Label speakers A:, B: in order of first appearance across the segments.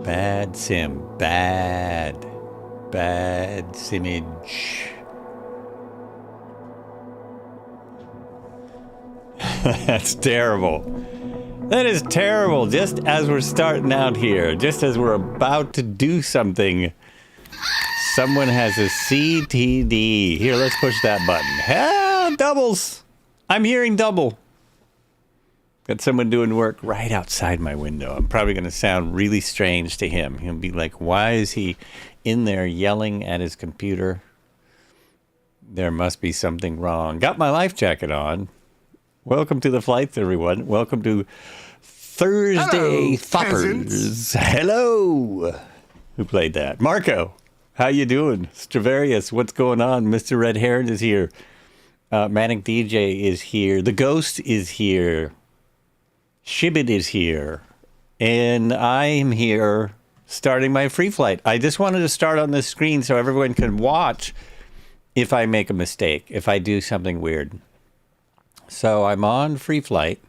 A: Bad sim. Bad simage. That's terrible. That is terrible. Just as we're starting out here, just as we're about to do something, someone has a CTD. Here, let's push that button. Ah, doubles. I'm hearing double. Got someone doing work right outside my window. I'm probably going to sound really strange to him. He'll be like, why is he in there yelling at his computer? There must be something wrong. Got my life jacket on. Welcome to the flights, everyone. Welcome to Thursday Foppers. Hello. Who played that? Marco. How you doing? Stravarius, what's going on? Mr. Red Heron is here. Manic DJ is here. The Ghost is here. Shibit is here. And I am here starting my free flight. I just wanted to start on this screen so everyone can watch if I make a mistake, if I do something weird. So I'm on free flight.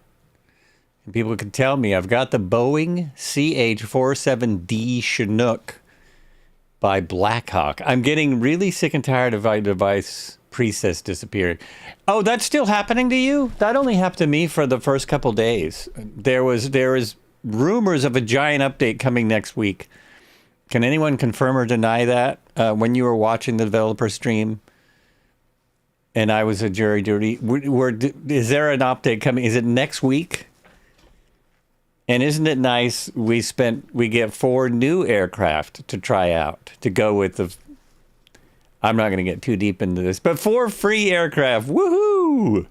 A: And people can tell me I've got the Boeing CH47D Chinook by Blackhawk. I'm getting really sick and tired of my device presets disappearing. Oh, that's still happening to you? That only happened to me for the first couple days. There was rumors of a giant update coming next week. Can anyone confirm or deny that when you were watching the developer stream? And I was a jury duty. Is there an update coming? Is it next week? And isn't it nice? We get 4 new aircraft to try out to go with the. I'm not going to get too deep into this, but 4 free aircraft. Woohoo!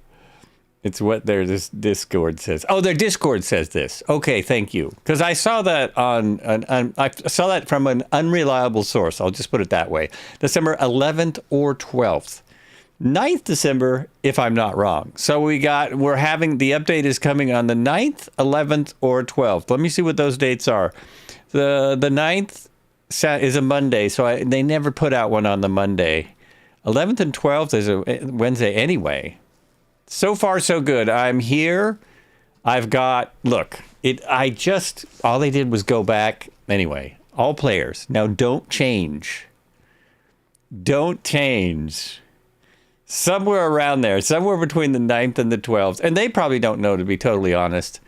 A: It's what their Discord says. Oh, their Discord says this. Okay, thank you. Because I saw that I saw that from an unreliable source. I'll just put it that way. December 11th or 12th. 9th December, if I'm not wrong. So we're having, the update is coming on the 9th, 11th, or 12th. Let me see what those dates are. The 9th is a Monday, so they never put out one on the Monday. 11th and 12th is a Wednesday anyway. So far, so good. I'm here. I've got, look, all they did was go back. Anyway, all players. Now, don't change. Don't change. Somewhere around there, somewhere between the 9th and the 12th. And they probably don't know, to be totally honest.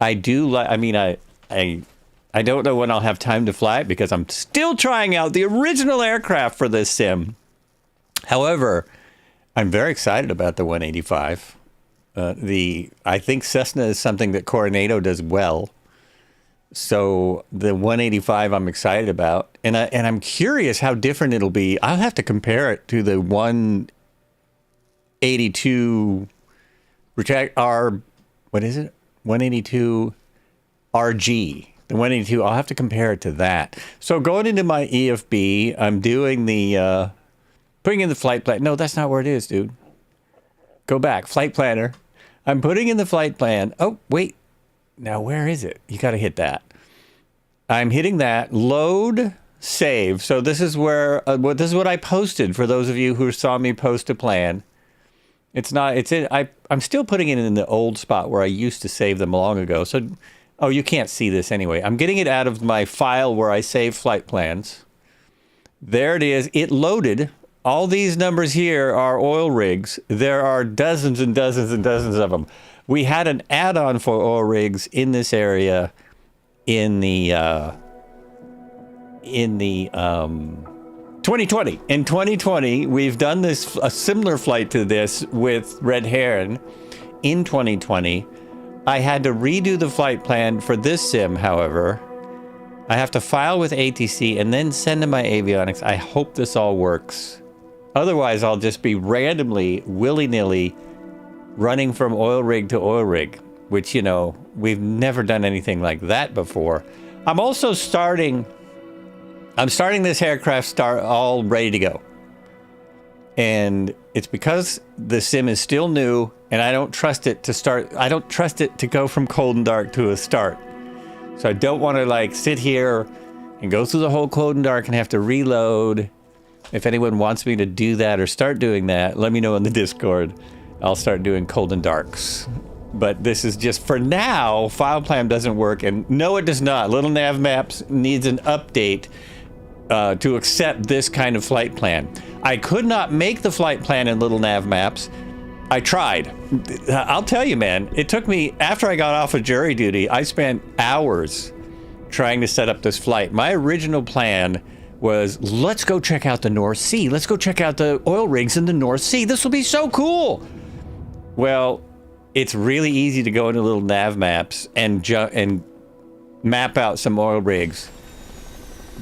A: I don't know when I'll have time to fly it because I'm still trying out the original aircraft for this sim. However, I'm very excited about the 185. I think Cessna is something that Coronado does well. So the 185 I'm excited about. And I'm curious how different it'll be. I'll have to compare it to the 182 what is it? 182 RG. The 182, I'll have to compare it to that. So going into my EFB, I'm doing the putting in the flight plan. No, that's not where it is, dude. Go back, flight planner. I'm putting in the flight plan. Oh, wait. Now where is it? You got to hit that. I'm hitting that. Load, save. So this is where this is what I posted for those of you who saw me post a plan. It's not, it's in, I'm still putting it in the old spot where I used to save them long ago. So, oh, you can't see this anyway. I'm getting it out of my file where I save flight plans. There it is. It loaded. All these numbers here are oil rigs. There are dozens and dozens and dozens of them. We had an add-on for oil rigs in this area in the 2020. In 2020, we've done a similar flight to this with Red Heron in 2020. I had to redo the flight plan for this sim, however. I have to file with ATC and then send to my avionics. I hope this all works. Otherwise, I'll just be randomly, willy-nilly running from oil rig to oil rig, which, you know, we've never done anything like that before. I'm starting this aircraft all ready to go. And it's because the sim is still new and I don't trust it to start. I don't trust it to go from cold and dark to a start. So I don't want to like sit here and go through the whole cold and dark and have to reload. If anyone wants me to do that or start doing that, let me know in the Discord. I'll start doing cold and darks. But this is just for now. File plan doesn't work, and no, it does not. Little Nav Maps needs an update to accept this kind of flight plan. I could not make the flight plan in Little Nav Maps. I tried. I'll tell you, man, it took me, after I got off of jury duty, I spent hours trying to set up this flight. My original plan was, let's go check out the North Sea. Let's go check out the oil rigs in the North Sea. This will be so cool. Well, it's really easy to go into Little Nav Maps and map out some oil rigs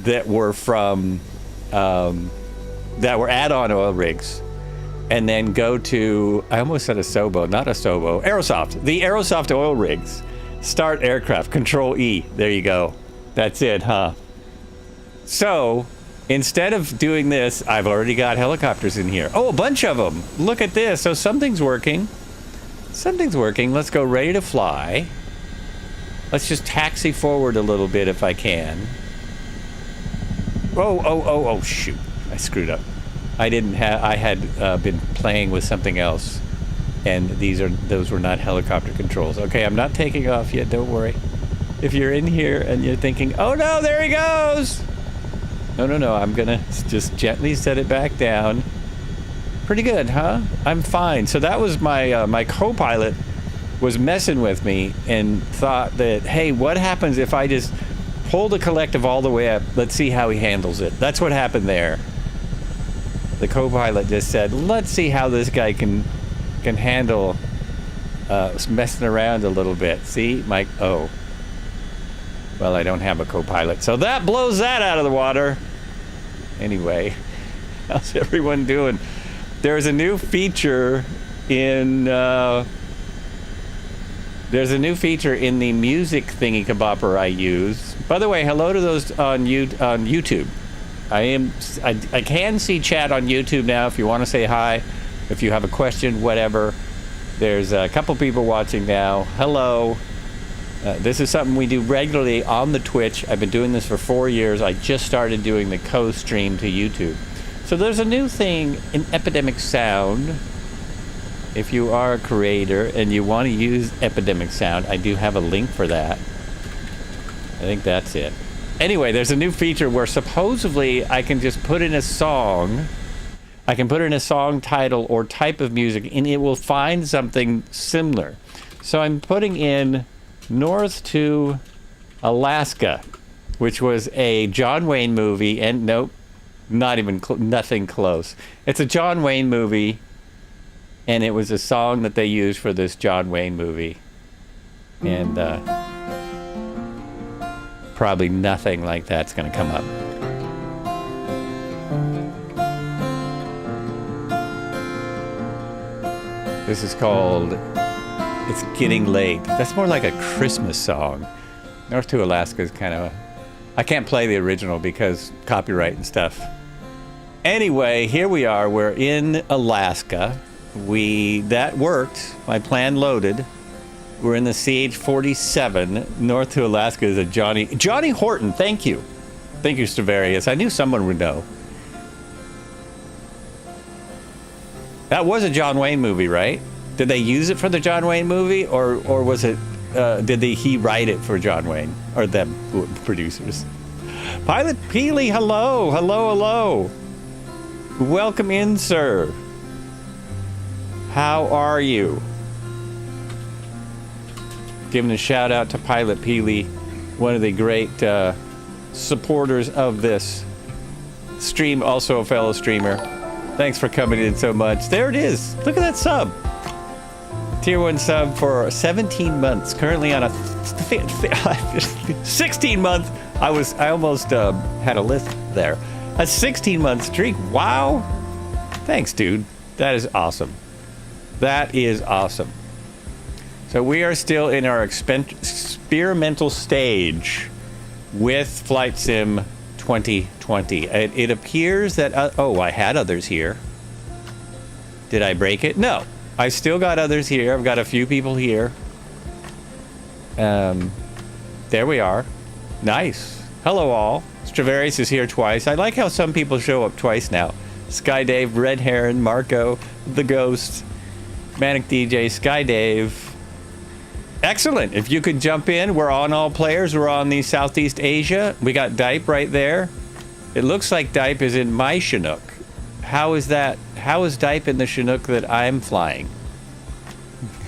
A: that were from, that were add-on oil rigs. And then go to, I almost said Asobo, not Asobo, Aerosoft. The Aerosoft oil rigs. Start aircraft, Control E. There you go. That's it, huh? So, instead of doing this, I've already got helicopters in here. Oh, a bunch of them. Look at this. So something's working. Something's working. Let's go ready to fly. Let's just taxi forward a little bit if I can. Oh, shoot. I screwed up. I had been playing with something else, and those were not helicopter controls. Okay, I'm not taking off yet, don't worry. If you're in here and you're thinking, oh no, there he goes! No, I'm gonna just gently set it back down. Pretty good, huh? I'm fine. So that was my co-pilot was messing with me and thought that, hey, what happens if I just pull the collective all the way up? Let's see how he handles it. That's what happened there. The co-pilot just said, let's see how this guy can handle messing around a little bit. See, Mike? Oh. Well, I don't have a co-pilot. So that blows that out of the water. Anyway, how's everyone doing? There's a new feature in the music thingy-kabobber I use. By the way, hello to those on YouTube. I can see chat on YouTube now if you want to say hi, if you have a question, whatever. There's a couple people watching now. Hello. This is something we do regularly on the Twitch. I've been doing this for 4 years. I just started doing the co-stream to YouTube. So there's a new thing in Epidemic Sound. If you are a creator and you want to use Epidemic Sound, I do have a link for that. I think that's it. Anyway, there's a new feature where supposedly I can just put in a song. I can put in a song title or type of music, and it will find something similar. So I'm putting in North to Alaska, which was a John Wayne movie, and nope, not even nothing close. It's a John Wayne movie, and it was a song that they used for this John Wayne movie. And probably nothing like that's going to come up. This is called It's Getting Late. That's more like a Christmas song. North to Alaska is kind of I can't play the original because copyright and stuff. Anyway, here we are. We're in Alaska. That worked. My plan loaded. We're in the CH47. North to Alaska is a Johnny Horton. Thank you. Thank you, Stravarius. I knew someone would know. That was a John Wayne movie, right? Did they use it for the John Wayne movie, or was it? Did he write it for John Wayne, or them producers? Pilot Peely, hello, hello, hello. Welcome in, sir. How are you? Giving a shout out to Pilot Peely, one of the great supporters of this stream, also a fellow streamer. Thanks for coming in so much. There it is. Look at that sub. Tier 1 sub for 17 months. Currently on a 16 month. I almost had a list there. A 16-month streak. Wow. Thanks, dude. That is awesome. That is awesome. So we are still in our experimental stage with Flight Sim 2020. It appears that... oh, I had others here. Did I break it? No. I still got others here. I've got a few people here. There we are. Nice. Hello, all. Stravarius is here twice. I like how some people show up twice now. Sky Dave, Red Heron, Marco, The Ghost, Manic DJ, Sky Dave, Excellent. If you could jump in, we're on all players. We're on the Southeast Asia. We got Dipe right there. It looks like Dipe is in my Chinook. How is that? How is Dipe in the Chinook that I'm flying?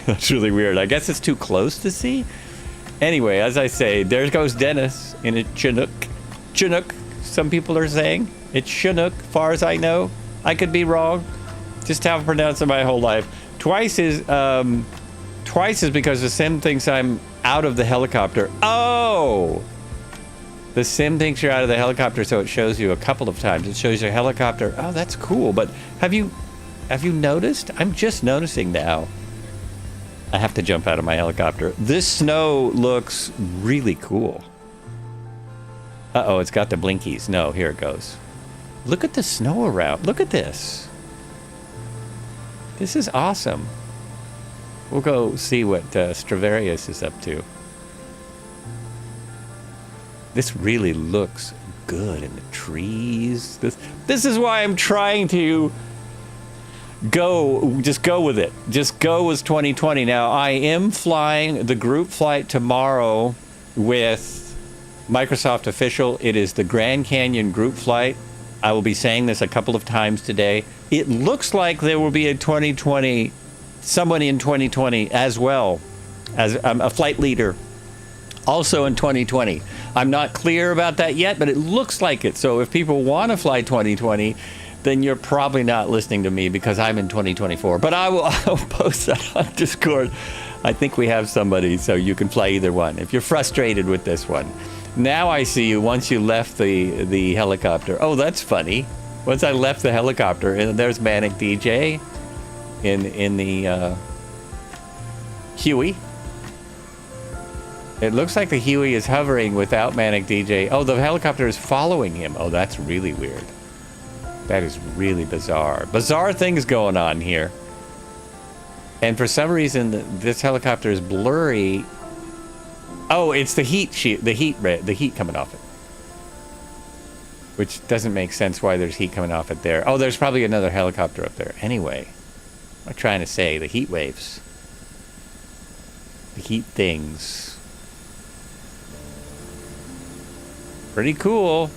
A: That's really weird. I guess it's too close to see. Anyway, as I say, there goes Dennis in a Chinook. Chinook, some people are saying. It's Chinook, far as I know. I could be wrong. Just how I've pronounced it my whole life. Twice is because the sim thinks I'm out of the helicopter. Oh! The sim thinks you're out of the helicopter, so it shows you a couple of times. It shows your helicopter. Oh, that's cool. But have you noticed? I'm just noticing now. I have to jump out of my helicopter. This snow looks really cool. Uh-oh, it's got the blinkies. No, here it goes. Look at the snow around. Look at this. This is awesome. We'll go see what Stravarius is up to. This really looks good in the trees. This is why I'm trying to just go with it. Just go with 2020. Now, I am flying the group flight tomorrow with Microsoft Official. It is the Grand Canyon group flight. I will be saying this a couple of times today. It looks like there will be a 2020, someone in 2020 as well, as a flight leader, also in 2020. I'm not clear about that yet, but it looks like it. So if people want to fly 2020, then you're probably not listening to me because I'm in 2024. But I'll post that on Discord. I think we have somebody, so you can fly either one. If you're frustrated with this one. Now I see you once you left the helicopter. Oh, that's funny. Once I left the helicopter, and there's Manic DJ in the Huey. It looks like the Huey is hovering without Manic DJ. Oh, the helicopter is following him. Oh, that's really weird. That is really bizarre. Bizarre things going on here. And for some reason, this helicopter is blurry. Oh, it's the heat coming off it. Which doesn't make sense why there's heat coming off it there. Oh, there's probably another helicopter up there. Anyway, what I'm trying to say, the heat waves. The heat things. Pretty cool.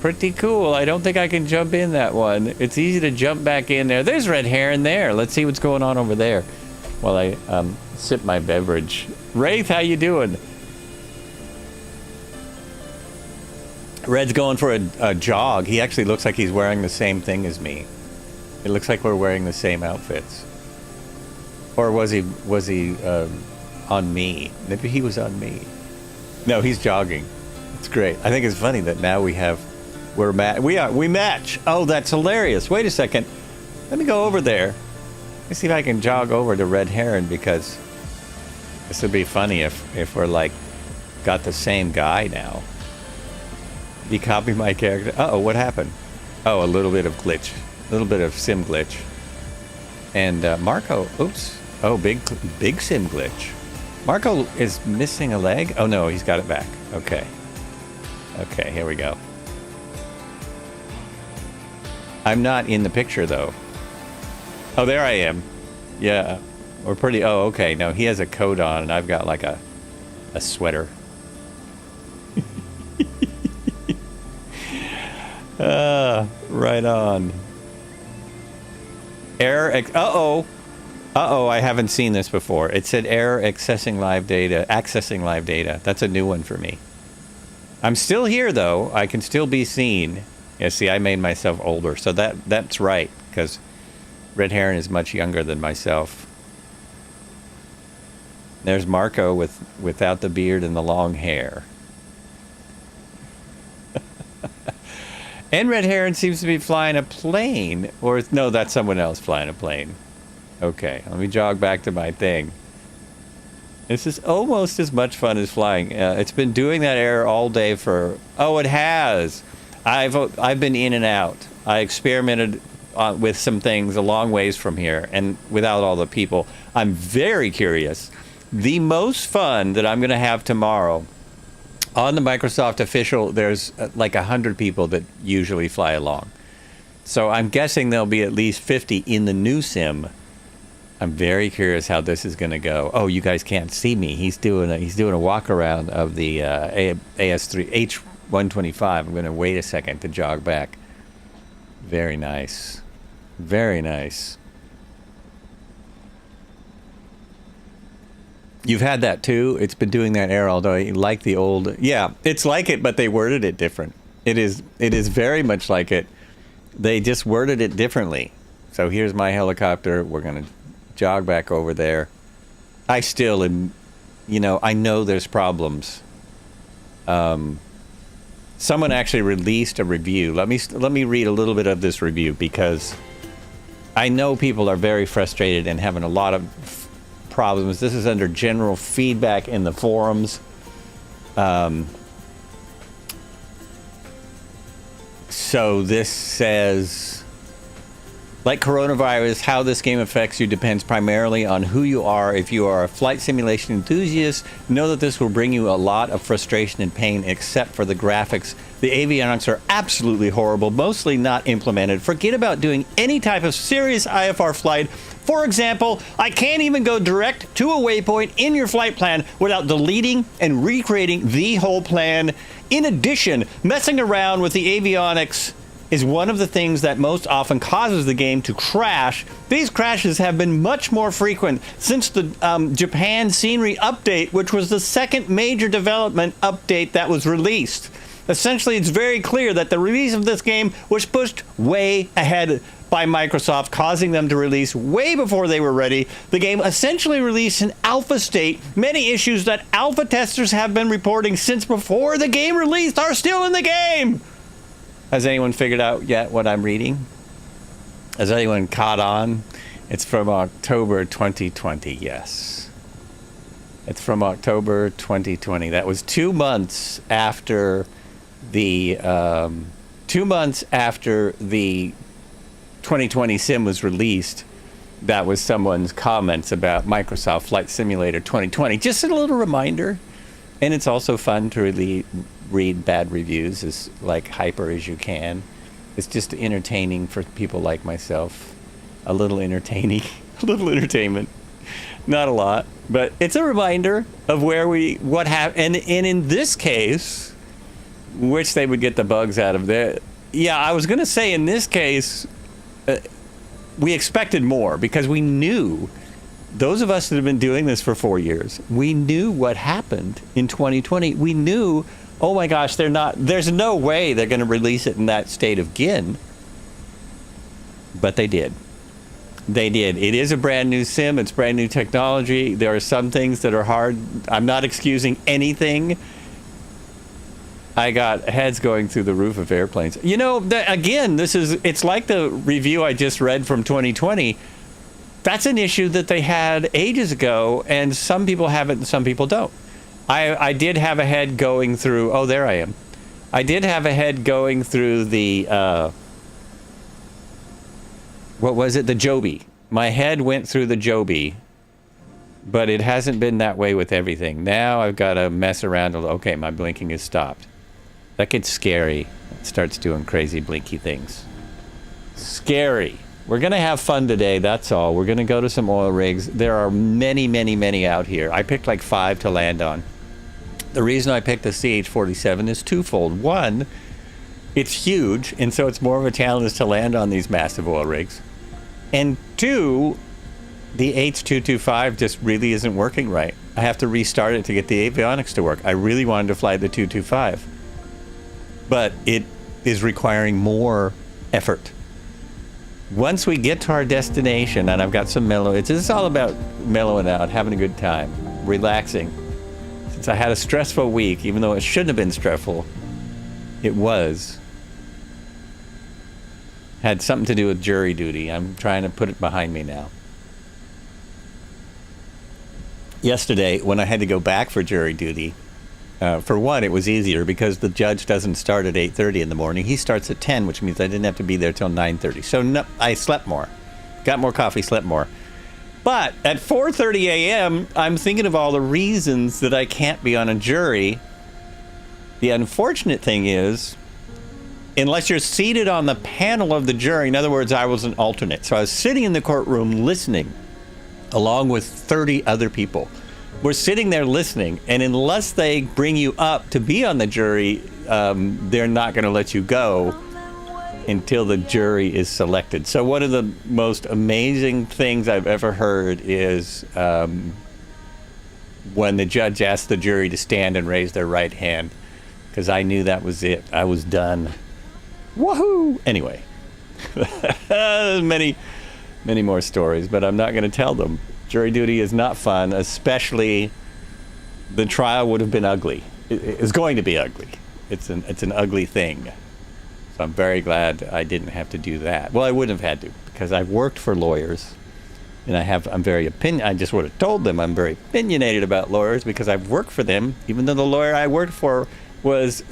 A: Pretty cool. I don't think I can jump in that one. It's easy to jump back in there. There's Red Heron there. Let's see what's going on over there while I sip my beverage. Wraith, how you doing? Red's going for a jog. He actually looks like he's wearing the same thing as me. It looks like we're wearing the same outfits. Or was he on me? Maybe he was on me. No, he's jogging. It's great. I think it's funny that now we match. Oh, that's hilarious. Wait a second. Let me go over there. Let me see if I can jog over to Red Heron, because this would be funny if we're like got the same guy now. He copied my character. Uh-oh, what happened? Oh, a little bit of glitch. A little bit of sim glitch. And Marco, oops. Oh, big sim glitch. Marco is missing a leg? Oh no, he's got it back. Okay. Okay, here we go. I'm not in the picture though. Oh, there I am. Yeah. We're pretty, oh, okay. No, he has a coat on and I've got like a sweater. Right on. Error, uh-oh, I haven't seen this before. It said error accessing live data. That's a new one for me. I'm still here though. I can still be seen. Yeah, see, I made myself older, so that's right, because Red Heron is much younger than myself. There's Marco without the beard and the long hair. And Red Heron seems to be flying a plane. Or, no, that's someone else flying a plane. Okay, let me jog back to my thing. This is almost as much fun as flying. It's been doing that error all day for... Oh, it has! I've been in and out. I experimented with some things a long ways from here, and without all the people. I'm very curious. The most fun that I'm going to have tomorrow... On the Microsoft Official, there's like 100 people that usually fly along. So I'm guessing there'll be at least 50 in the new sim. I'm very curious how this is going to go. Oh, you guys can't see me. He's doing a walk around of the AS3 H125. I'm going to wait a second to jog back. Very nice. Very nice. You've had that too. It's been doing that air all day. Like the old, yeah, it's like it, but they worded it different. It is very much like it. They just worded it differently. So here's my helicopter. We're going to jog back over there. I still am, I know there's problems. Someone actually released a review. Let me read a little bit of this review, because I know people are very frustrated and having a lot of problems. This is under general feedback in the forums. So this says, like coronavirus, how this game affects you depends primarily on who you are. If you are a flight simulation enthusiast, know that this will bring you a lot of frustration and pain, except for the graphics. The avionics are absolutely horrible, mostly not implemented. Forget about doing any type of serious IFR flight. For example, I can't even go direct to a waypoint in your flight plan without deleting and recreating the whole plan. In addition, messing around with the avionics is one of the things that most often causes the game to crash. These crashes have been much more frequent since the Japan scenery update, which was the second major development update that was released. Essentially, it's very clear that the release of this game was pushed way ahead by Microsoft, causing them to release way before they were ready. The game essentially released in alpha state. Many issues that alpha testers have been reporting since before the game released are still in the game. Has anyone figured out yet what I'm reading? Has anyone caught on? It's from October 2020, yes. It's from October 2020. That was 2 months after the 2020 sim was released. That was someone's comments about Microsoft Flight Simulator 2020. Just a little reminder. And it's also fun to really read bad reviews as like hyper as you can. It's just entertaining for people like myself. A little entertaining, a little entertainment. Not a lot, but it's a reminder of what happened. And in this case, which they would get the bugs out of there. Yeah, I was going to say in this case, we expected more, because we knew, those of us that have been doing this for 4 years, we knew what happened in 2020. We knew, oh my gosh, there's no way they're going to release it in that state again. But they did. They did. It is a brand new sim. It's brand new technology. There are some things that are hard. I'm not excusing anything. I got heads going through the roof of airplanes. Again, it's like the review I just read from 2020. That's an issue that they had ages ago, and some people have it and some people don't. I did have a head going through, oh, there I am. I did have a head going through the, what was it? The Joby. My head went through the Joby, but it hasn't been that way with everything. Now I've got to mess around. Okay, my blinking is stopped. That gets scary. It starts doing crazy blinky things. Scary. We're going to have fun today, that's all. We're going to go to some oil rigs. There are many, many, many out here. I picked like 5 to land on. The reason I picked the CH47 is twofold. One, it's huge, and so it's more of a challenge to land on these massive oil rigs. And two, the H225 just really isn't working right. I have to restart it to get the avionics to work. I really wanted to fly the 225. But it is requiring more effort. Once we get to our destination, and I've got some it's all about mellowing out, having a good time, relaxing. Since I had a stressful week, even though it shouldn't have been stressful, it was. Had something to do with jury duty. I'm trying to put it behind me now. Yesterday, when I had to go back for jury duty, for one, it was easier because the judge doesn't start at 8:30 in the morning. He starts at 10, which means I didn't have to be there till 9:30. So no, I slept more. Got more coffee, slept more. But at 4:30 a.m., I'm thinking of all the reasons that I can't be on a jury. The unfortunate thing is, unless you're seated on the panel of the jury, in other words, I was an alternate. So I was sitting in the courtroom listening along with 30 other people. We're sitting there listening, and unless they bring you up to be on the jury, they're not going to let you go until the jury is selected. So one of the most amazing things I've ever heard is when the judge asked the jury to stand and raise their right hand, because I knew that was it. I was done. Woohoo! Anyway, many more stories, but I'm not going to tell them. Jury duty is not fun, especially the trial would have been ugly. It's going to be ugly. It's an ugly thing. So I'm very glad I didn't have to do that. Well, I wouldn't have had to, because I've worked for lawyers, and I just would have told them I'm very opinionated about lawyers because I've worked for them, even though the lawyer I worked for was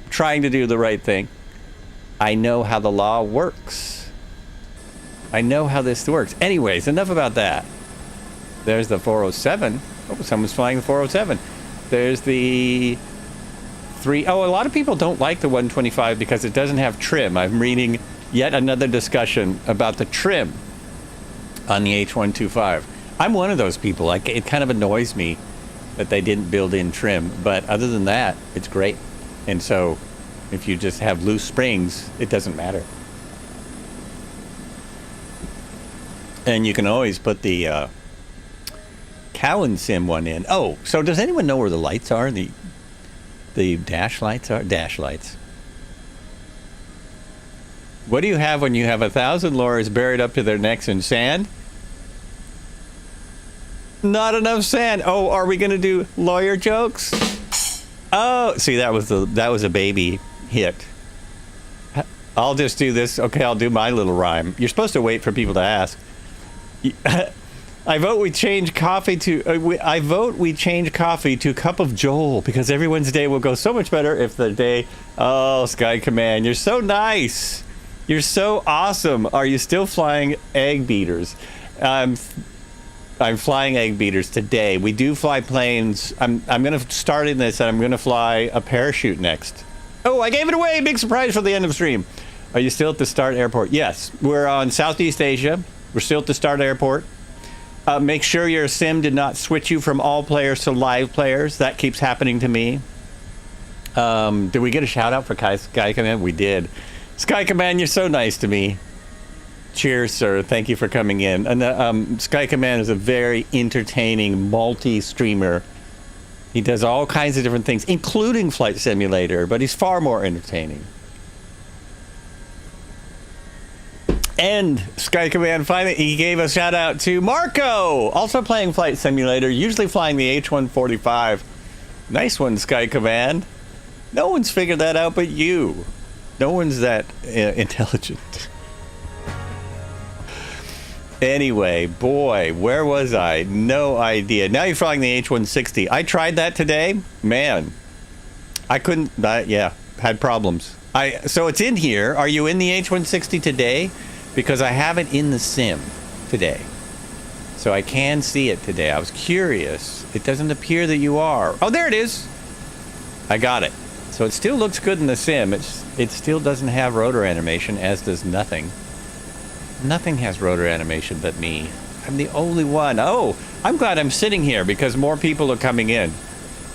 A: trying to do the right thing. I know how the law works. I know how this works. Anyways, enough about that. There's the 407. Oh, someone's flying the 407. There's the a lot of people don't like the 125 because it doesn't have trim. I'm reading yet another discussion about the trim on the H125. I'm one of those people. It kind of annoys me that they didn't build in trim, but other than that, it's great. And so if you just have loose springs, it doesn't matter. And you can always put the Cowan Sim one in. Oh, so does anyone know where the lights are? The dash lights are? Dash lights. What do you have when you have 1,000 lawyers buried up to their necks in sand? Not enough sand. Oh, are we going to do lawyer jokes? Oh, see, that was a baby hit. I'll just do this. Okay, I'll do my little rhyme. You're supposed to wait for people to ask. I vote we change coffee to cup of Joel, because everyone's day will go so much better if the day. Oh, Sky Command, you're so nice. You're so awesome. Are you still flying egg beaters? I'm flying egg beaters today. We do fly planes. I'm going to start in this, and I'm going to fly a parachute next. Oh, I gave it away. Big surprise for the end of stream. Are you still at the START airport? Yes, we're on Southeast Asia. We're still at the START airport. Make sure your sim did not switch you from all players to live players. That keeps happening to me. Did we get a shout out for Sky Command? We did. Sky Command, you're so nice to me. Cheers, sir. Thank you for coming in. And Sky Command is a very entertaining multi-streamer. He does all kinds of different things, including Flight Simulator, but he's far more entertaining. And Sky Command, finally, he gave a shout out to Marco, also playing Flight Simulator, usually flying the H145. Nice one, Sky Command. No one's figured that out but you. No one's that intelligent. Anyway, boy, where was I? No idea. Now you're flying the H160. I tried that today. Man, I couldn't. Had problems. So it's in here. Are you in the H160 today? Because I have it in the sim today. So I can see it today. I was curious. It doesn't appear that you are. Oh, there it is. I got it. So it still looks good in the sim. It still doesn't have rotor animation, as does nothing. Nothing has rotor animation but me. I'm the only one. Oh, I'm glad I'm sitting here because more people are coming in.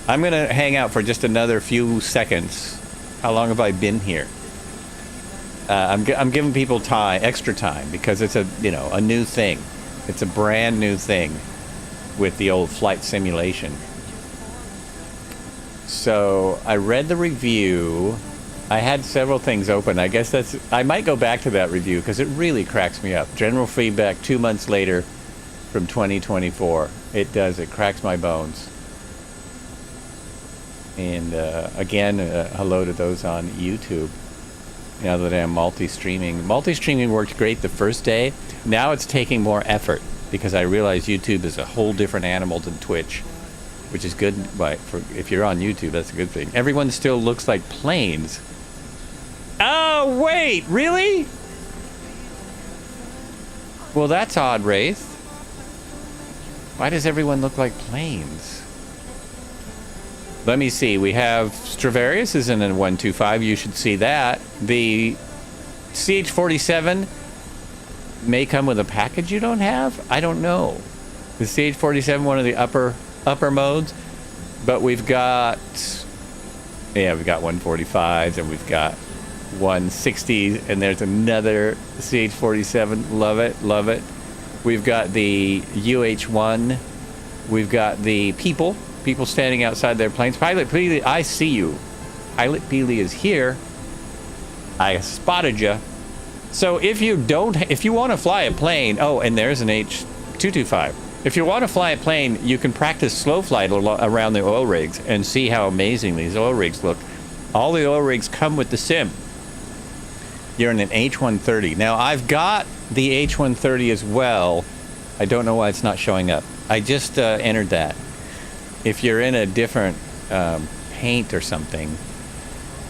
A: I'm going to hang out for just another few seconds. How long have I been here? I'm giving people extra time, because it's a new thing. It's a brand new thing with the old flight simulation. So I read the review. I had several things open. I guess I might go back to that review because it really cracks me up. General feedback 2 months later from 2024. It does. It cracks my bones. And again, hello to those on YouTube. Now that I'm multi-streaming. Multi-streaming worked great the first day. Now it's taking more effort because I realize YouTube is a whole different animal than Twitch, which is good. If you're on YouTube, that's a good thing. Everyone still looks like planes. Oh, wait, really? Well, that's odd, Wraith. Why does everyone look like planes? Let me see. We have Stradivarius is in a 125. You should see that. The CH47 may come with a package you don't have. I don't know. The CH47, one of the upper modes, but we've got 145s and we've got 160s, and there's another CH47. Love it, love it. We've got the UH1. We've got the people standing outside their planes. Pilot Peely, I see you. Pilot Peely is here. I spotted you. So if you want to fly a plane, oh, and there's an H225. If you want to fly a plane, you can practice slow flight around the oil rigs and see how amazing these oil rigs look. All the oil rigs come with the sim. You're in an H130. Now, I've got the H130 as well. I don't know why it's not showing up. I just entered that. If you're in a different paint or something,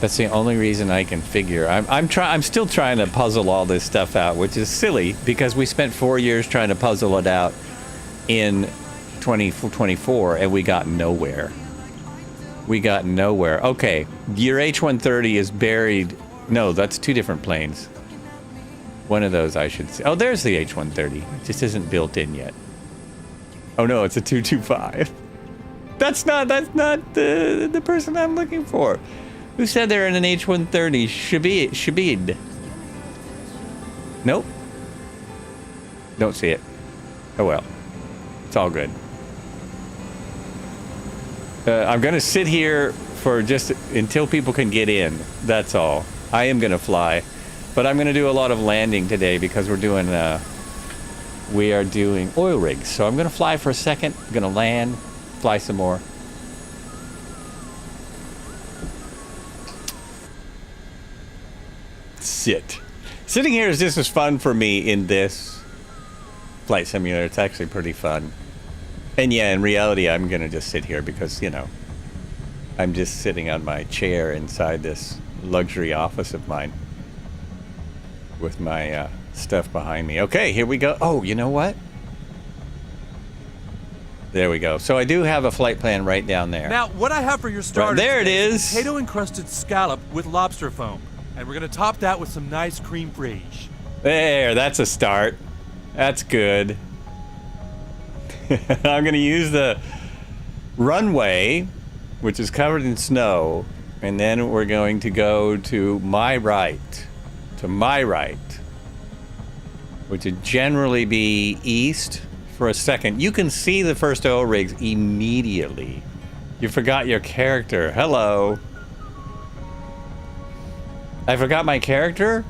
A: that's the only reason I can figure. I'm still trying to puzzle all this stuff out, which is silly because we spent 4 years trying to puzzle it out in 2024 and we got nowhere. Okay, your H130 is buried. No, that's two different planes. One of those I should see. Oh, there's the H130. It just isn't built in yet. Oh no, it's a 225. That's not the person I'm looking for. Who said they're in an H130? Shabid. Nope. Don't see it. Oh well. It's all good. I'm going to sit here for just until people can get in. That's all. I am going to fly. But I'm going to do a lot of landing today because we are doing oil rigs. So I'm going to fly for a second. I'm going to land, fly some more. Sitting here is just as fun for me in this flight simulator. It's actually pretty fun. And yeah, in reality, I'm going to just sit here because, you know, I'm just sitting on my chair inside this luxury office of mine with my stuff behind me. Okay, here we go. Oh, you know what? There we go. So I do have a flight plan right down there.
B: Now, what I have for your starter
A: there it is.
B: Potato-encrusted scallop with lobster foam. And we're going to top that with some nice cream fraiche.
A: There, that's a start. That's good. I'm going to use the runway, which is covered in snow, and then we're going to go to my right, which would generally be east for a second. You can see the first oil rigs immediately. You forgot your character. Hello. I forgot my character?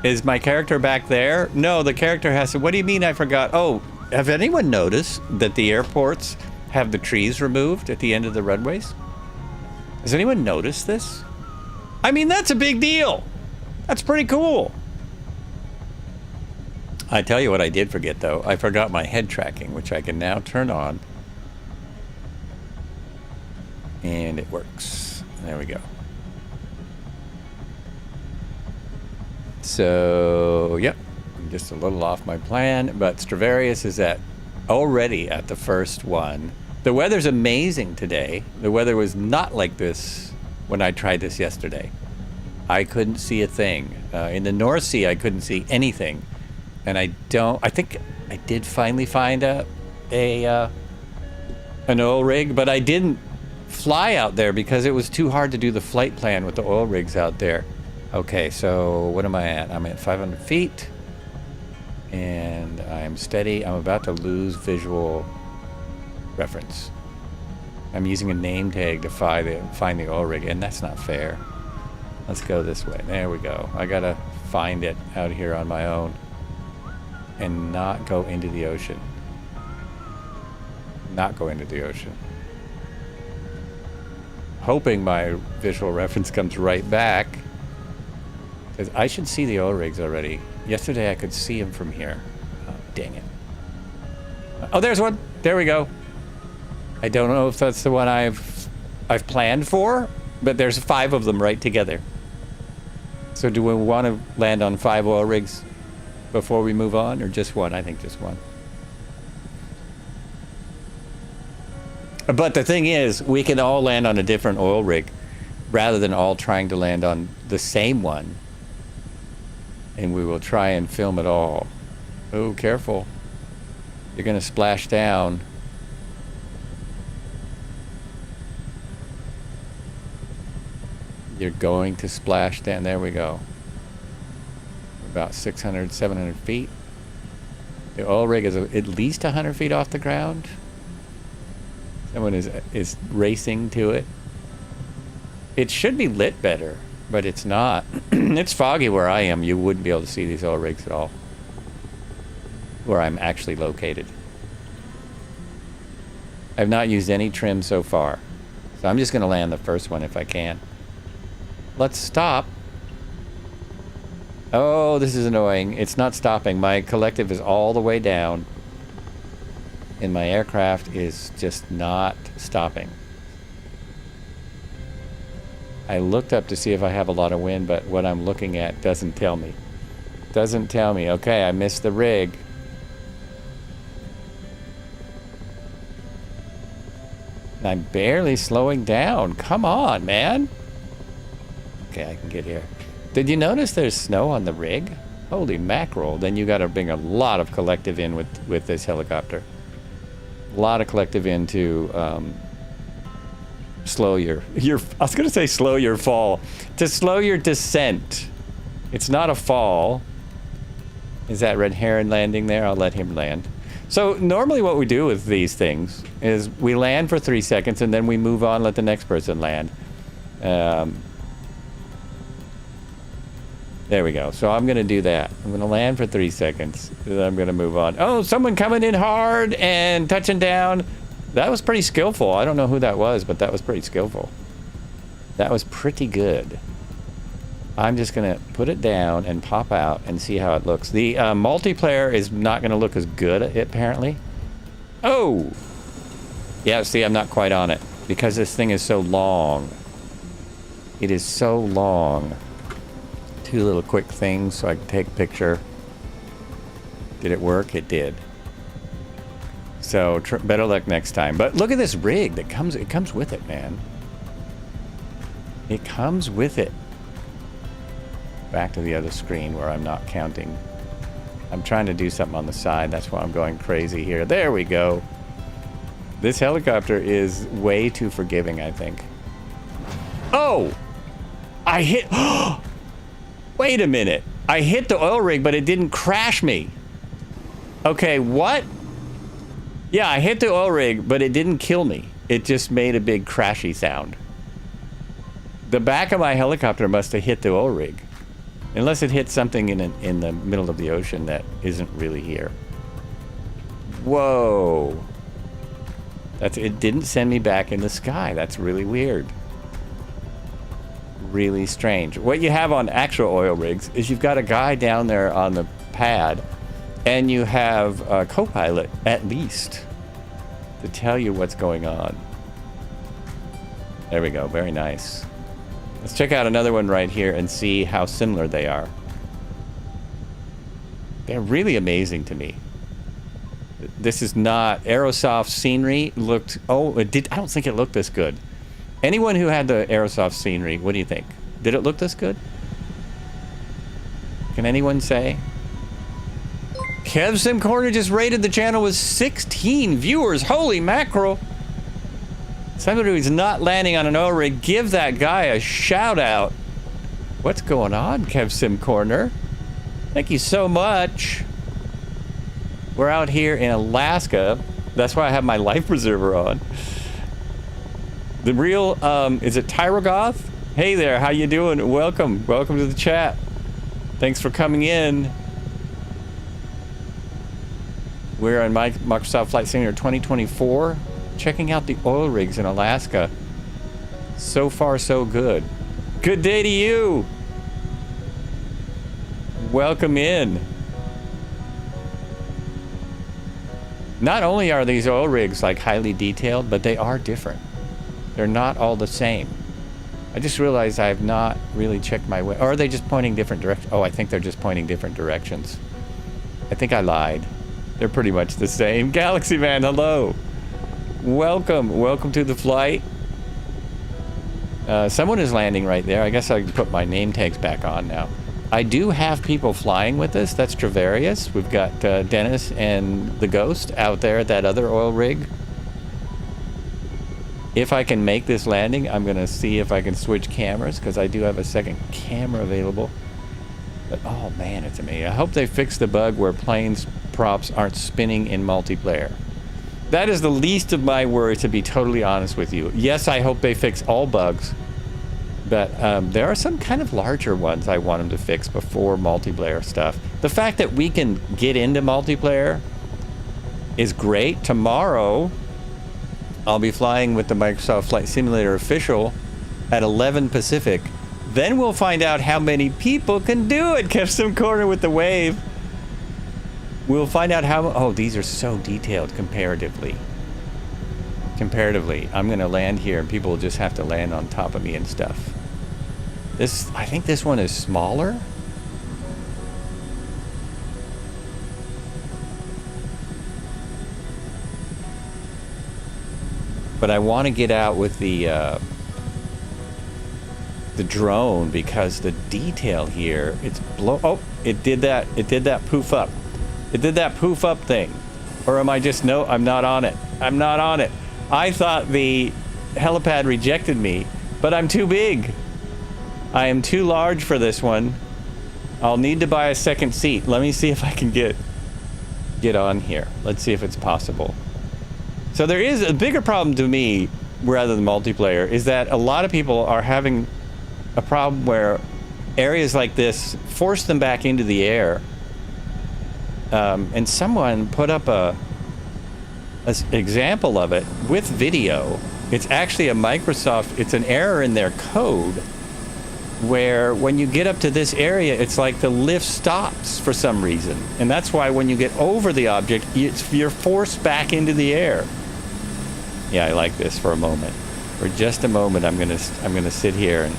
A: Is my character back there? No, the character has to... What do you mean I forgot? Oh, have anyone noticed that the airports have the trees removed at the end of the runways? Has anyone noticed this? I mean, that's a big deal. That's pretty cool. I tell you what I did forget, though. I forgot my head tracking, which I can now turn on. And it works. There we go. So, yep, I'm just a little off my plan, but Stradivarius is already at the first one. The weather's amazing today. The weather was not like this when I tried this yesterday. I couldn't see a thing. In the North Sea, I couldn't see anything. And I think I did finally find an oil rig, but I didn't fly out there because it was too hard to do the flight plan with the oil rigs out there. Okay, so what am I at? I'm at 500 feet, and I'm steady. I'm about to lose visual reference. I'm using a name tag to find the oil rig, and that's not fair. Let's go this way. There we go. I gotta find it out here on my own and not go into the ocean. Not go into the ocean. Hoping my visual reference comes right back. I should see the oil rigs already. Yesterday I could see them from here. Oh, dang it. Oh, there's one. There we go. I don't know if that's the one I've planned for, but there's 5 of them right together. So do we want to land on 5 oil rigs before we move on, or just one? I think just one. But the thing is, we can all land on a different oil rig rather than all trying to land on the same one. And we will try and film it all. Oh, careful. You're gonna splash down. You're going to splash down. There we go. About 600, 700 feet. The oil rig is at least 100 feet off the ground. Someone is racing to it. It should be lit better, but it's not. It's foggy where I am. You wouldn't be able to see these oil rigs at all. Where I'm actually located. I've not used any trim so far. So I'm just going to land the first one if I can. Let's stop. Oh, this is annoying. It's not stopping. My collective is all the way down. And my aircraft is just not stopping. I looked up to see if I have a lot of wind, but what I'm looking at doesn't tell me. Doesn't tell me. Okay, I missed the rig. And I'm barely slowing down. Come on, man. Okay, I can get here. Did you notice there's snow on the rig? Holy mackerel. Then you got to bring a lot of collective in with this helicopter. A lot of collective in to slow your I was going to say slow your fall. To slow your descent. It's not a fall. Is that red heron landing there? I'll let him land. So normally what we do with these things is we land for 3 seconds and then we move on, let the next person land. There we go. So I'm going to do that. I'm going to land for 3 seconds. Then I'm going to move on. Oh, someone coming in hard and touching down. That was pretty skillful. I don't know who that was, but that was pretty skillful. That was pretty good. I'm just going to put it down and pop out and see how it looks. The multiplayer is not going to look as good, apparently. Oh! Yeah, see, I'm not quite on it because this thing is so long. It is so long. 2 little quick things so I can take a picture. Did it work? It did. So better luck next time. But look at this rig that comes. It comes with it, man. It comes with it. Back to the other screen where I'm not counting. I'm trying to do something on the side. That's why I'm going crazy here. There we go. This helicopter is way too forgiving, I think. Oh! I hit... Wait a minute. I hit the oil rig, but it didn't crash me. Okay, what? Yeah, I hit the oil rig, but it didn't kill me. It just made a big crashy sound. The back of my helicopter must have hit the oil rig. Unless it hit something in the middle of the ocean that isn't really here. Whoa. It didn't send me back in the sky. That's really weird. Really strange. What you have on actual oil rigs is you've got a guy down there on the pad and you have a co-pilot at least to tell you what's going on. There we go. Very nice. Let's check out another one right here and see how similar they are. They're really amazing to me. This is not Aerosoft scenery. Looked, oh, it did. I don't think it looked this good. Anyone who had the Aerosoft scenery, what do you think? Did it look this good? Can anyone say? Kev Sim Corner just rated the channel with 16 viewers. Holy mackerel. Somebody who's not landing on an oil rig, give that guy a shout out. What's going on, Kev Sim Corner? Thank you so much. We're out here in Alaska. That's why I have my life preserver on. The real, is it Tyrogoth? Hey there, how you doing? Welcome. Welcome to the chat. Thanks for coming in. We're on Microsoft Flight Simulator 2024. Checking out the oil rigs in Alaska. So far, so good. Good day to you. Welcome in. Not only are these oil rigs like highly detailed, but they are different. They're not all the same. I just realized I have not really checked my way. Or are they just pointing different directions? Oh, I think they're just pointing different directions. I think I lied. They're pretty much the same. Galaxy Man, hello. Welcome. Welcome to the flight. Someone is landing right there. I guess I can put my name tags back on now. I do have people flying with us. That's Travarius. We've got Dennis and the Ghost out there at that other oil rig. If I can make this landing, I'm going to see if I can switch cameras, because I do have a second camera available. But, oh man, it's amazing. I hope they fix the bug where planes props aren't spinning in multiplayer. That is the least of my worries, to be totally honest with you. Yes, I hope they fix all bugs. But there are some kind of larger ones I want them to fix before multiplayer stuff. The fact that we can get into multiplayer is great. Tomorrow, I'll be flying with the Microsoft Flight Simulator official at 11 Pacific. Then we'll find out how many people can do it. Custom corner with the wave. We'll find out how... Oh, these are so detailed comparatively. Comparatively, I'm going to land here and people will just have to land on top of me and stuff. This, I think this one is smaller. But I want to get out with the drone, because the detail here, it's oh, it did that poof up. It did that poof up thing. Or am I just, no, I'm not on it. I'm not on it. I thought the helipad rejected me, but I'm too big. I am too large for this one. I'll need to buy a second seat. Let me see if I can get on here. Let's see if it's possible. So there is a bigger problem to me, rather than multiplayer, is that a lot of people are having a problem where areas like this force them back into the air. And someone put up an example of it with video. It's actually a Microsoft, it's an error in their code, where when you get up to this area, it's like the lift stops for some reason. And that's why when you get over the object, you're forced back into the air. Yeah, I like this for a moment. For just a moment, I'm gonna sit here and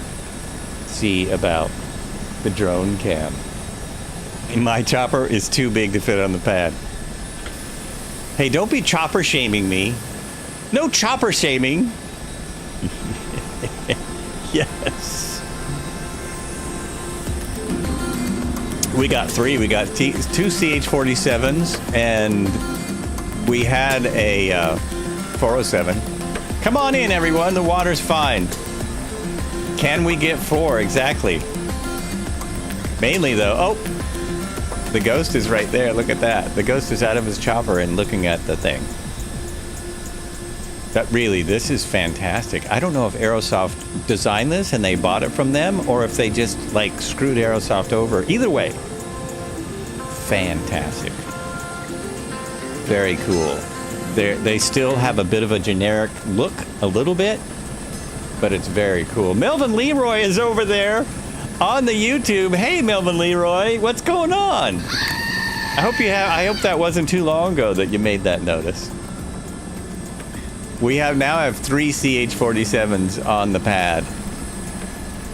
A: see about the drone cam. My chopper is too big to fit on the pad. Hey, don't be chopper shaming me. No chopper shaming. Yes. We got three. We got two CH47s, and we had a 407. Come on in, everyone. The water's fine. Can we get four? Exactly. Mainly, though. Oh, the Ghost is right there. Look at that. The Ghost is out of his chopper and looking at the thing. That really, this is fantastic. I don't know if Aerosoft designed this and they bought it from them, or if they just like screwed Aerosoft over. Either way, fantastic. Very cool. They still have a bit of a generic look, a little bit, but it's very cool. Melvin Leroy is over there on the YouTube. Hey, Melvin Leroy, what's going on? I hope that wasn't too long ago that you made that notice. We now have three CH47s on the pad.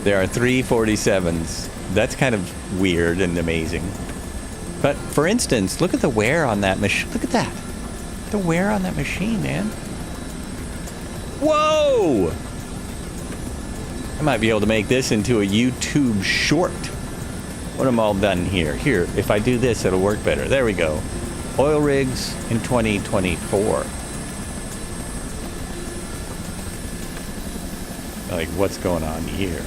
A: There are three 47s. That's kind of weird and amazing. But for instance, look at the wear on that machine. Look at that. The wear on that machine, man. Whoa! I might be able to make this into a YouTube short. When I'm all done here. Here, if I do this, it'll work better. There we go. Oil rigs in 2024. Like, what's going on here?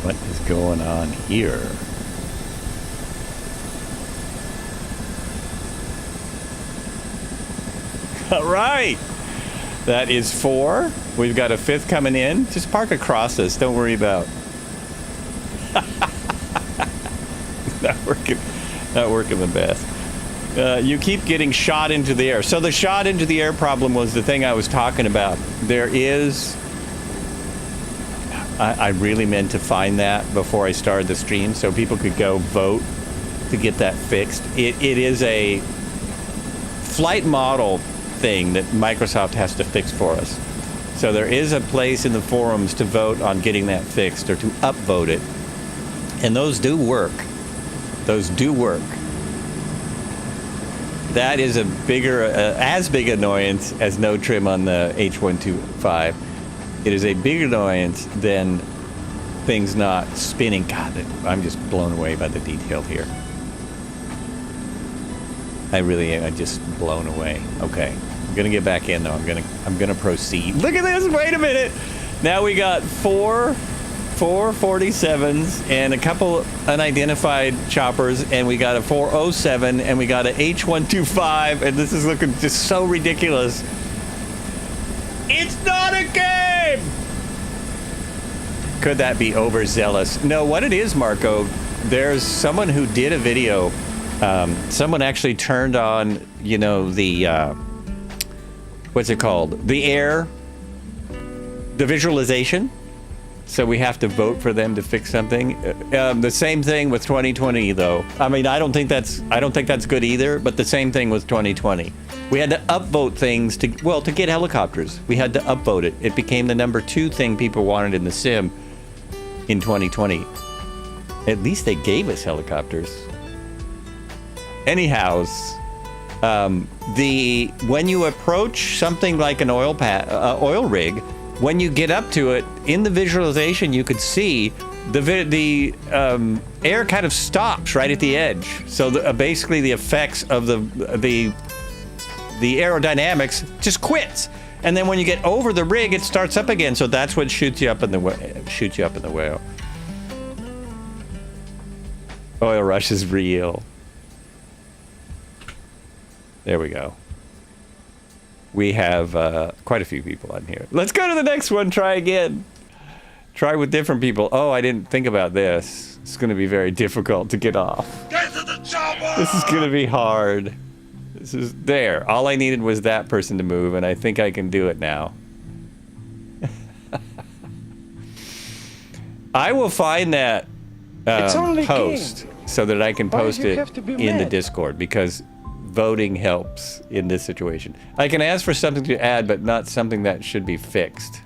A: What is going on here? All right. That is 4. We've got a 5th coming in. Just park across us. Don't worry about. Not working the best. You keep getting shot into the air. So the shot into the air problem was the thing I was talking about. There is... I really meant to find that before I started the stream so people could go vote to get that fixed. It is a flight model thing that Microsoft has to fix for us. So there is a place in the forums to vote on getting that fixed or to upvote it. And those do work. Those do work. That is a bigger, as big annoyance as no trim on the H125. It is a bigger annoyance than things not spinning. God, I'm just blown away by the detail here. I really am. I'm just blown away. Okay, I'm gonna get back in though. I'm gonna proceed. Look at this. Wait a minute. Now we got four 47s and a couple unidentified choppers, and we got a 407, and we got a H125, and this is looking just so ridiculous. It's not a game! Could that be overzealous? No, what it is, Marco, there's someone who did a video. Someone actually turned on, you know, the, what's it called? The visualization. So we have to vote for them to fix something. The same thing with 2020, though. I mean, I don't think that's good either. But the same thing with 2020. We had to upvote things to get helicopters. We had to upvote it. It became the number 2 thing people wanted in the sim in 2020. At least they gave us helicopters. Anyhow, when you approach something like an oil rig, when you get up to it, in the visualization, you could see the air kind of stops right at the edge. So basically, the effects of the aerodynamics just quits. And then when you get over the rig, it starts up again. So that's what shoots you up in the whale. Oil rush is real. There we go. We have quite a few people on here. Let's go to the next one. Try again. Try with different people. Oh, I didn't think about this. It's going to be very difficult to get off.
C: Get to the chopper!
A: This is going to be hard. This is there. All I needed was that person to move, and I think I can do it now. I will find that post so that I can post it in the Discord, because voting helps in this situation. I can ask for something to add, but not something that should be fixed.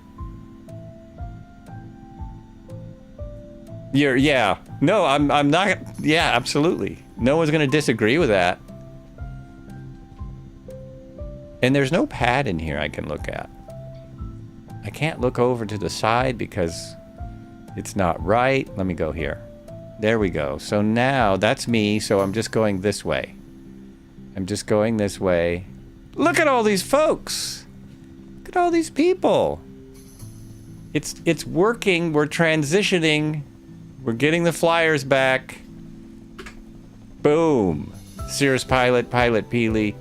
A: Yeah. No, I'm not. Yeah, absolutely. No one's gonna disagree with that. And there's no pad in here I can look at. I can't look over to the side because it's not right. Let me go here. There we go. So now that's me. So I'm just going this way. I'm just going this way. Look at all these folks. Look at all these people. It's working. We're transitioning. We're getting the flyers back. Boom. Cirrus Pilot, Pilot Peely,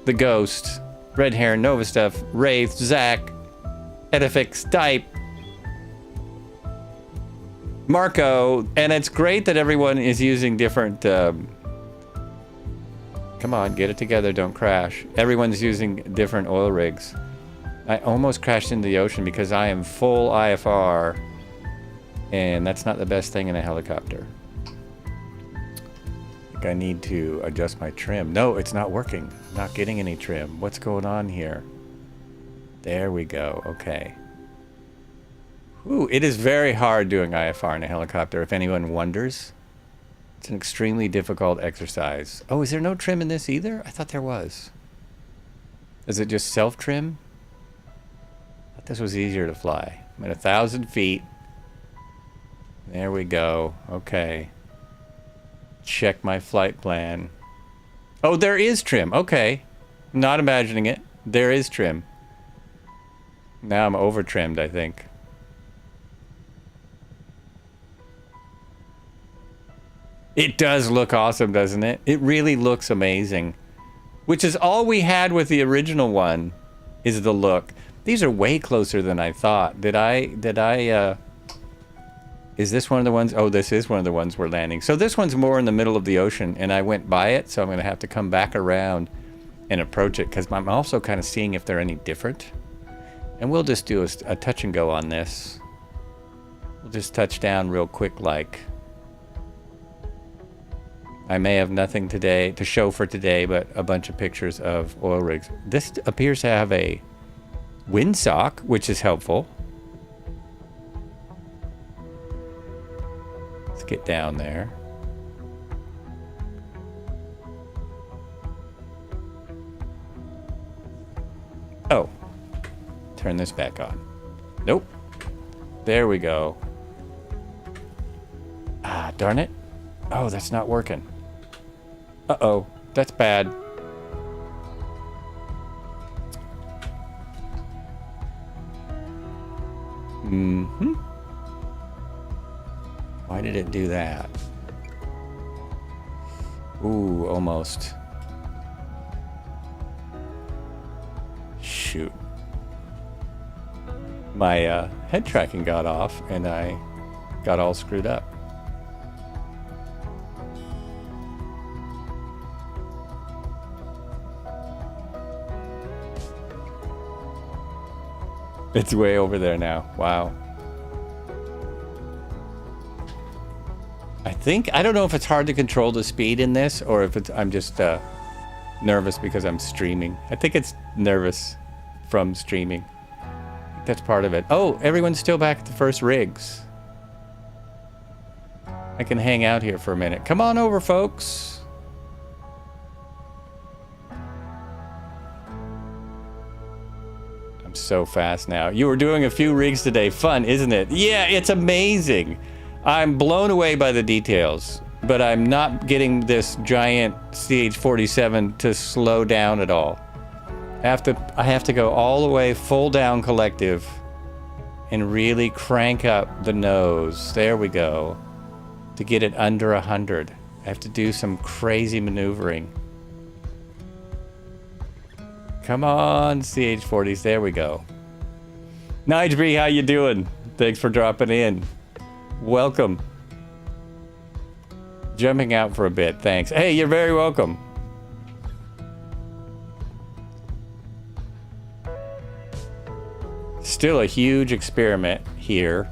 A: The Ghost, Red Hair, Nova Stuff, Wraith, Zach, Edifix, Stipe, Marco, and it's great that everyone is using different, come on, get it together, don't crash. Everyone's using different oil rigs. I almost crashed into the ocean because I am full IFR, and that's not the best thing in a helicopter. I need to adjust my trim. No, it's not working. I'm not getting any trim. What's going on here? There we go. Okay. Ooh, it is very hard doing IFR in a helicopter, if anyone wonders. It's an extremely difficult exercise. Oh, is there no trim in this either? I thought there was. Is it just self-trim? I thought this was easier to fly. I'm at 1,000 feet. There we go. Okay. Check my flight plan. Oh, there is trim. Okay. I'm not imagining it. There is trim. Now I'm over-trimmed, I think. It does look awesome, doesn't it? It really looks amazing. Which is all we had with the original one, is the look. These are way closer than I thought. Is this one of the ones? Oh, this is one of the ones we're landing. So this one's more in the middle of the ocean, and I went by it, so I'm going to have to come back around and approach it, because I'm also kind of seeing if they're any different. And we'll just do a touch and go on this. We'll just touch down real quick like. I may have nothing today to show for today, but a bunch of pictures of oil rigs. This appears to have a windsock, which is helpful. Let's get down there. Oh, turn this back on. Nope. There we go. Ah, darn it. Oh, that's not working. Uh-oh, that's bad. Mm-hmm. Why did it do that? Ooh, almost. Shoot. My head tracking got off and I got all screwed up. It's way over there now. Wow. I don't know if it's hard to control the speed in this or if I'm just nervous because I'm streaming. I think it's nervous from streaming. I think that's part of it. Oh, everyone's still back at the first rigs. I can hang out here for a minute. Come on over, folks. I'm so fast now. You were doing a few rigs today. Fun, isn't it? Yeah, it's amazing. I'm blown away by the details, but I'm not getting this giant CH47 to slow down at all. I have to go all the way full down collective and really crank up the nose. There we go. To get it under 100. I have to do some crazy maneuvering. Come on, CH40s. There we go. Nigel, how you doing? Thanks for dropping in. Welcome. Jumping out for a bit, thanks. Hey, you're very welcome. Still a huge experiment here.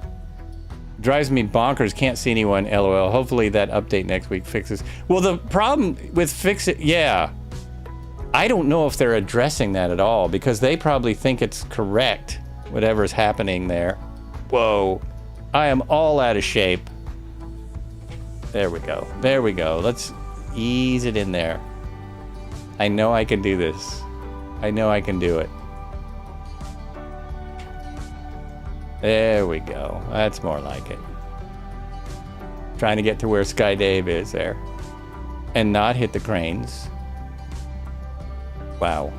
A: Drives me bonkers, can't see anyone, LOL. Hopefully that update next week fixes. Well, the problem with yeah. I don't know if they're addressing that at all because they probably think it's correct, whatever's happening there. Whoa. I am all out of shape. There we go. There we go. Let's ease it in there. I know I can do this. I know I can do it. There we go. That's more like it. Trying to get to where Sky Dave is there. And not hit the cranes. Wow.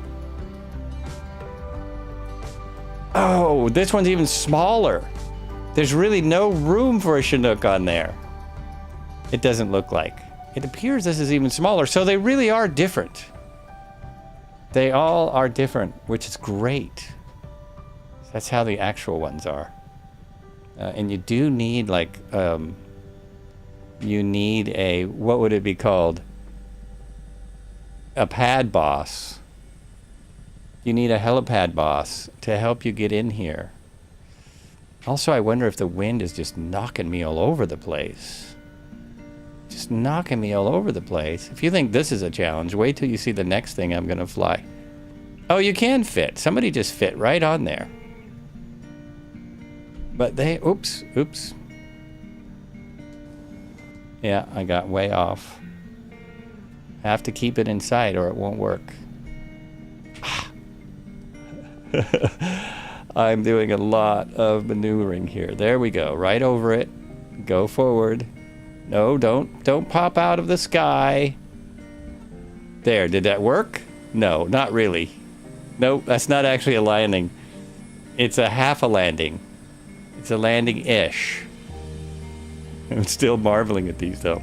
A: Oh, this one's even smaller. There's really no room for a Chinook on there. It doesn't look like. It appears this is even smaller, so they really are different. They all are different, which is great. That's how the actual ones are. And you do need like, you need a, what would it be called? A pad boss. You need a helipad boss to help you get in here. Also, I wonder if the wind is just knocking me all over the place. Just knocking me all over the place. If you think this is a challenge, wait till you see the next thing I'm gonna fly. Oh, you can fit. Somebody just fit right on there. But they, oops. Yeah, I got way off. I have to keep it in sight or it won't work. I'm doing a lot of maneuvering here. There we go. Right over it. Go forward. No, don't pop out of the sky. There, did that work? No, not really. Nope, that's not actually a landing. It's a half a landing. It's a landing-ish. I'm still marveling at these though.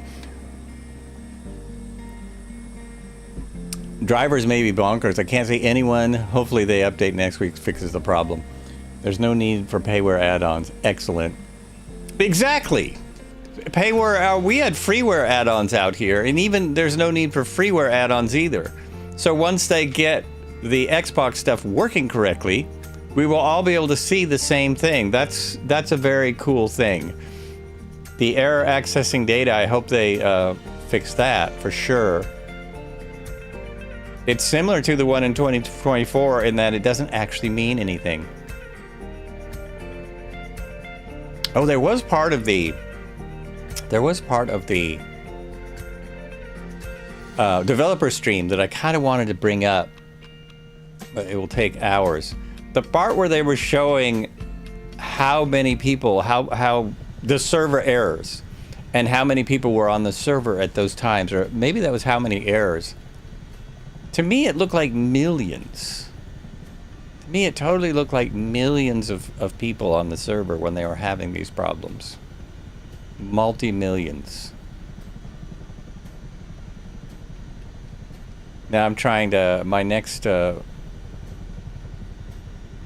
A: Drivers may be bonkers. I can't see anyone. Hopefully they update next week, fixes the problem. There's no need for payware add-ons. Excellent. Exactly. Payware, we had freeware add-ons out here, and even there's no need for freeware add-ons either. So once they get the Xbox stuff working correctly, we will all be able to see the same thing. That's a very cool thing. The error accessing data, I hope they fix that for sure. It's similar to the one in 2024 in that it doesn't actually mean anything. Oh, there was part of the developer stream that I kind of wanted to bring up, but it will take hours. The part where they were showing how many people, how the server errors, and how many people were on the server at those times, or maybe that was how many errors. To me, it looked like millions. To me, it totally looked like millions of people on the server when they were having these problems. Multi-millions. Now I'm trying to, my next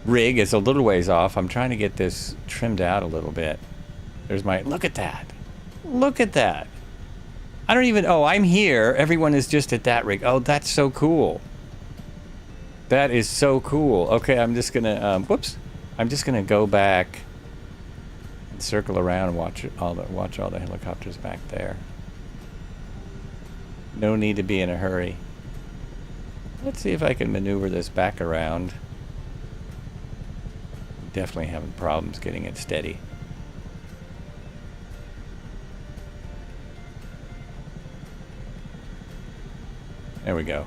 A: rig is a little ways off. I'm trying to get this trimmed out a little bit. There's my, look at that. Look at that. I don't even, oh, I'm here. Everyone is just at that rig. Oh, that's so cool. That is so cool. Okay, I'm just gonna, whoops. I'm just gonna go back and circle around and watch all the helicopters back there. No need to be in a hurry. Let's see if I can maneuver this back around. Definitely having problems getting it steady. There we go.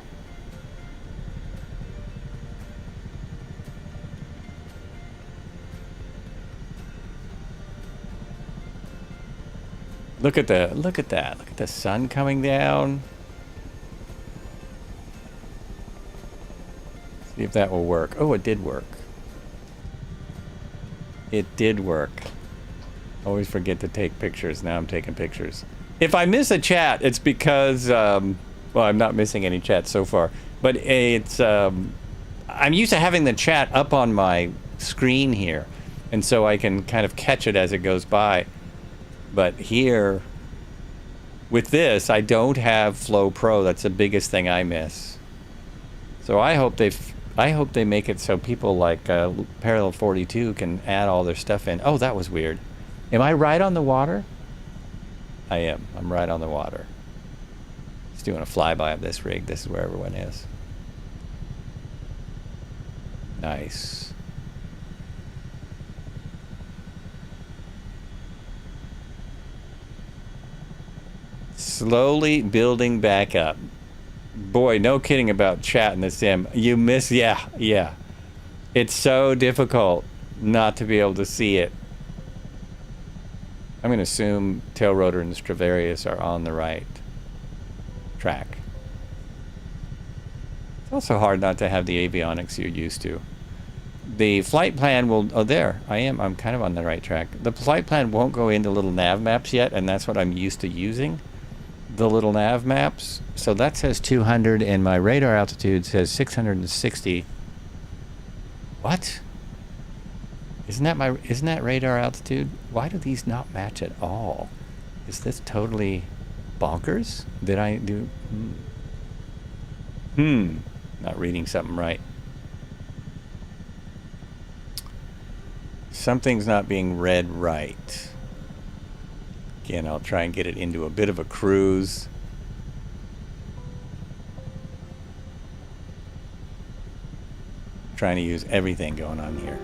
A: Look at that. Look at the sun coming down. See if that will work. Oh, it did work. It did work. Always forget to take pictures. Now I'm taking pictures. If I miss a chat, it's because, well, I'm not missing any chat so far. But it's, I'm used to having the chat up on my screen here. And so I can kind of catch it as it goes by. But here, with this, I don't have Flow Pro. That's the biggest thing I miss. So I hope they make it so people like Parallel 42 can add all their stuff in. Oh, that was weird. Am I right on the water? I am. I'm right on the water. Just doing a flyby of this rig. This is where everyone is. Nice. Slowly building back up. Boy, no kidding about chat in the sim. You miss, yeah. It's so difficult not to be able to see it. I'm going to assume tail rotor and Stradivarius are on the right track. It's also hard not to have the avionics you're used to. The flight plan will, oh there, I'm kind of on the right track. The flight plan won't go into little nav maps yet, and that's what I'm used to using. The little nav maps. So that says 200 and my radar altitude says 660. What? Isn't that radar altitude? Why do these not match at all? Is this totally bonkers? Did I do not reading something right. Something's not being read right. Again, I'll try and get it into a bit of a cruise. Trying to use everything going on here.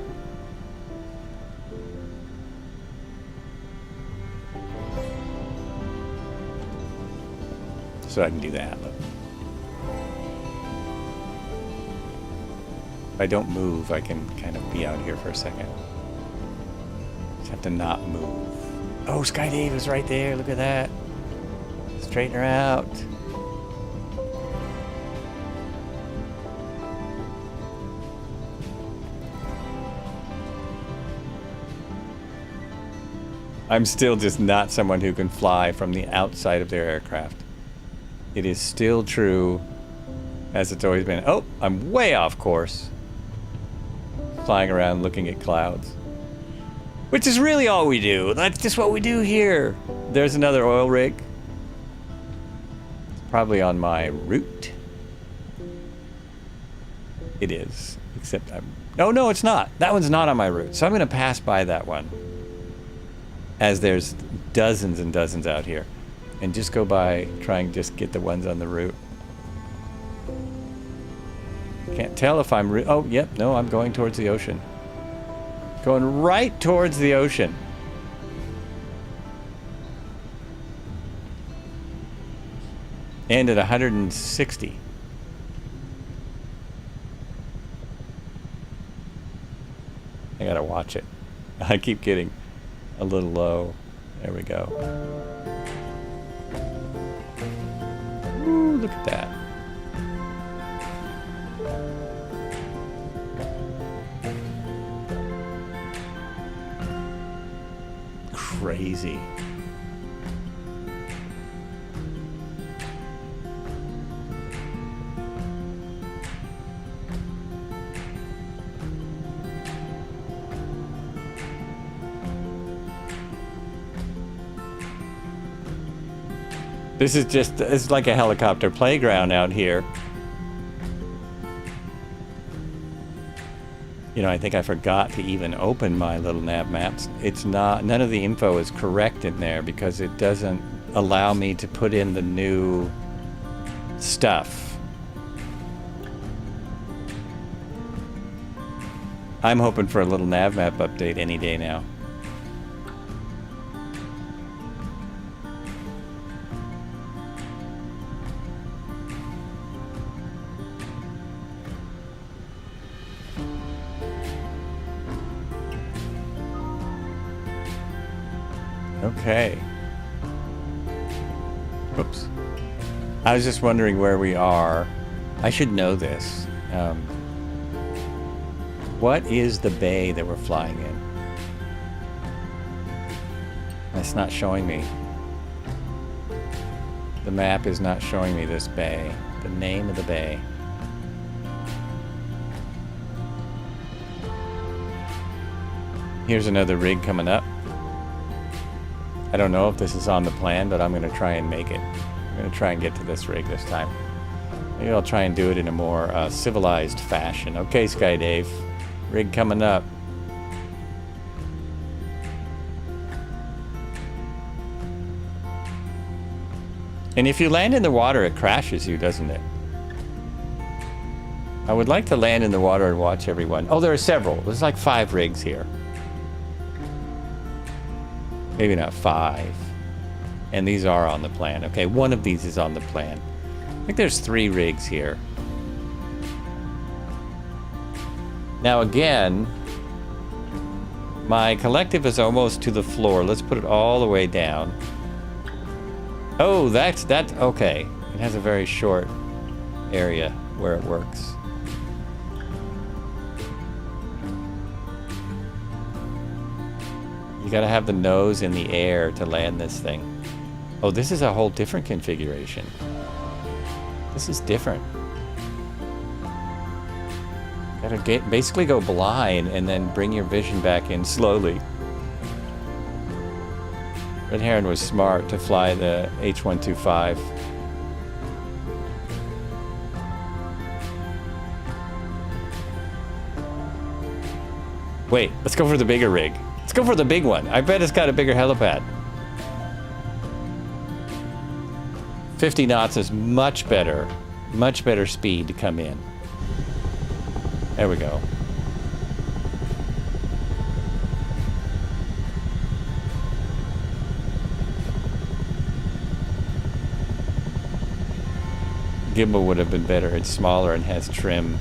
A: So I can do that. Look. If I don't move, I can kind of be out here for a second. Just have to not move. Oh, Sky Dave is right there. Look at that. Straighten her out. I'm still just not someone who can fly from the outside of their aircraft. It is still true, as it's always been. Oh, I'm way off course. Flying around looking at clouds. Which is really all we do. That's just what we do here. There's another oil rig. It's probably on my route. It is. Except I'm... No, it's not. That one's not on my route. So I'm going to pass by that one. As there's dozens and dozens out here. And just go by, try and just get the ones on the route. Can't tell if I'm... oh, yep. No, I'm going towards the ocean. Going right towards the ocean. And at 160. I gotta watch it. I keep getting a little low. There we go. Ooh, look at that. Crazy. This is just, it's like a helicopter playground out here. You know, I think I forgot to even open my little nav maps. It's not, none of the info is correct in there because it doesn't allow me to put in the new stuff. I'm hoping for a little nav map update any day now. Okay. Oops. I was just wondering where we are. I should know this. What is the bay that we're flying in? That's not showing me. The map is not showing me this bay. The name of the bay. Here's another rig coming up. I don't know if this is on the plan, but I'm going to try and make it. I'm going to try and get to this rig this time. Maybe I'll try and do it in a more civilized fashion. Okay, Sky Dave. Rig coming up. And if you land in the water, it crashes you, doesn't it? I would like to land in the water and watch everyone. Oh, there are several. There's like 5 rigs here. Maybe not 5. And these are on the plan. Okay, one of these is on the plan. I think there's 3 rigs here. Now again, my collective is almost to the floor. Let's put it all the way down. Oh, that's okay. It has a very short area where it works. You gotta have the nose in the air to land this thing. Oh, this is a whole different configuration. This is different. Gotta basically go blind and then bring your vision back in slowly. Red Heron was smart to fly the H125. Wait, let's go for the bigger rig. Let's go for the big one. I bet it's got a bigger helipad. 50 knots is much better speed to come in. There we go. Gimbal would have been better. It's smaller and has trim.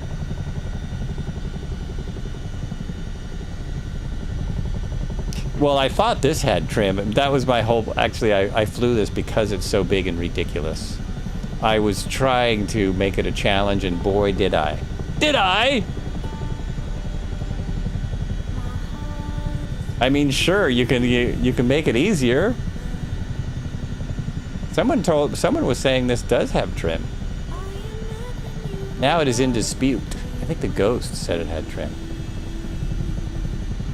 A: Well, I thought this had trim. That was my whole... Actually, I flew this because it's so big and ridiculous. I was trying to make it a challenge, and boy, did I. Did I? I mean, sure, you can make it easier. Someone was saying this does have trim. Now it is in dispute. I think the Ghost said it had trim.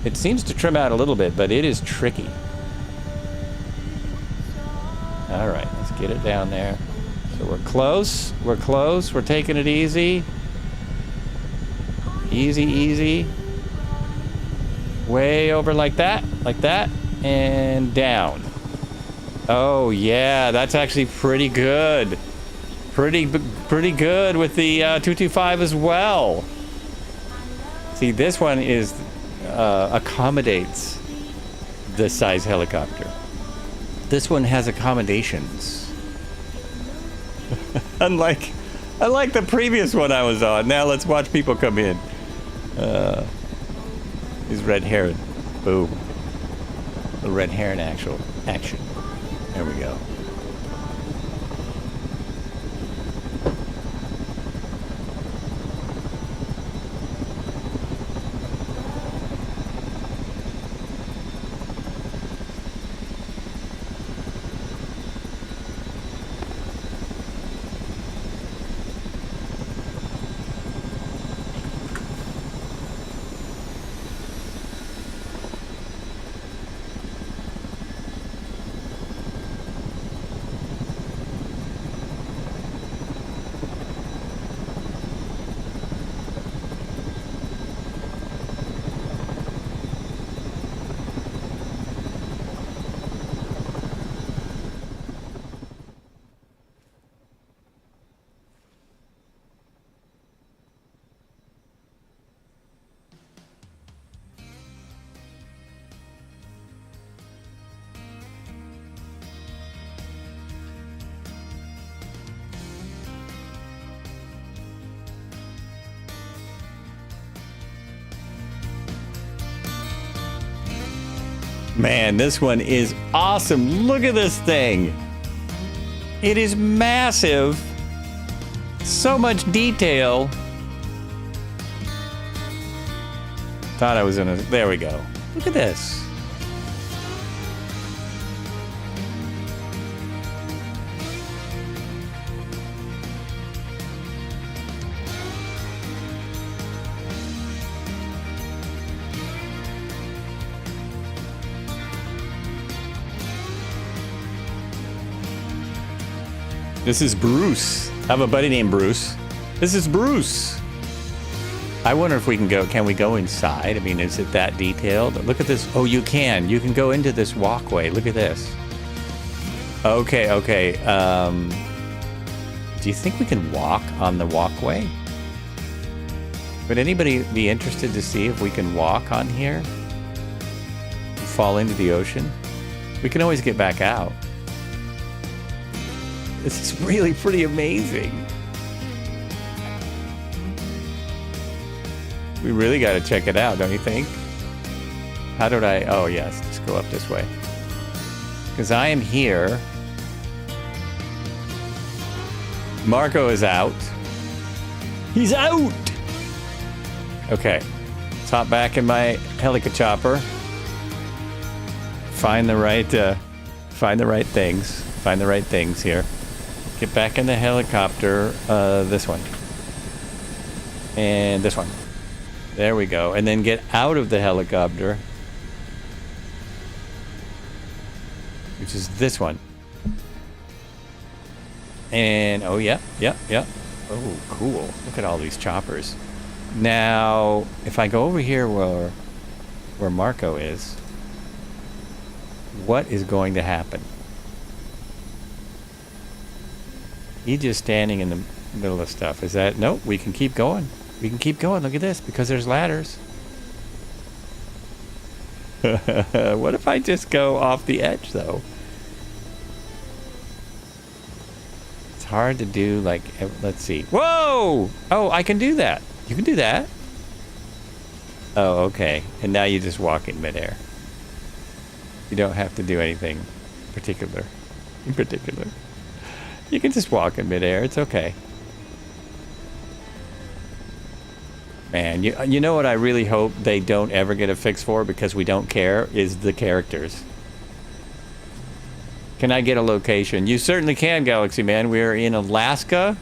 A: It seems to trim out a little bit, but it is tricky. All right, let's get it down there. So we're close. We're close. We're taking it easy. Easy, easy. Way over like that, and down. Oh yeah, that's actually pretty good. Pretty good with the 225 as well. See, this one is accommodates this size helicopter. This one has accommodations. unlike the previous one I was on. Now let's watch people come in. Is Red Heron. Boom. The Red Heron action. There we go. Man, this one is awesome. Look at this thing. It is massive. So much detail. Thought I was in a... There we go. Look at this. This is Bruce. I have a buddy named Bruce. This is Bruce. I wonder if we can go... Can we go inside? I mean, is it that detailed? Look at this. Oh, you can. You can go into this walkway. Look at this. Okay, okay. Do you think we can walk on the walkway? Would anybody be interested to see if we can walk on here? Fall into the ocean? We can always get back out. This is really pretty amazing. We really got to check it out, don't you think? How did I... Oh, yes. Just go up this way. Because I am here. Marco is out. He's out! Okay. Let's hop back in my helicopter. Find the right things. Find the right things here. Get back in the helicopter. This one. And this one. There we go. And then get out of the helicopter. Which is this one. And, oh, yeah. Oh, cool. Look at all these choppers. Now, if I go over here where Marco is, what is going to happen? He's just standing in the middle of stuff. Is that... Nope, we can keep going. We can keep going. Look at this, because there's ladders. What if I just go off the edge, though? It's hard to do, like... Let's see. Whoa! Oh, I can do that. You can do that. Oh, okay. And now you just walk in midair. You don't have to do anything particular. In particular. You can just walk in midair. It's okay. Man, you know what I really hope they don't ever get a fix for, because we don't care, is the characters. Can I get a location? You certainly can, Galaxy Man. We're in Alaska.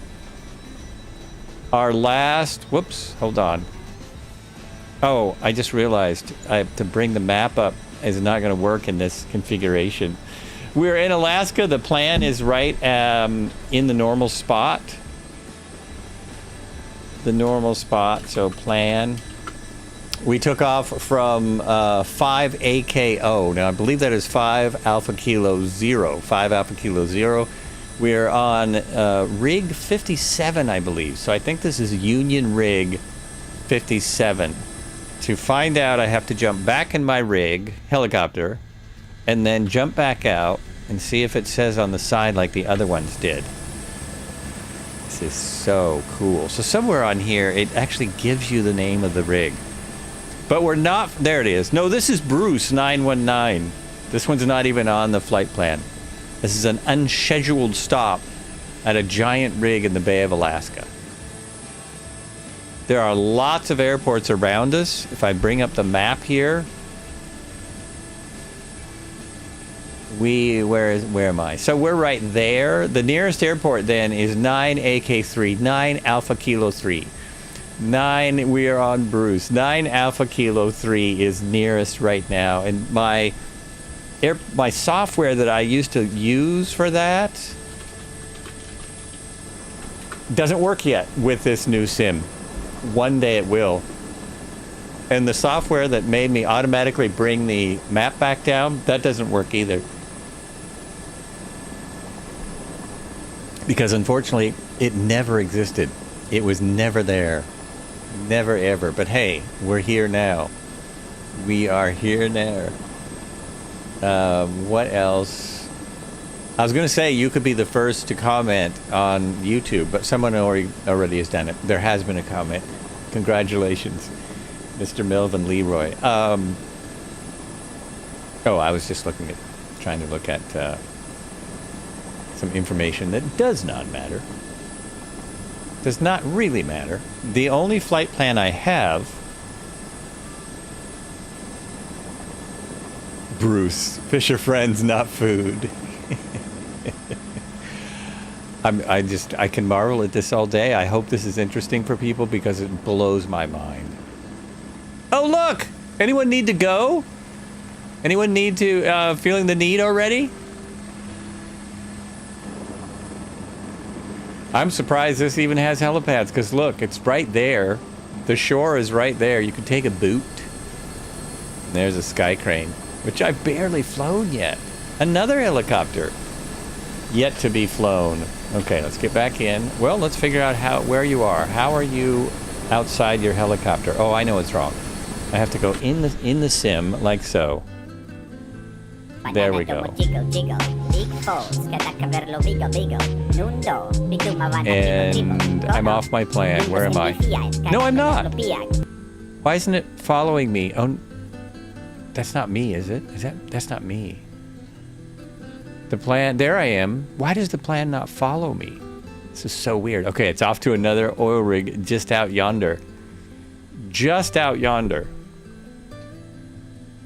A: Our last... Whoops. Hold on. Oh, I just realized to bring the map up is not going to work in this configuration. We're in Alaska. The plan is right in the normal spot. The normal spot. So plan. We took off from 5 AKO. Now, I believe that is 5 Alpha Kilo 0. 5 Alpha Kilo 0. We're on rig 57, I believe. So I think this is Union rig 57. To find out, I have to jump back in my rig, helicopter, and then jump back out and see if it says on the side like the other ones did. This is so cool. So somewhere on here, it actually gives you the name of the rig. But we're not... There it is. No, this is Bruce 919. This one's not even on the flight plan. This is an unscheduled stop at a giant rig in the Bay of Alaska. There are lots of airports around us. If I bring up the map here, where am I? So we're right there. The nearest airport then is 9 AK3, 9 Alpha Kilo 3. 9, we are on Bruce. 9 Alpha Kilo 3 is nearest right now. And my software that I used to use for that doesn't work yet with this new sim. One day it will. And the software that made me automatically bring the map back down, that doesn't work either. Because unfortunately, it never existed. It was never there. Never ever. But hey, we're here now. We are here now. What else? I was going to say you could be the first to comment on YouTube, but someone already has done it. There has been a comment. Congratulations, Mr. Melvin Leroy. Oh, I was just trying to look at some information that does not matter. Does not really matter. The only flight plan I have... Bruce, fish are friends, not food. I can marvel at this all day. I hope this is interesting for people because it blows my mind. Oh, look! Anyone need to go? Anyone need to, feeling the need already? I'm surprised this even has helipads, because look, it's right there. The shore is right there. You can take a boot. And there's a sky crane, which I've barely flown yet. Another helicopter. Yet to be flown. Okay, let's get back in. Well, let's figure out where you are. How are you outside your helicopter? Oh, I know what's wrong. I have to go in the sim, like so. There we go. And I'm off my plan. Where am I? No, I'm not. Why isn't it following me? Oh, that's not me, is it? That's not me. The plan, there I am. Why does the plan not follow me? This is so weird. Okay, it's off to another oil rig just out yonder. Just out yonder.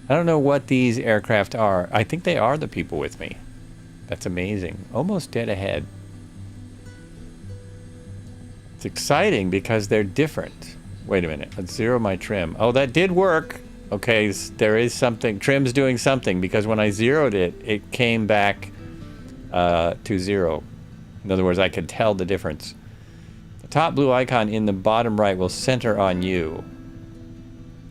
A: I don't know what these aircraft are. I think they are the people with me. That's amazing. Almost dead ahead. It's exciting because they're different. Wait a minute. Let's zero my trim. Oh, that did work. Okay, there is something. Trim's doing something because when I zeroed it, it came back to 0. In other words, I could tell the difference. The top blue icon in the bottom right will center on you.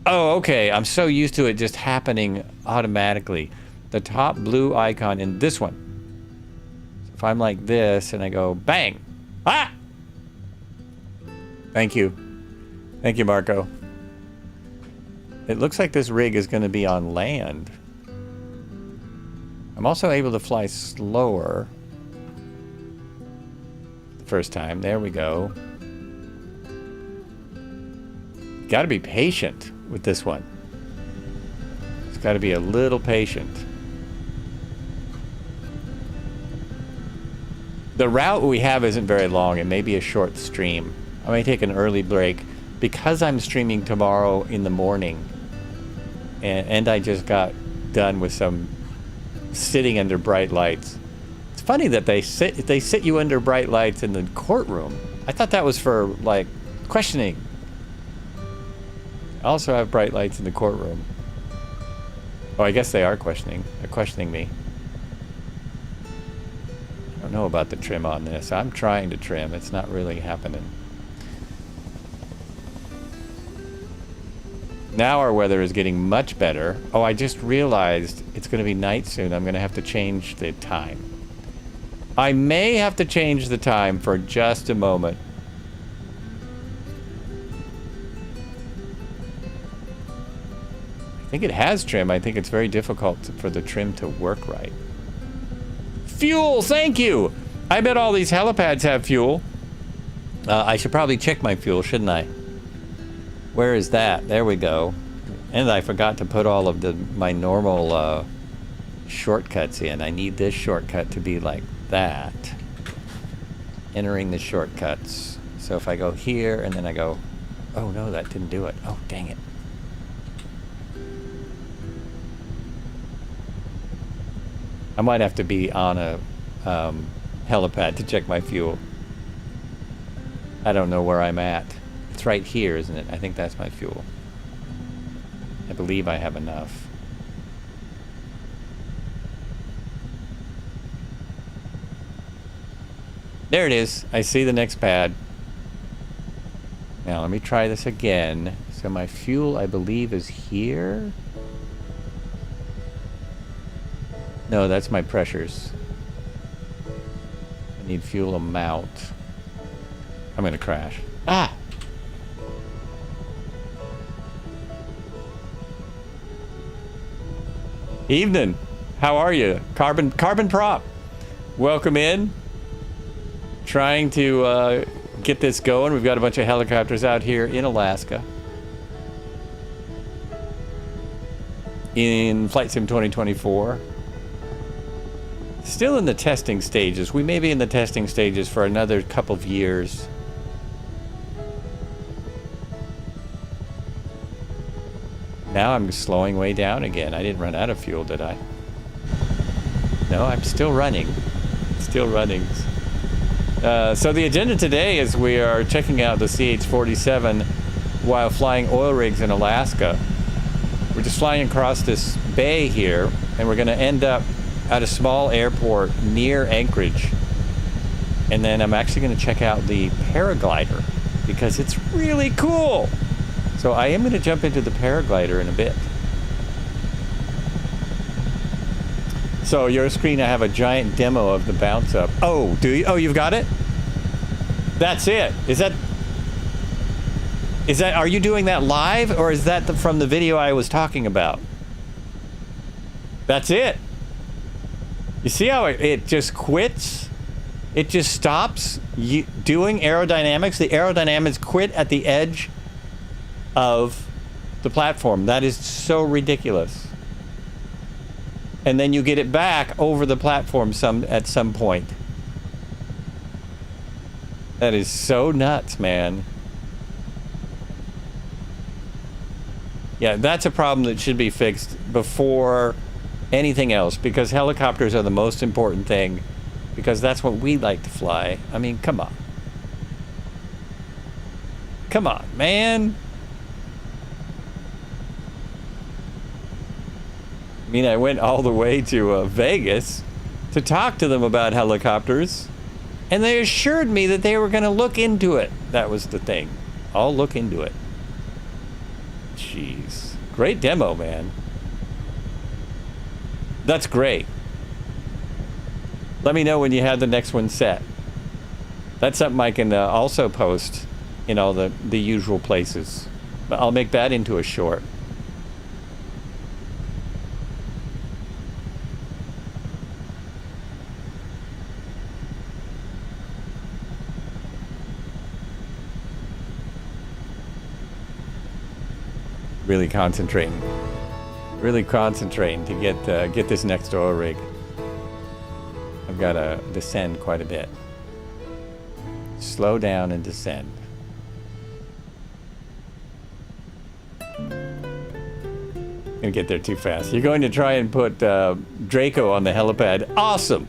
A: Oh, okay. I'm so used to it just happening automatically. The top blue icon in this one. So if I'm like this and I go bang. Ah! Thank you. Thank you, Marco. It looks like this rig is going to be on land. I'm also able to fly slower. The first time. There we go. Got to be patient with this one. It's got to be a little patient. The route we have isn't very long. It may be a short stream. I may take an early break because I'm streaming tomorrow in the morning. And I just got done with some sitting under bright lights. It's funny that they sit you under bright lights in the courtroom. I thought that was for like questioning. I also have bright lights in the courtroom. Oh, I guess they are questioning. They're questioning me. I don't know about the trim on this. I'm trying to trim. It's not really happening. Now our weather is getting much better. Oh, I just realized it's going to be night soon. I'm going to have to change the time. I may have to change the time for just a moment. I think it has trim. I think it's very difficult for the trim to work right. Fuel, thank you! I bet all these helipads have fuel. I should probably check my fuel, shouldn't I? Where is that? There we go. And I forgot to put all of my normal shortcuts in. I need this shortcut to be like that. Entering the shortcuts. So if I go here and then I go, oh no, that didn't do it. Oh, dang it. I might have to be on a helipad to check my fuel. I don't know where I'm at. It's right here, isn't it? I think that's my fuel. I believe I have enough. There it is. I see the next pad. Now let me try this again. So my fuel, I believe, is here. No, that's my pressures. I need fuel amount. I'm gonna crash. Ah! Evening. How are you? Carbon Prop. Welcome in. Trying to get this going. We've got a bunch of helicopters out here in Alaska. in Flight Sim 2024. Still in the testing stages. We may be in the testing stages for another couple of years. Now I'm slowing way down again. I didn't run out of fuel, did I? No, I'm still running. Still running. So the agenda today is we are checking out the CH47 while flying oil rigs in Alaska. We're just flying across this bay here, and we're going to end up at a small airport near Anchorage. And then I'm actually going to check out the paraglider because it's really cool. So I am going to jump into the paraglider in a bit. So your screen, I have a giant demo of the bounce up. Oh, do you? Oh, you've got it? That's it. Is that, are you doing that live, or is that from the video I was talking about? That's it. You see how it just quits? It just stops doing aerodynamics. The aerodynamics quit at the edge of the platform. That is so ridiculous. And then you get it back over the platform at some point. That is so nuts, man. Yeah, that's a problem that should be fixed before anything else, because helicopters are the most important thing, because that's what we like to fly. I mean, come on. Come on, man. I mean, I went all the way to Vegas to talk to them about helicopters, and they assured me that they were going to look into it. That was the thing. I'll look into it. Jeez. Great demo, man. That's great. Let me know when you have the next one set. That's something I can also post in all the usual places. But I'll make that into a short. Really concentrating to get this next oil rig. I've got to descend quite a bit. Slow down and descend. Gonna get there too fast. You're going to try and put Draco on the helipad. Awesome.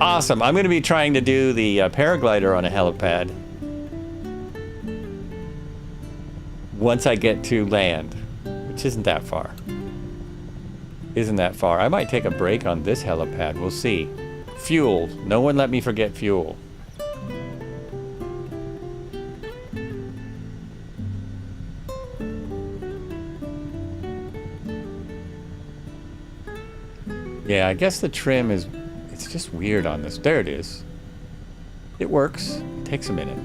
A: Awesome. I'm going to be trying to do the paraglider on a helipad once I get to land, which isn't that far. Isn't that far. I might take a break on this helipad. We'll see. Fuel. No one let me forget fuel. Yeah, I guess the trim is, it's just weird on this. There it is. It works. It takes a minute.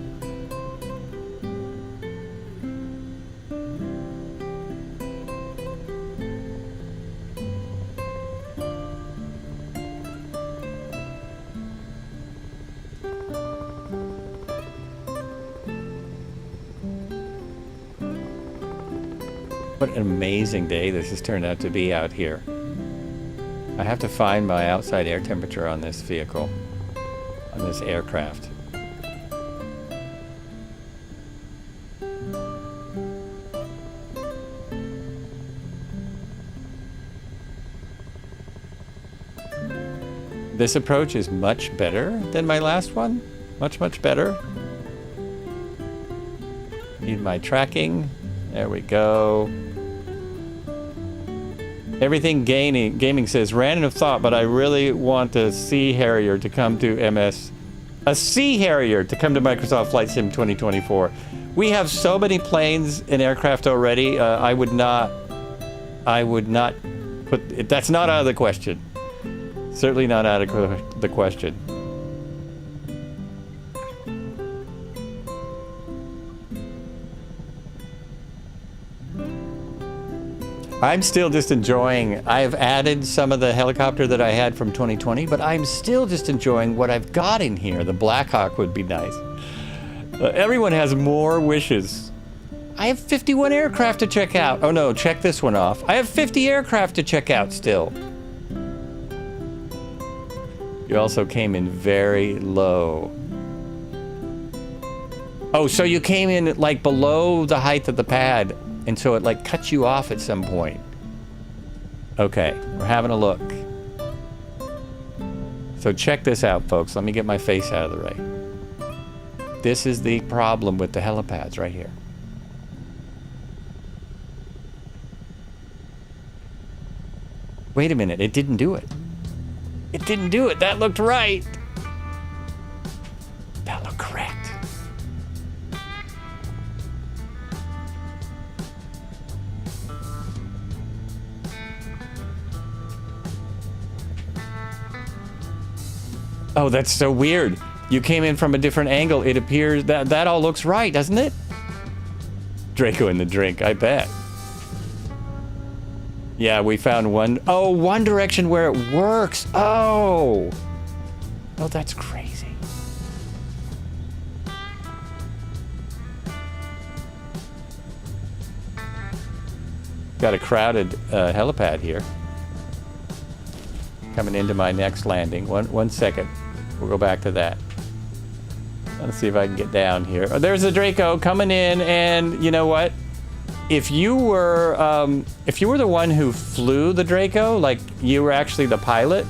A: What an amazing day this has turned out to be out here. I have to find my outside air temperature on this vehicle, on this aircraft. This approach is much better than my last one. Much, much better. Need my tracking. There we go. Everything Gaming says, random thought, but I really want a Sea Harrier to come to a Sea Harrier to come to Microsoft Flight Sim 2024. We have so many planes and aircraft already. I would not put, that's not out of the question. Certainly not out of the question. I'm still just enjoying, I've added some of the helicopter that I had from 2020, but I'm still just enjoying what I've got in here. The Blackhawk would be nice. Everyone has more wishes. I have 51 aircraft to check out. Oh no, check this one off. I have 50 aircraft to check out still. You also came in very low. Oh, so you came in like below the height of the pad, and so it like cuts you off at some point. Okay, we're having a look. So check this out, folks. Let me get my face out of the way. This is the problem with the helipads right here. Wait a minute, it didn't do it. It didn't do it. That looked right. That looked correct. Oh, that's so weird. You came in from a different angle. It appears that all looks right, doesn't it? Draco in the drink, I bet. Yeah, we found one. Oh, one direction where it works. Oh. Oh, that's crazy. Got a crowded helipad here. Coming into my next landing. One second. We'll go back to that. Let's see if I can get down here. Oh, there's a Draco coming in, and you know what? If you were the one who flew the Draco, like you were actually the pilot,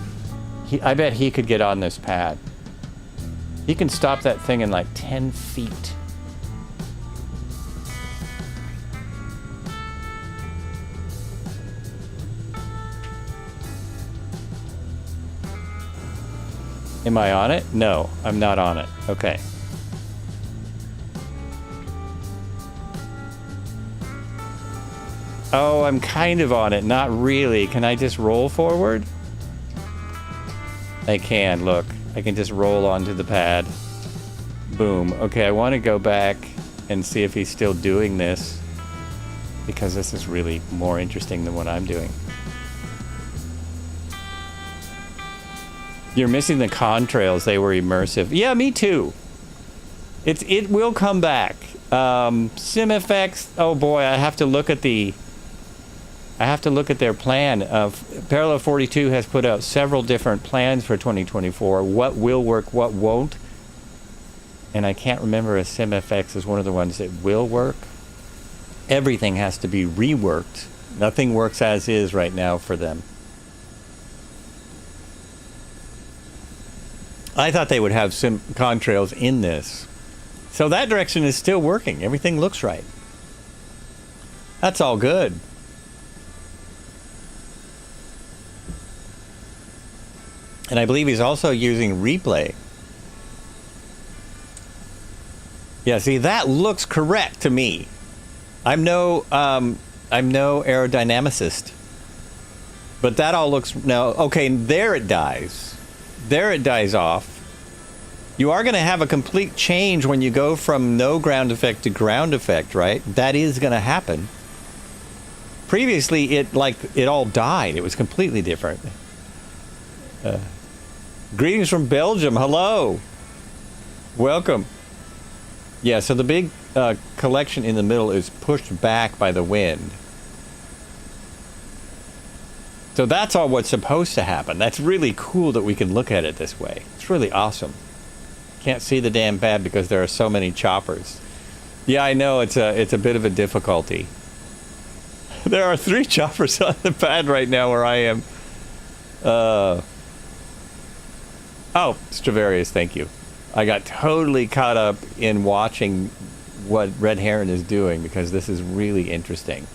A: I bet he could get on this pad. He can stop that thing in like 10 feet. Am I on it? No, I'm not on it. Okay. Oh, I'm kind of on it. Not really. Can I just roll forward? I can. Look. I can just roll onto the pad. Boom. Okay, I want to go back and see if he's still doing this, because this is really more interesting than what I'm doing. You're missing the contrails. They were immersive. Yeah, me too. It will come back. SimFX. Oh boy, I have to look at their plan. Parallel 42 has put out several different plans for 2024. What will work, what won't. And I can't remember if SimFX is one of the ones that will work. Everything has to be reworked. Nothing works as is right now for them. I thought they would have contrails in this. So that direction is still working. Everything looks right. That's all good. And I believe he's also using replay. Yeah, see, that looks correct to me. I'm no aerodynamicist. But that all looks... No, okay, there it dies. There it dies off. You are going to have a complete change when you go from no ground effect to ground effect, right? That is going to happen. Previously, it all died. It was completely different. Greetings from Belgium. Hello. Welcome. Yeah, so the big collection in the middle is pushed back by the wind. So that's all what's supposed to happen. That's really cool that we can look at it this way. It's really awesome. Can't see the damn pad because there are so many choppers. Yeah, I know, it's a bit of a difficulty. There are 3 choppers on the pad right now where I am. Oh, Stravarius, thank you. I got totally caught up in watching what Red Heron is doing because this is really interesting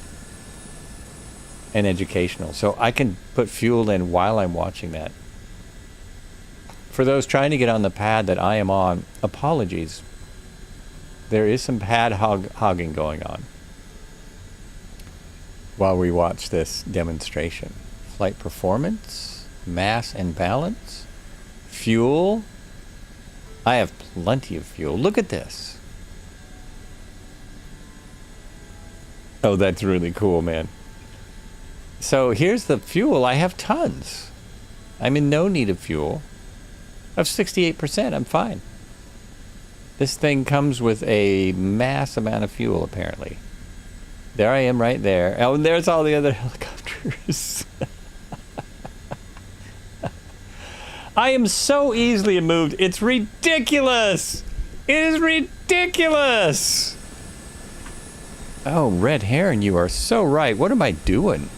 A: and educational. So I can put fuel in while I'm watching that. For those trying to get on the pad that I am on, apologies. There is some pad hogging going on while we watch this demonstration. Flight performance, mass and balance, fuel. I have plenty of fuel. Look at this. Oh, that's really cool, man. So here's the fuel. I have tons. I'm in no need of fuel. I have 68%. I'm fine. This thing comes with a mass amount of fuel, apparently. There I am right there. Oh, and there's all the other helicopters. I am so easily moved. It's ridiculous. It is ridiculous. Oh, Red Heron, you are so right. What am I doing?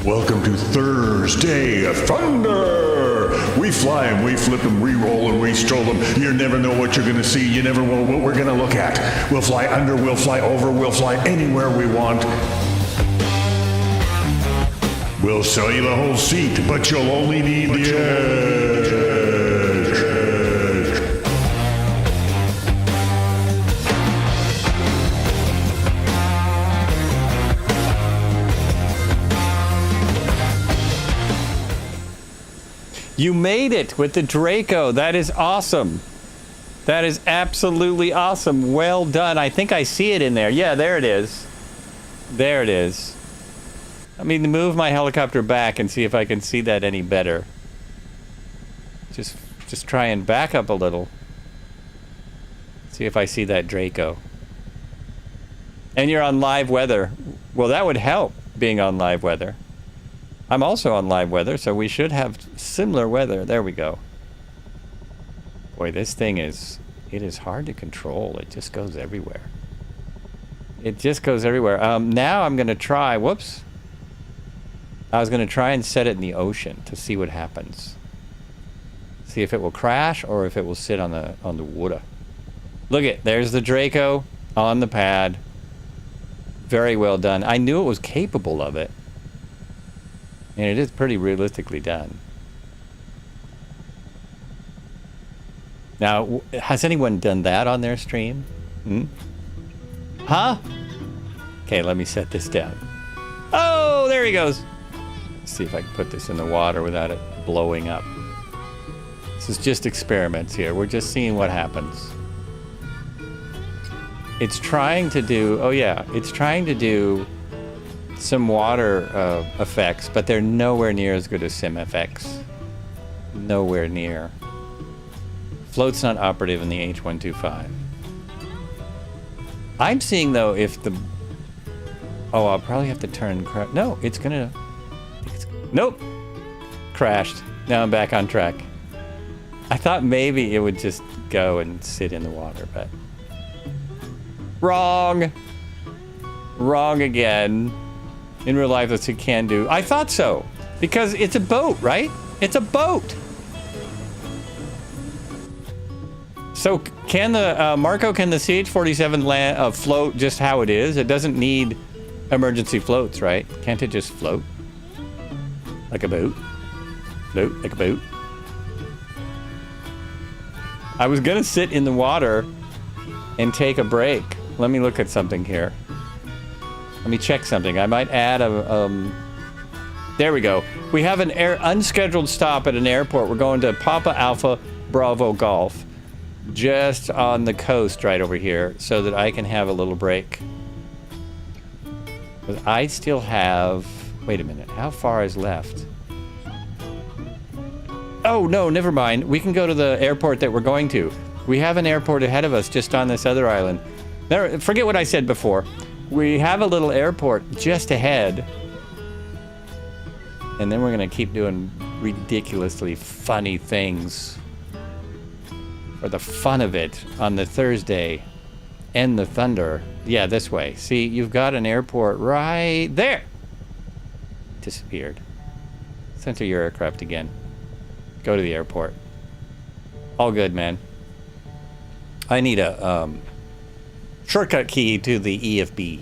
C: Welcome to Thursday of Thunder. We fly and we flip and we roll and we stroll them. You never know what you're going to see. You never know what we're going to look at. We'll fly under, we'll fly over, we'll fly anywhere we want. We'll sell you the whole seat, but you'll only need the edge.
A: You made it with the Draco. That is awesome. That is absolutely awesome. Well done. I think I see it in there. Yeah, there it is. There it is. Let me move my helicopter back and see if I can see that any better. Just try and back up a little. See if I see that Draco. And you're on live weather. Well, that would help, being on live weather. I'm also on live weather, so we should have similar weather. There we go. Boy, this thing is hard to control. It just goes everywhere. It just goes everywhere. Now I'm going to try, whoops. I was going to try and set it in the ocean to see what happens. See if it will crash or if it will sit on the water. Look it, there's the Draco on the pad. Very well done. I knew it was capable of it. And it is pretty realistically done. Now, has anyone done that on their stream? Hmm? Huh? Okay, let me set this down. Oh, there he goes. Let's see if I can put this in the water without it blowing up. This is just experiments here. We're just seeing what happens. It's trying to do, oh yeah, it's trying to do some water effects, but they're nowhere near as good as SimFX. Nowhere near. Float's not operative in the H125. I'm seeing though if the... Oh, I'll probably have to turn... No, it's gonna... Nope! Crashed. Now I'm back on track. I thought maybe it would just go and sit in the water, but... Wrong! Wrong again. In real life, that's what you can do. I thought so. Because it's a boat, right? It's a boat! So, can the, Marco, can the CH47 float just how it is? It doesn't need emergency floats, right? Can't it just float? Like a boat? Float like a boat? I was gonna sit in the water and take a break. Let me look at something here. Let me check something. I might add a, there we go. We have an unscheduled stop at an airport. We're going to Papa Alpha Bravo Golf. Just on the coast right over here, so that I can have a little break. But I still have... Wait a minute. How far is left? Oh, no, never mind. We can go to the airport that we're going to. We have an airport ahead of us just on this other island. There, forget what I said before. We have a little airport just ahead. And then we're going to keep doing ridiculously funny things. For the fun of it on the Thursday and the Thunder. Yeah, this way. See, you've got an airport right there. Disappeared. Center your aircraft again. Go to the airport. All good, man. I need a shortcut key to the EFB.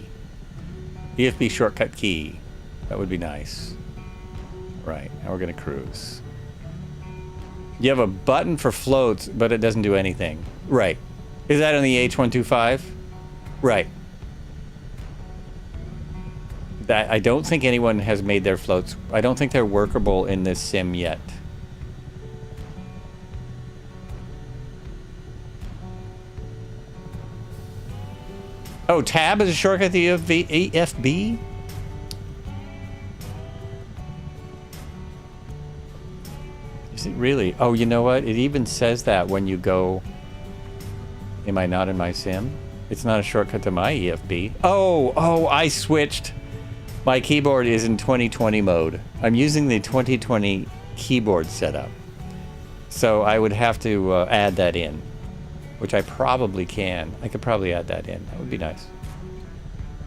A: EFB shortcut key. That would be nice. Right, now we're gonna cruise. You have a button for floats, but it doesn't do anything. Right. Is that on the H125? Right. That, I don't think anyone has made their floats. I don't think they're workable in this sim yet. Oh, tab is a shortcut to EFB? Is it really? Oh, you know what? It even says that when you go... Am I not in my sim? It's not a shortcut to my EFB. Oh, I switched. My keyboard is in 2020 mode. I'm using the 2020 keyboard setup. So I would have to add that in, which I probably can. I could probably add that in. That would be nice.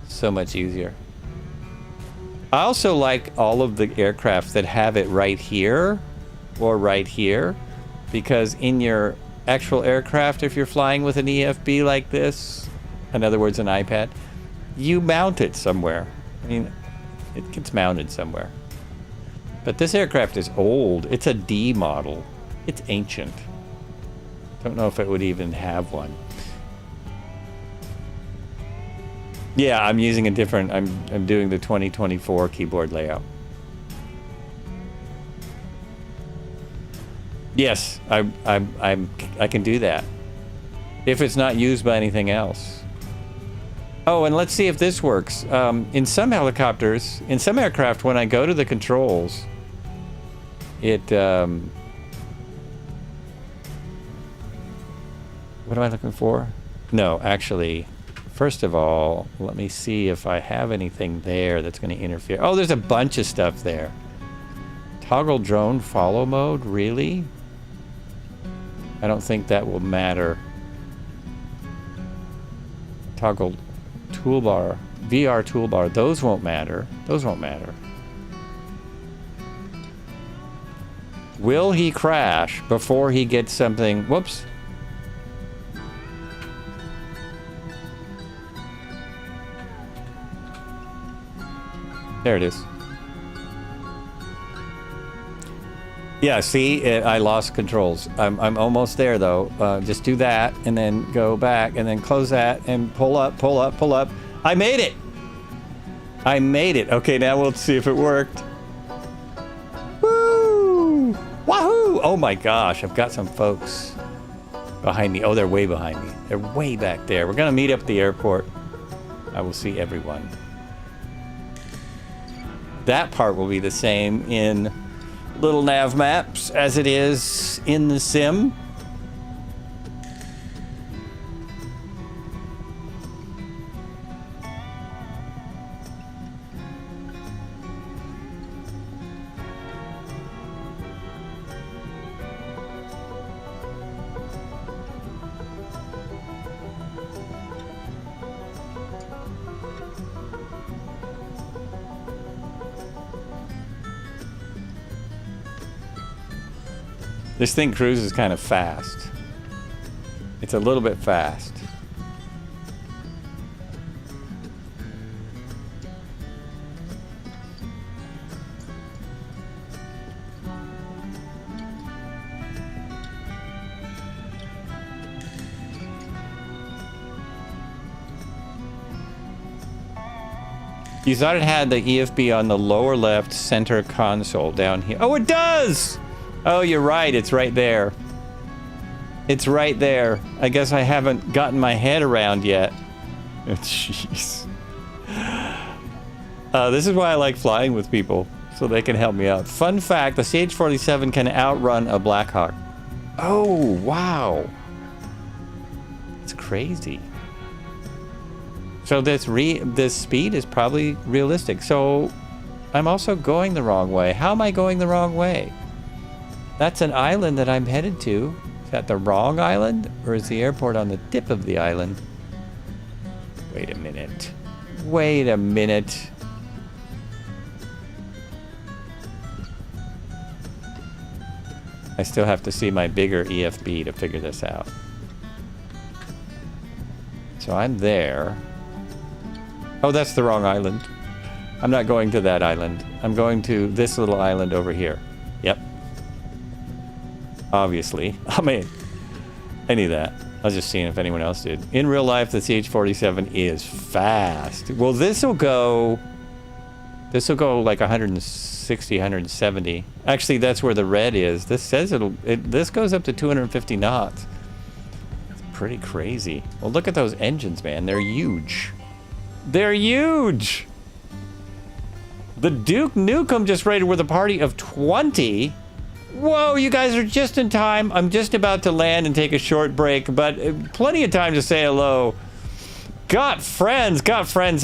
A: So much easier. I also like all of the aircraft that have it right here or right here, because in your actual aircraft, if you're flying with an EFB like this, in other words, an iPad, you mount it somewhere. I mean, it gets mounted somewhere. But this aircraft is old. It's a D model. It's ancient. Don't know if it would even have one. Yeah, I'm using a different, I'm doing the 2024 keyboard layout. Yes, I can do that. If it's not used by anything else. Oh, and let's see if this works. In some helicopters, in some aircraft, when I go to the controls, it, what am I looking for? No, actually, first of all, let me see if I have anything there that's going to interfere. Oh, there's a bunch of stuff there. Toggle drone follow mode, really? I don't think that will matter. Toggle toolbar, VR toolbar, those won't matter. Those won't matter. Will he crash before he gets something? Whoops. There it is. Yeah, see, I lost controls. I'm almost there, though. Just do that, and then go back, and then close that, and pull up, pull up, pull up. I made it! I made it. Okay, now we'll see if it worked. Woo! Wahoo! Oh my gosh, I've got some folks behind me. Oh, they're way behind me. They're way back there. We're gonna meet up at the airport. I will see everyone. That part will be the same in little nav maps as it is in the sim. This thing cruises kind of fast. It's a little bit fast. You thought it had the EFB on the lower left center console down here. Oh, it does! Oh, you're right. It's right there. It's right there. I guess I haven't gotten my head around yet. Jeez. This is why I like flying with people, so they can help me out. Fun fact, the CH47 can outrun a Blackhawk. Oh, wow. It's crazy. So this speed is probably realistic. So I'm also going the wrong way. How am I going the wrong way? That's an island that I'm headed to. Is that the wrong island? Or is the airport on the tip of the island? Wait a minute. Wait a minute. I still have to see my bigger EFB to figure this out. So I'm there. Oh, that's the wrong island. I'm not going to that island. I'm going to this little island over here. Yep. Obviously. I mean, I knew that. I was just seeing if anyone else did. In real life, the CH47 is fast. Well, this will go like 160, 170. Actually, that's where the red is. This says this goes up to 250 knots. It's pretty crazy. Well, look at those engines, man. They're huge. They're huge! The Duke Nukem just rated with a party of 20. Whoa, you guys are just in time. I'm just about to land and take a short break, but plenty of time to say hello. Got friends,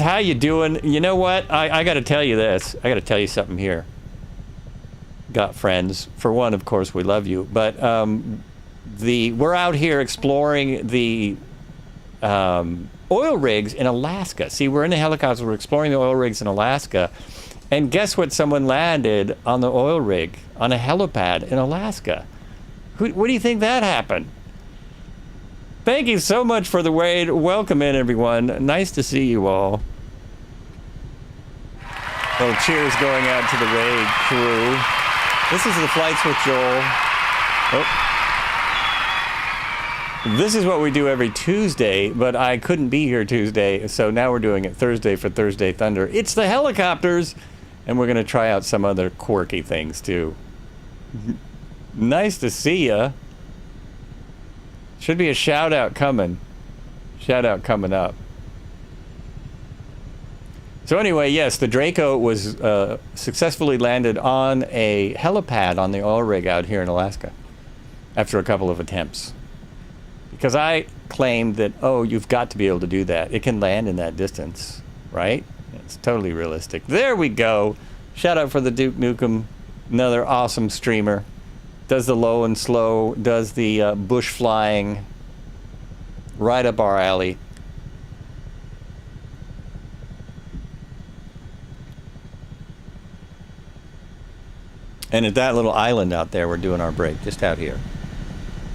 A: how you doing? You know what? I gotta tell you this. I gotta tell you something here. Got friends. For one, of course, we love you, but we're out here exploring the oil rigs in Alaska. See, we're in the helicopters, we're exploring the oil rigs in Alaska, and guess what? Someone landed on the oil rig on a helipad in Alaska. What do you think that happened? Thank you so much for the raid. Welcome in, everyone. Nice to see you all. Well, cheers going out to the raid crew. This is the Flights with Joel. Oh. This is what we do every Tuesday, but I couldn't be here Tuesday, so now we're doing it Thursday for Thursday Thunder. It's the helicopters, and we're going to try out some other quirky things, too. Nice to see ya. Should be a shout-out coming. Shout-out coming up. So anyway, yes, the Draco was successfully landed on a helipad on the oil rig out here in Alaska after a couple of attempts. Because I claimed that, oh, you've got to be able to do that. It can land in that distance, right? It's totally realistic. There we go. Shout out for the Duke Nukem, another awesome streamer. Does the low and slow, does the bush flying, right up our alley. And at that little island out there, we're doing our break, just out here.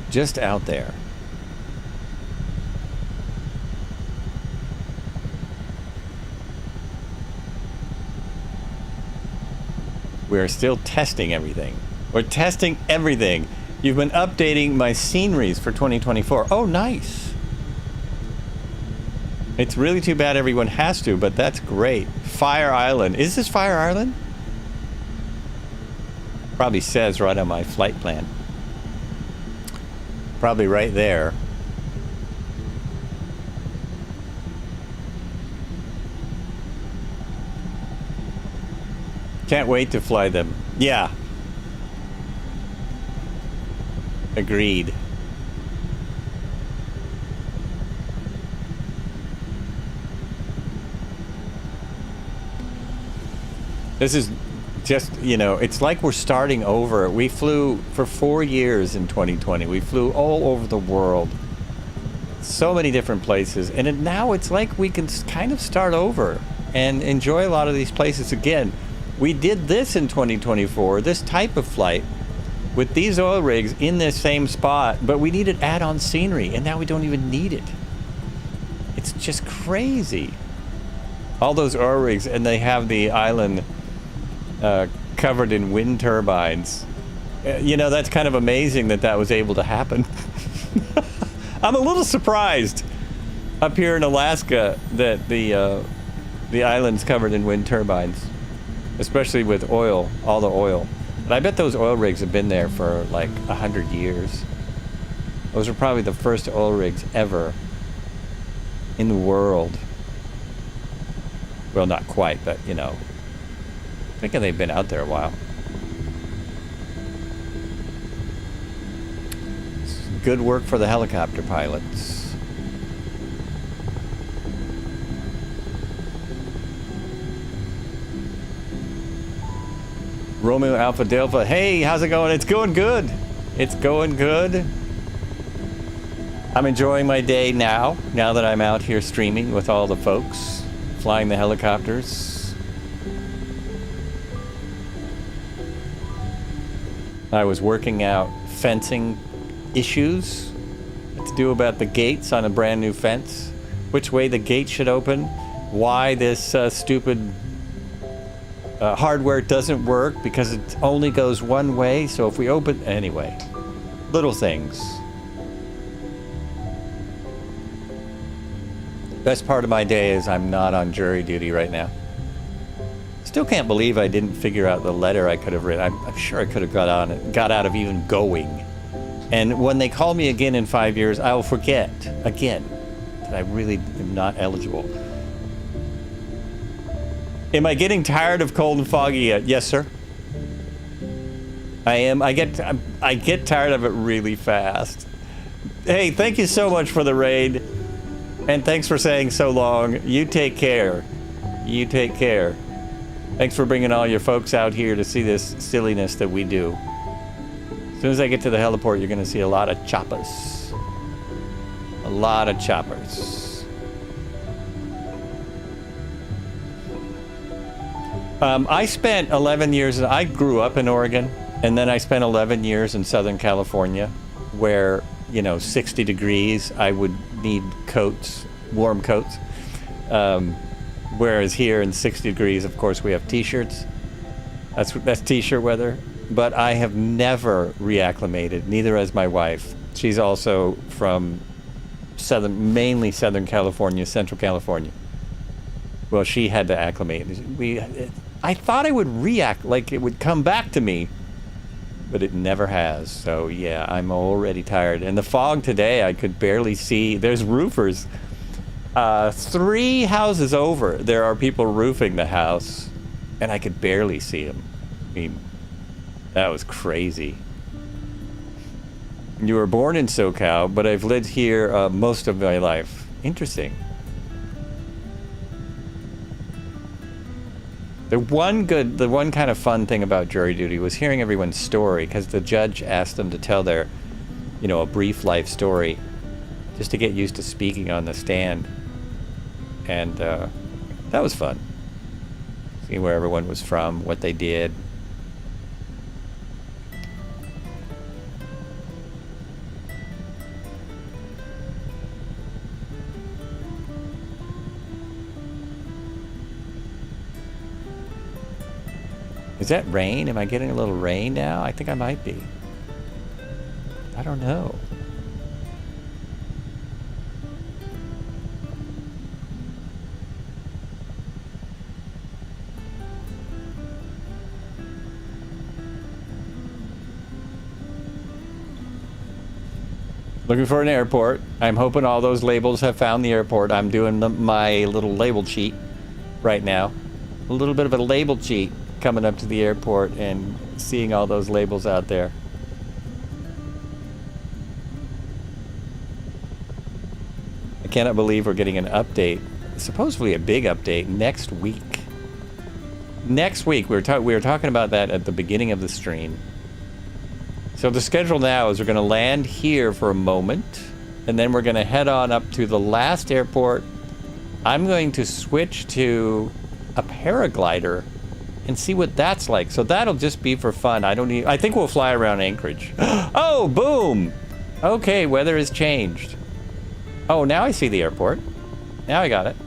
A: Just out there. We're still testing everything. We're testing everything. You've been updating my sceneries for 2024. Oh, nice. It's really too bad everyone has to, but that's great. Fire Island. Is this Fire Island? Probably says right on my flight plan. Probably right there. Can't wait to fly them. Yeah. Agreed. This is just, you know, it's like we're starting over. We flew for 4 years in 2020. We flew all over the world. So many different places. And now it's like we can kind of start over and enjoy a lot of these places again. We did this in 2024, this type of flight, with these oil rigs in this same spot, but we needed add-on scenery, and now we don't even need it. It's just crazy. All those oil rigs, and they have the island covered in wind turbines. You know, that's kind of amazing that that was able to happen. I'm a little surprised up here in Alaska that the island's covered in wind turbines, especially with oil, all the oil. But I bet those oil rigs have been there for like 100 years. Those are probably the first oil rigs ever in the world. Well, not quite, but you know, I think they've been out there a while. It's good work for the helicopter pilots. Romeo Alpha Delta, hey, how's it going? It's going good. It's going good. I'm enjoying my day now that I'm out here streaming with all the folks, flying the helicopters. I was working out fencing issues, what to do about the gates on a brand new fence, which way the gate should open, why this stupid hardware doesn't work because it only goes one way. So if we open, anyway, little things. Best part of my day is I'm not on jury duty right now. Still can't believe I didn't figure out the letter I could have written. I'm sure I could have got out of even going And when they call me again in 5 years, I will forget again that I really am not eligible. Am I getting tired of cold and foggy yet? Yes, sir. I am. I get tired of it really fast. Hey, thank you so much for the raid. And thanks for saying so long. You take care. You take care. Thanks for bringing all your folks out here to see this silliness that we do. As soon as I get to the heliport, you're going to see a lot of Choppas. A lot of choppers. I spent 11 years, I grew up in Oregon, and then I spent 11 years in Southern California, where, 60 degrees, I would need coats, warm coats. Whereas here in 60 degrees, of course, we have t-shirts. That's t-shirt weather. But I have never reacclimated, neither has my wife. She's also from mainly Southern California, Central California. Well, she had to acclimate. I thought I would it would come back to me, but it never has. So yeah, I'm already tired. And the fog today, I could barely see. There's roofers. 3 houses over, there are people roofing the house, and I could barely see them. I mean, that was crazy. You were born in SoCal, but I've lived here most of my life. Interesting. The one kind of fun thing about jury duty was hearing everyone's story, because the judge asked them to tell their, a brief life story, just to get used to speaking on the stand. And that was fun. Seeing where everyone was from, what they did. Is that rain? Am I getting a little rain now? I think I might be. I don't know. Looking for an airport. I'm hoping all those labels have found the airport. I'm doing my little label cheat right now. A little bit of a label cheat coming up to the airport and seeing all those labels out there. I cannot believe we're getting an update, supposedly a big update, next week. Next week. We were talking about that at the beginning of the stream. So the schedule now is we're going to land here for a moment, and then we're going to head on up to the last airport. I'm going to switch to a paraglider and see what that's like. So that'll just be for fun. I think we'll fly around Anchorage. Oh, boom! Okay, weather has changed. Oh, now I see the airport. Now I got it.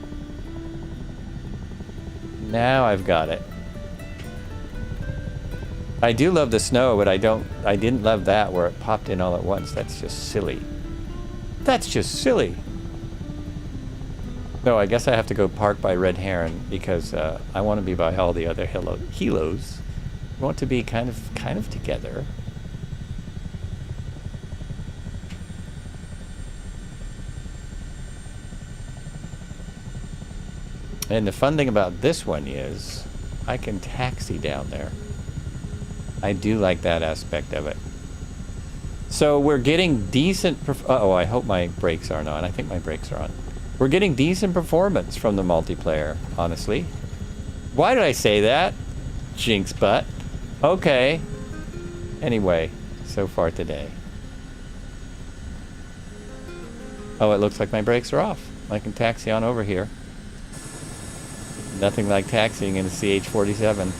A: Now I've got it. I do love the snow, but I didn't love that where it popped in all at once. That's just silly. That's just silly. No, I guess I have to go park by Red Heron because I want to be by all the other helos. I want to be kind of together. And the fun thing about this one is I can taxi down there. I do like that aspect of it. So we're getting decent... Uh-oh, I hope my brakes aren't on. I think my brakes are on. We're getting decent performance from the multiplayer, honestly. Why did I say that? Jinx butt. Okay. Anyway, so far today. Oh, it looks like my brakes are off. I can taxi on over here. Nothing like taxiing in a CH47.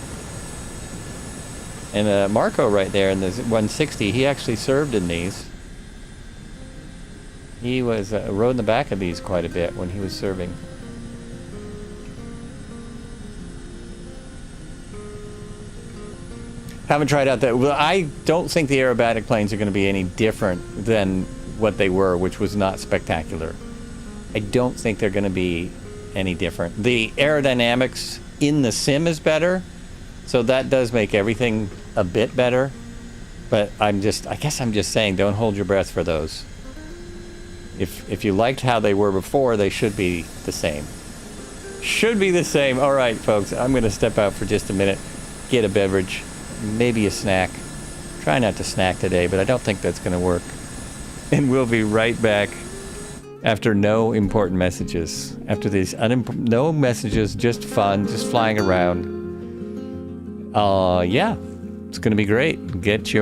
A: And Marco right there in the 160, he actually served in these. He was rode in the back of these quite a bit when he was serving. Haven't tried out that. Well, I don't think the aerobatic planes are going to be any different than what they were, which was not spectacular. I don't think they're going to be any different. The aerodynamics in the sim is better, so that does make everything a bit better. But I guess I'm just saying, don't hold your breath for those. If you liked how they were before, they should be the same. Should be the same. All right, folks, I'm going to step out for just a minute, get a beverage, maybe a snack. Try not to snack today, but I don't think that's going to work. And we'll be right back after no important messages. After these no messages, just fun, just flying around. Yeah, it's going to be great. Get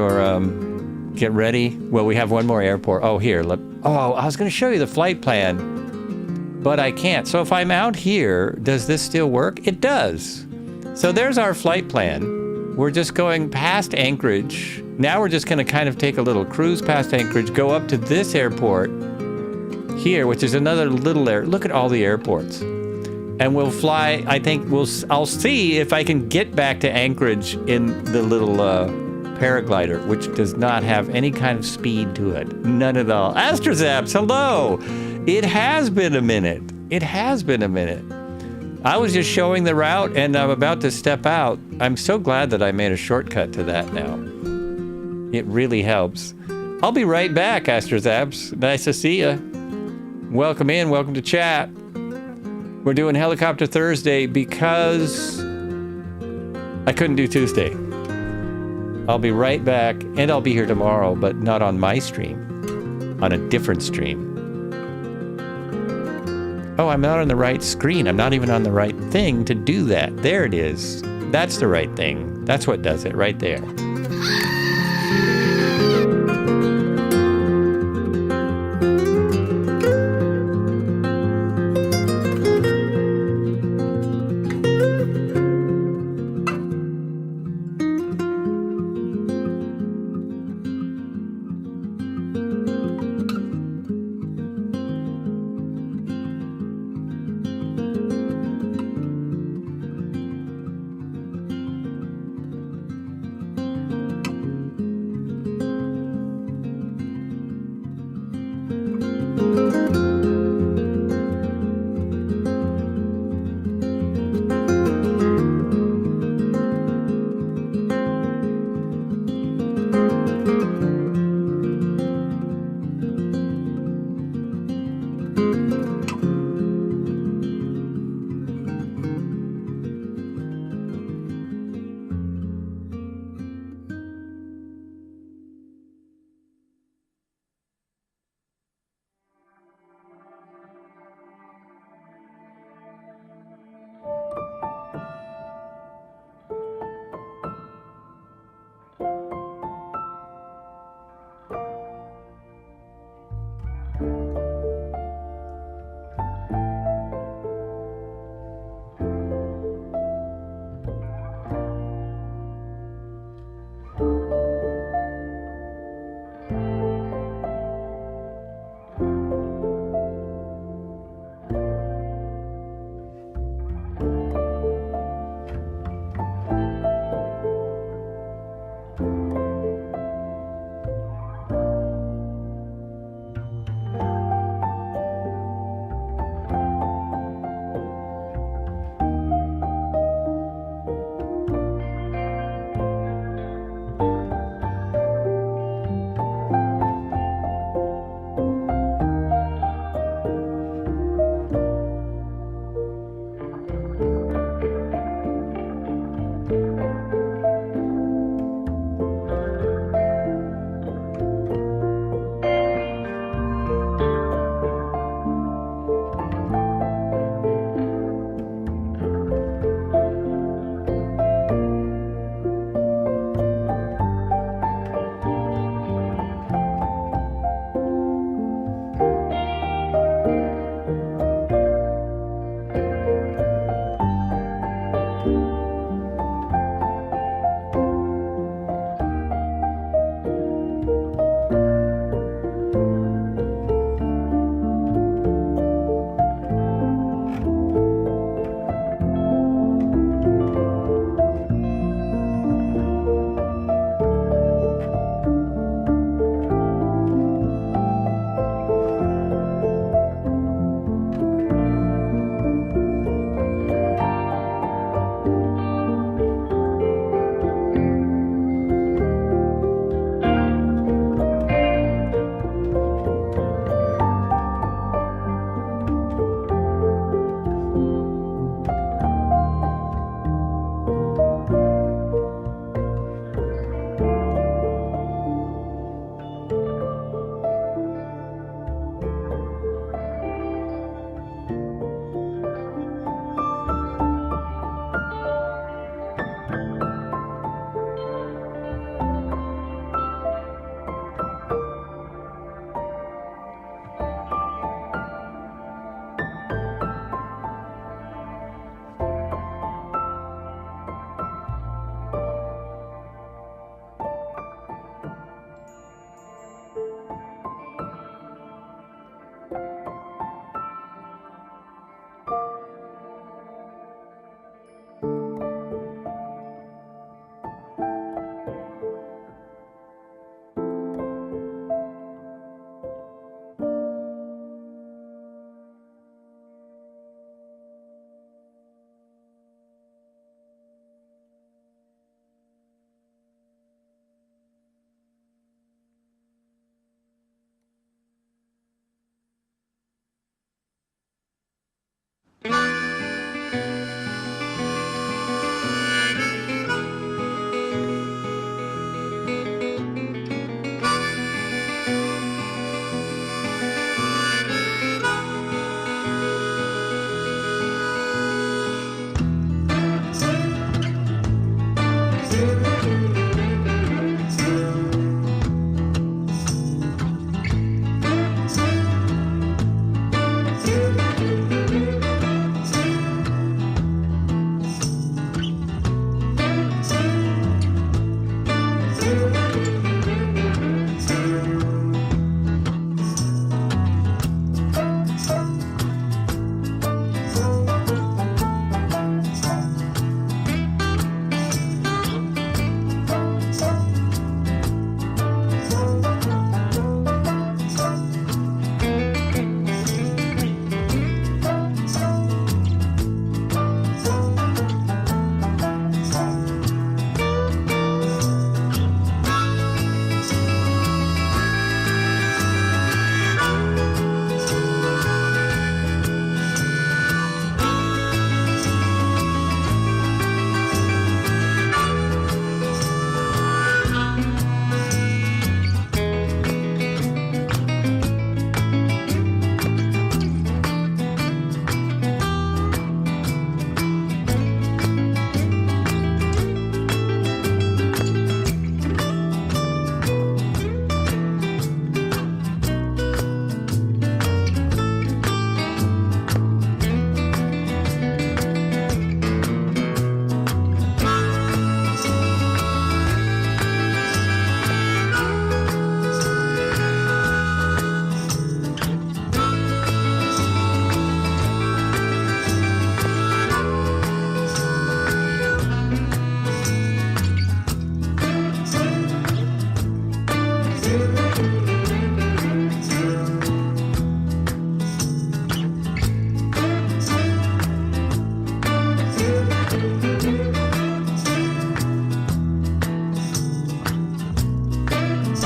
A: ready. Well, we have one more airport. Oh, here. I was going to show you the flight plan, but I can't. So if I'm out here, does this still work? It does. So there's our flight plan. We're just going past Anchorage. Now we're just going to kind of take a little cruise past Anchorage, go up to this airport here, which is another little air. Look at all the airports. And we'll fly, I'll see if I can get back to Anchorage in the little paraglider, which does not have any kind of speed to it. None at all. Astrozaps, hello! It has been a minute. I was just showing the route, and I'm about to step out. I'm so glad that I made a shortcut to that now. It really helps. I'll be right back, Astrozaps. Nice to see ya. Welcome in, welcome to chat. We're doing Helicopter Thursday because I couldn't do Tuesday. I'll be right back, and I'll be here tomorrow, but not on my stream, on a different stream. Oh, I'm not on the right screen. I'm not even on the right thing to do that. There it is. That's the right thing. That's what does it right there.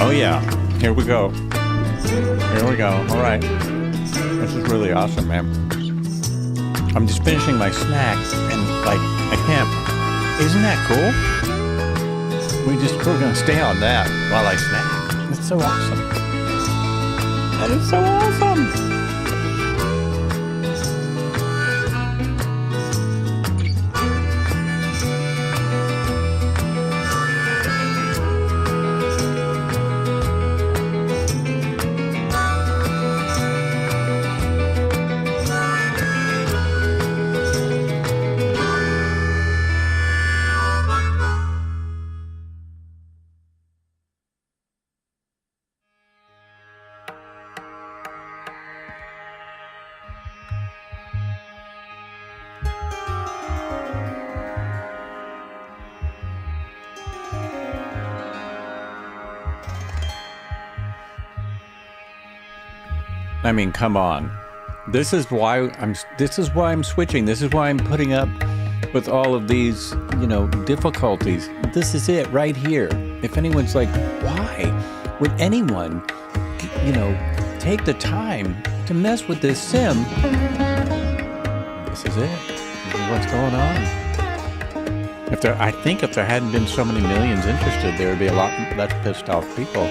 A: Oh yeah, here we go. Here we go. All right. This is really awesome, man. I'm just finishing my snack and like, I can't. Isn't that cool? We're gonna stay on that while I snack. That's so awesome. That is so awesome. I mean, come on. This is why I'm switching. This is why I'm putting up with all of these, difficulties. This is it right here. If anyone's like, why would anyone, take the time to mess with this sim? This is it. This is what's going on. I think if there hadn't been so many millions interested, there would be a lot less pissed off people.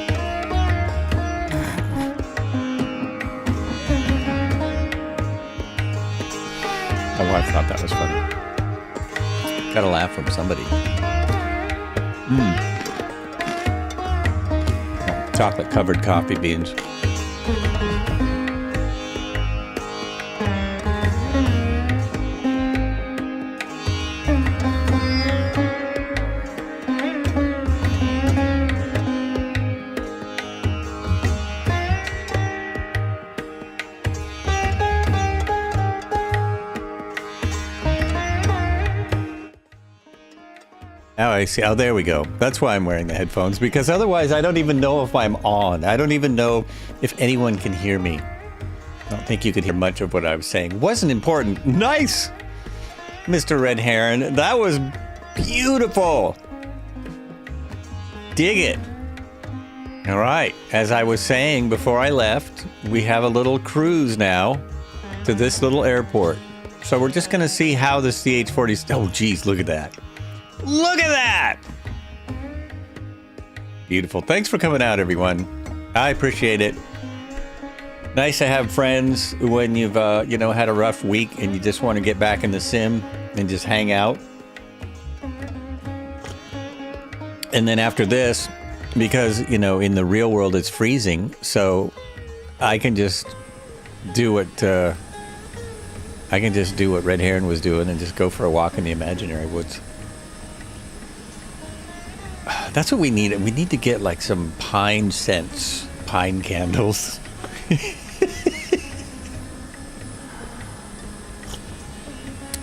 A: My wife thought that was funny. Gotta laugh from somebody. Chocolate covered coffee beans. Now I see. Oh, there we go. That's why I'm wearing the headphones, because otherwise I don't even know if I'm on. I don't even know if anyone can hear me. I don't think you could hear much of what I was saying. Wasn't important. Nice, Mr. Red Heron. That was beautiful. Dig it. All right. As I was saying before I left, we have a little cruise now to this little airport. So we're just going to see how the CH47... Oh, geez, look at that. Look at that! Beautiful. Thanks for coming out, everyone. I appreciate it. Nice to have friends when you've, had a rough week and you just want to get back in the sim and just hang out. And then after this, because, in the real world it's freezing, so I can just do what Red Heron was doing and just go for a walk in the imaginary woods. That's what we need. We need to get like some pine scents, pine candles.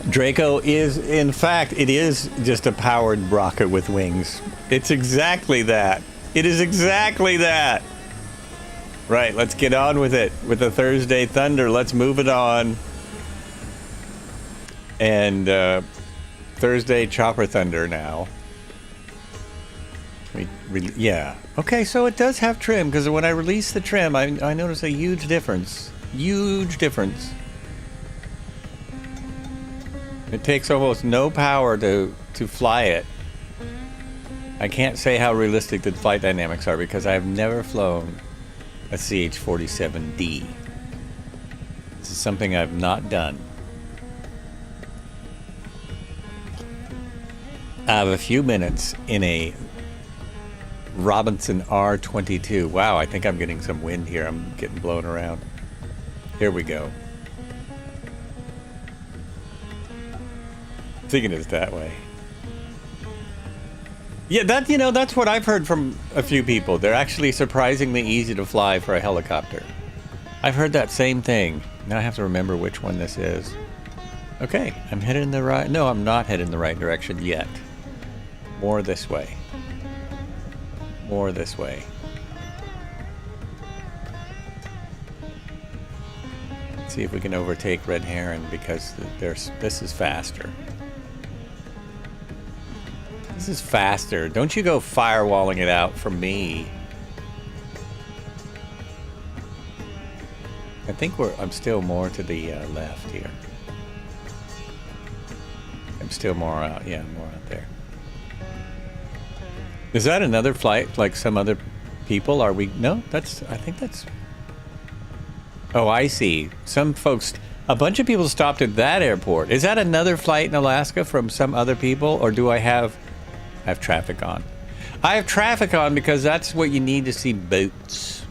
A: Draco is, in fact, it is just a powered rocket with wings. It's exactly that. It is exactly that. Right, let's get on with it. With the Thursday Thunder, let's move it on. And Thursday Chopper Thunder now. Yeah. Okay, so it does have trim, because when I release the trim, I notice a huge difference. Huge difference. It takes almost no power to fly it. I can't say how realistic the flight dynamics are, because I've never flown a CH47D. This is something I've not done. I have a few minutes in a Robinson R22. Wow, I think I'm getting some wind here. I'm getting blown around. Here we go. Thinking it's that way. Yeah, that's what I've heard from a few people. They're actually surprisingly easy to fly for a helicopter. I've heard that same thing. Now I have to remember which one this is. Okay, I'm headed in the right... No, I'm not headed in the right direction yet. More this way. More this way. Let's see if we can overtake Red Heron, because this is faster. This is faster. Don't you go firewalling it out from me. I think I'm still more to the left here. I'm still more out, more out there. Is that another flight like some other people? Are we, no, I think that's, oh, I see. Some folks, a bunch of people stopped at that airport. Is that another flight in Alaska from some other people, or do I have traffic on? I have traffic on because that's what you need to see boats.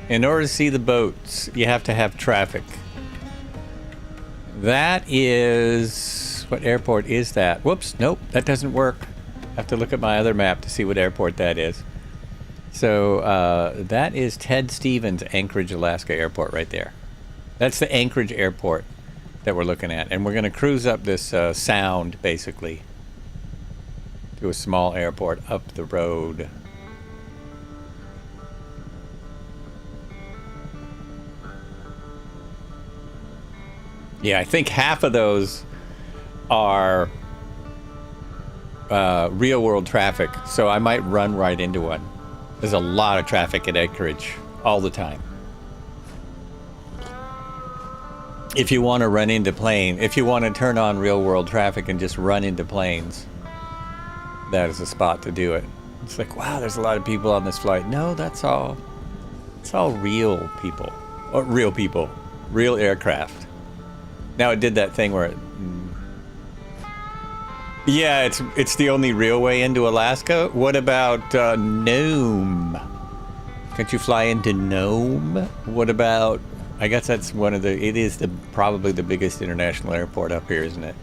A: In order to see the boats, you have to have traffic. That is... What airport is that? Whoops, nope, that doesn't work. I have to look at my other map to see what airport that is. So, that is Ted Stevens Anchorage, Alaska Airport right there. That's the Anchorage Airport that we're looking at. And we're going to cruise up this sound, basically, to a small airport up the road. Yeah, I think half of those are real world traffic, so I might run right into one. There's a lot of traffic at Anchorage all the time. If you want to run into plane, if you want to turn on real world traffic and just run into planes, that is a spot to do it. It's like, wow, there's a lot of people on this flight. No, it's all real people. Or real people. Real aircraft. Now it did that thing where it... Yeah, it's the only real way into Alaska. What about Nome? Can't you fly into Nome? What about... I guess that's one of the... It is probably the biggest international airport up here, isn't it?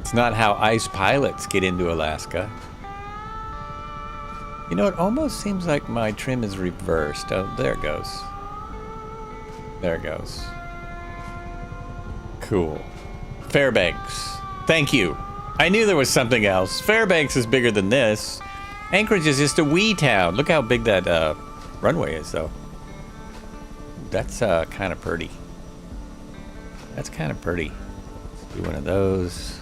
A: It's not how ice pilots get into Alaska. You know, it almost seems like my trim is reversed. Oh, there it goes. There it goes. Cool. Fairbanks. Thank you. I knew there was something else. Fairbanks is bigger than this. Anchorage is just a wee town. Look how big that runway is, though. That's kind of pretty. That's kind of pretty. Let's do one of those.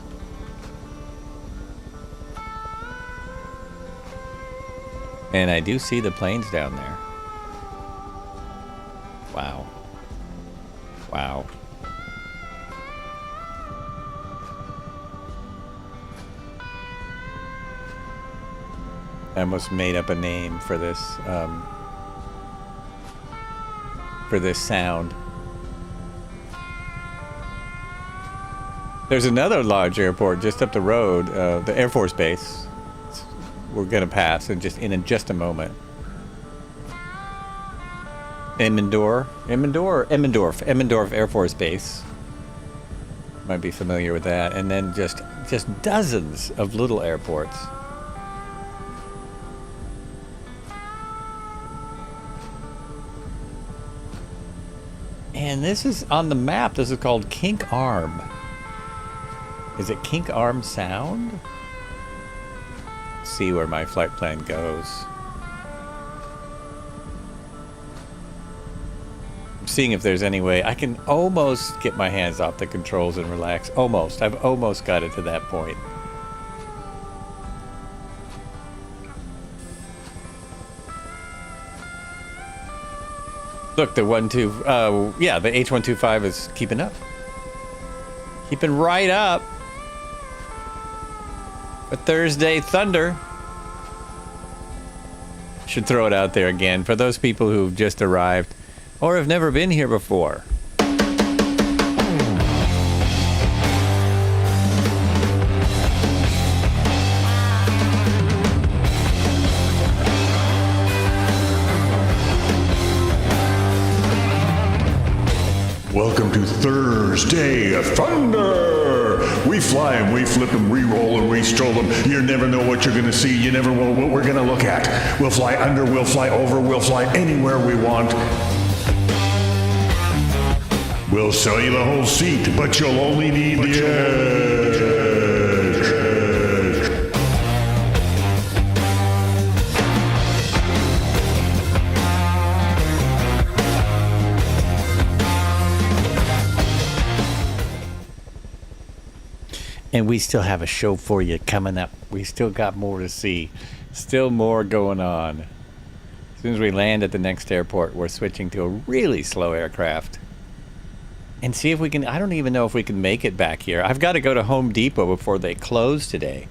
A: And I do see the planes down there. Wow. Wow. I almost made up a name for this sound. There's another large airport just up the road, the Air Force Base. We're gonna pass in just a moment. Emmendorf Air Force Base. Might be familiar with that. And then just dozens of little airports. And this is on the map. This is called Kink Arm. Is it Kink Arm Sound? See where my flight plan goes. I'm seeing if there's any way I can almost get my hands off the controls and relax. Almost. I've almost got it to that point. Look, the H125 is keeping up. Keeping right up. A Thursday Thunder. Should throw it out there again for those people who've just arrived or have never been here before.
C: Welcome to Thursday of Thunder. We fly and we flip them, we roll and we stroll them. You never know what you're going to see. You never know what we're going to look at. We'll fly under, we'll fly over, we'll fly anywhere we want. We'll sell you the whole seat, but you'll only need the edge.
A: And we still have a show for you coming up. We still got more to see. Still more going on. As soon as we land at the next airport, we're switching to a really slow aircraft. And see if we can... I don't even know if we can make it back here. I've got to go to Home Depot before they close today.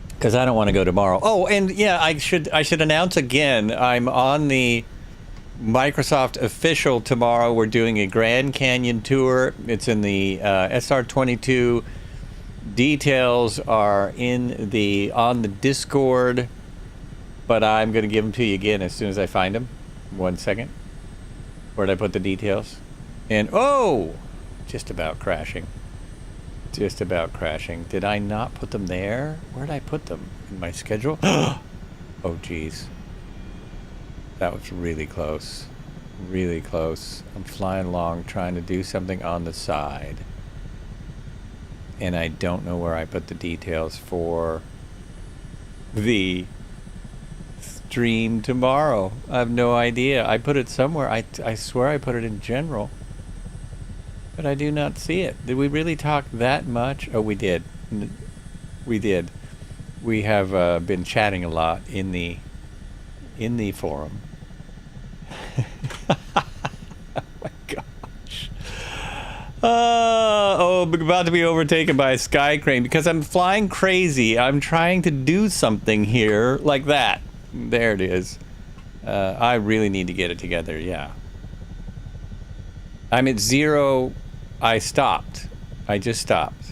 A: Because I don't want to go tomorrow. Oh, and yeah, I should announce again. I'm on the Microsoft official tomorrow. We're doing a Grand Canyon tour. It's in the SR22. Details are on the Discord, but I'm going to give them to you again as soon as I find them. 1 second. Where'd I put the details? And oh, just about crashing. Just about crashing. Did I not put them there? Where'd I put them? In my schedule? Oh, geez. That was really close. Really close. I'm flying along trying to do something on the side. And I don't know where I put the details for the stream tomorrow. I have no idea. I put it somewhere. I swear I put it in general. But I do not see it. Did we really talk that much? Oh, we did. We did. We have been chatting a lot in the forum. Oh my gosh. I'm about to be overtaken by a sky crane because I'm flying crazy. I'm trying to do something here like that. There it is. I really need to get it together, yeah. I'm at 0. I stopped. I just stopped.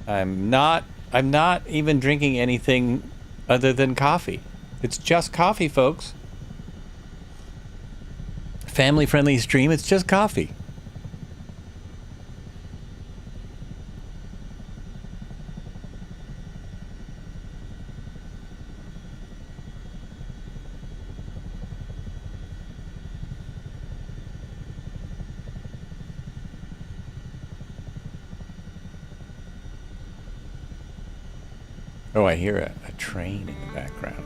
A: I'm not even drinking anything other than coffee. It's just coffee, folks. Family-friendly stream, it's just coffee. Oh, I hear a train in the background.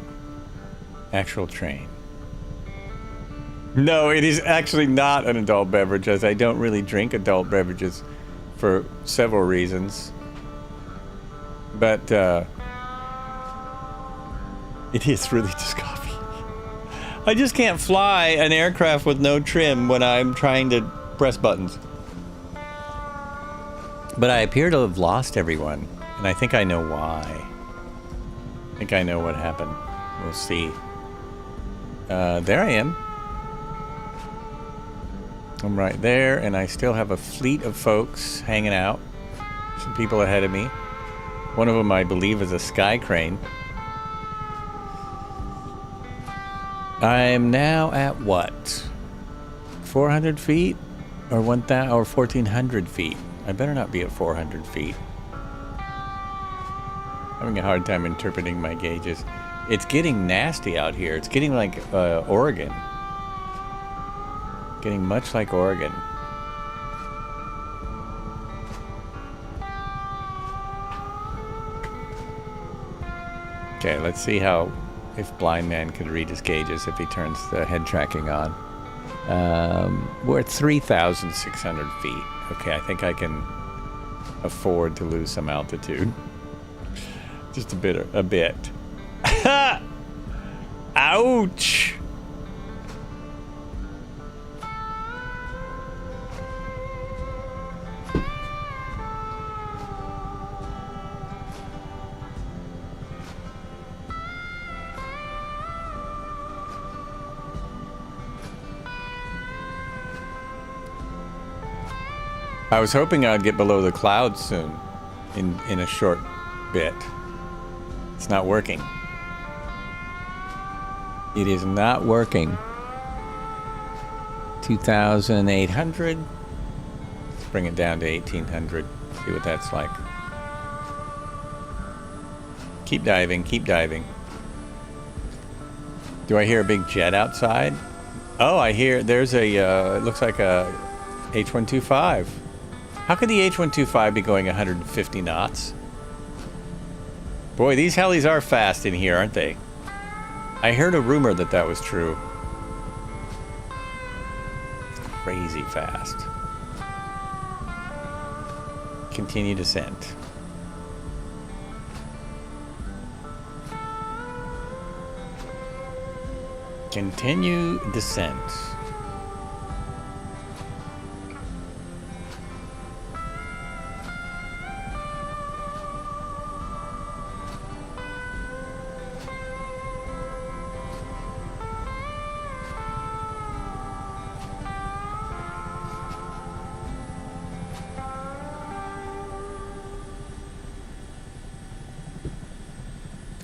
A: Actual train. No, it is actually not an adult beverage, as I don't really drink adult beverages for several reasons. But it is really just coffee. I just can't fly an aircraft with no trim when I'm trying to press buttons. But I appear to have lost everyone, and I think I know why. I think I know what happened. We'll see. There I am. I'm right there, and I still have a fleet of folks hanging out. Some people ahead of me. One of them, I believe, is a sky crane. I'm now at what? 400 feet? Or 1,000 or 1,400 feet? I better not be at 400 feet. Having a hard time interpreting my gauges. It's getting nasty out here. It's getting like Oregon. Getting much like Oregon. Okay, let's see if Blind Man could read his gauges if he turns the head tracking on. We're at 3,600 feet. Okay, I think I can afford to lose some altitude. Just a bit. Ouch! I was hoping I'd get below the clouds soon, in a short bit. It's not working. It is not working. 2,800. Let's bring it down to 1,800. See what that's like. Keep diving, keep diving. Do I hear a big jet outside? Oh, I hear there's it looks like a H125. How could the H125 be going 150 knots? Boy, these helis are fast in here, aren't they? I heard a rumor that was true. It's crazy fast. continue descent. Continue descent.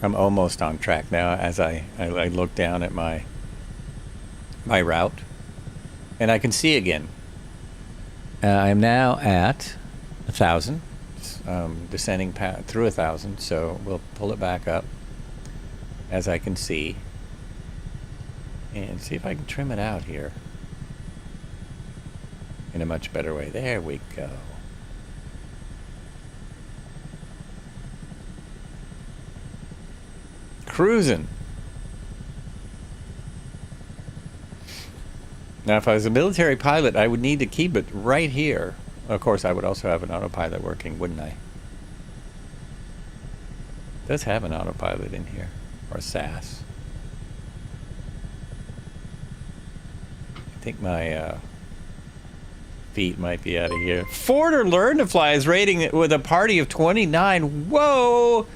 A: I'm almost on track now as I look down at my route, and I can see again. I'm now at 1,000, descending through 1,000, so we'll pull it back up as I can see, and see if I can trim it out here in a much better way. There we go. Cruising. Now, if I was a military pilot, I would need to keep it right here. Of course, I would also have an autopilot working, wouldn't I? It does have an autopilot in here, or SAS. I think my feet might be out of here. Forder Learn to Fly is rating with a party of 29. Whoa!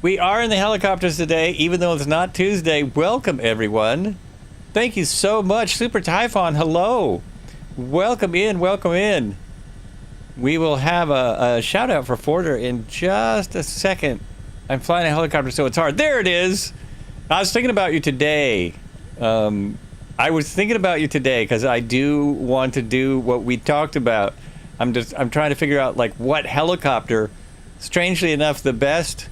A: We are in the helicopters today, even though it's not Tuesday. Welcome, everyone. Thank you so much. Super Typhon, hello. Welcome in, welcome in. We will have a shout out for Forder in just a second. I'm flying a helicopter, so it's hard. There it is. I was thinking about you today. I was thinking about you today because I do want to do what we talked about. I'm trying to figure out like what helicopter. Strangely enough, the best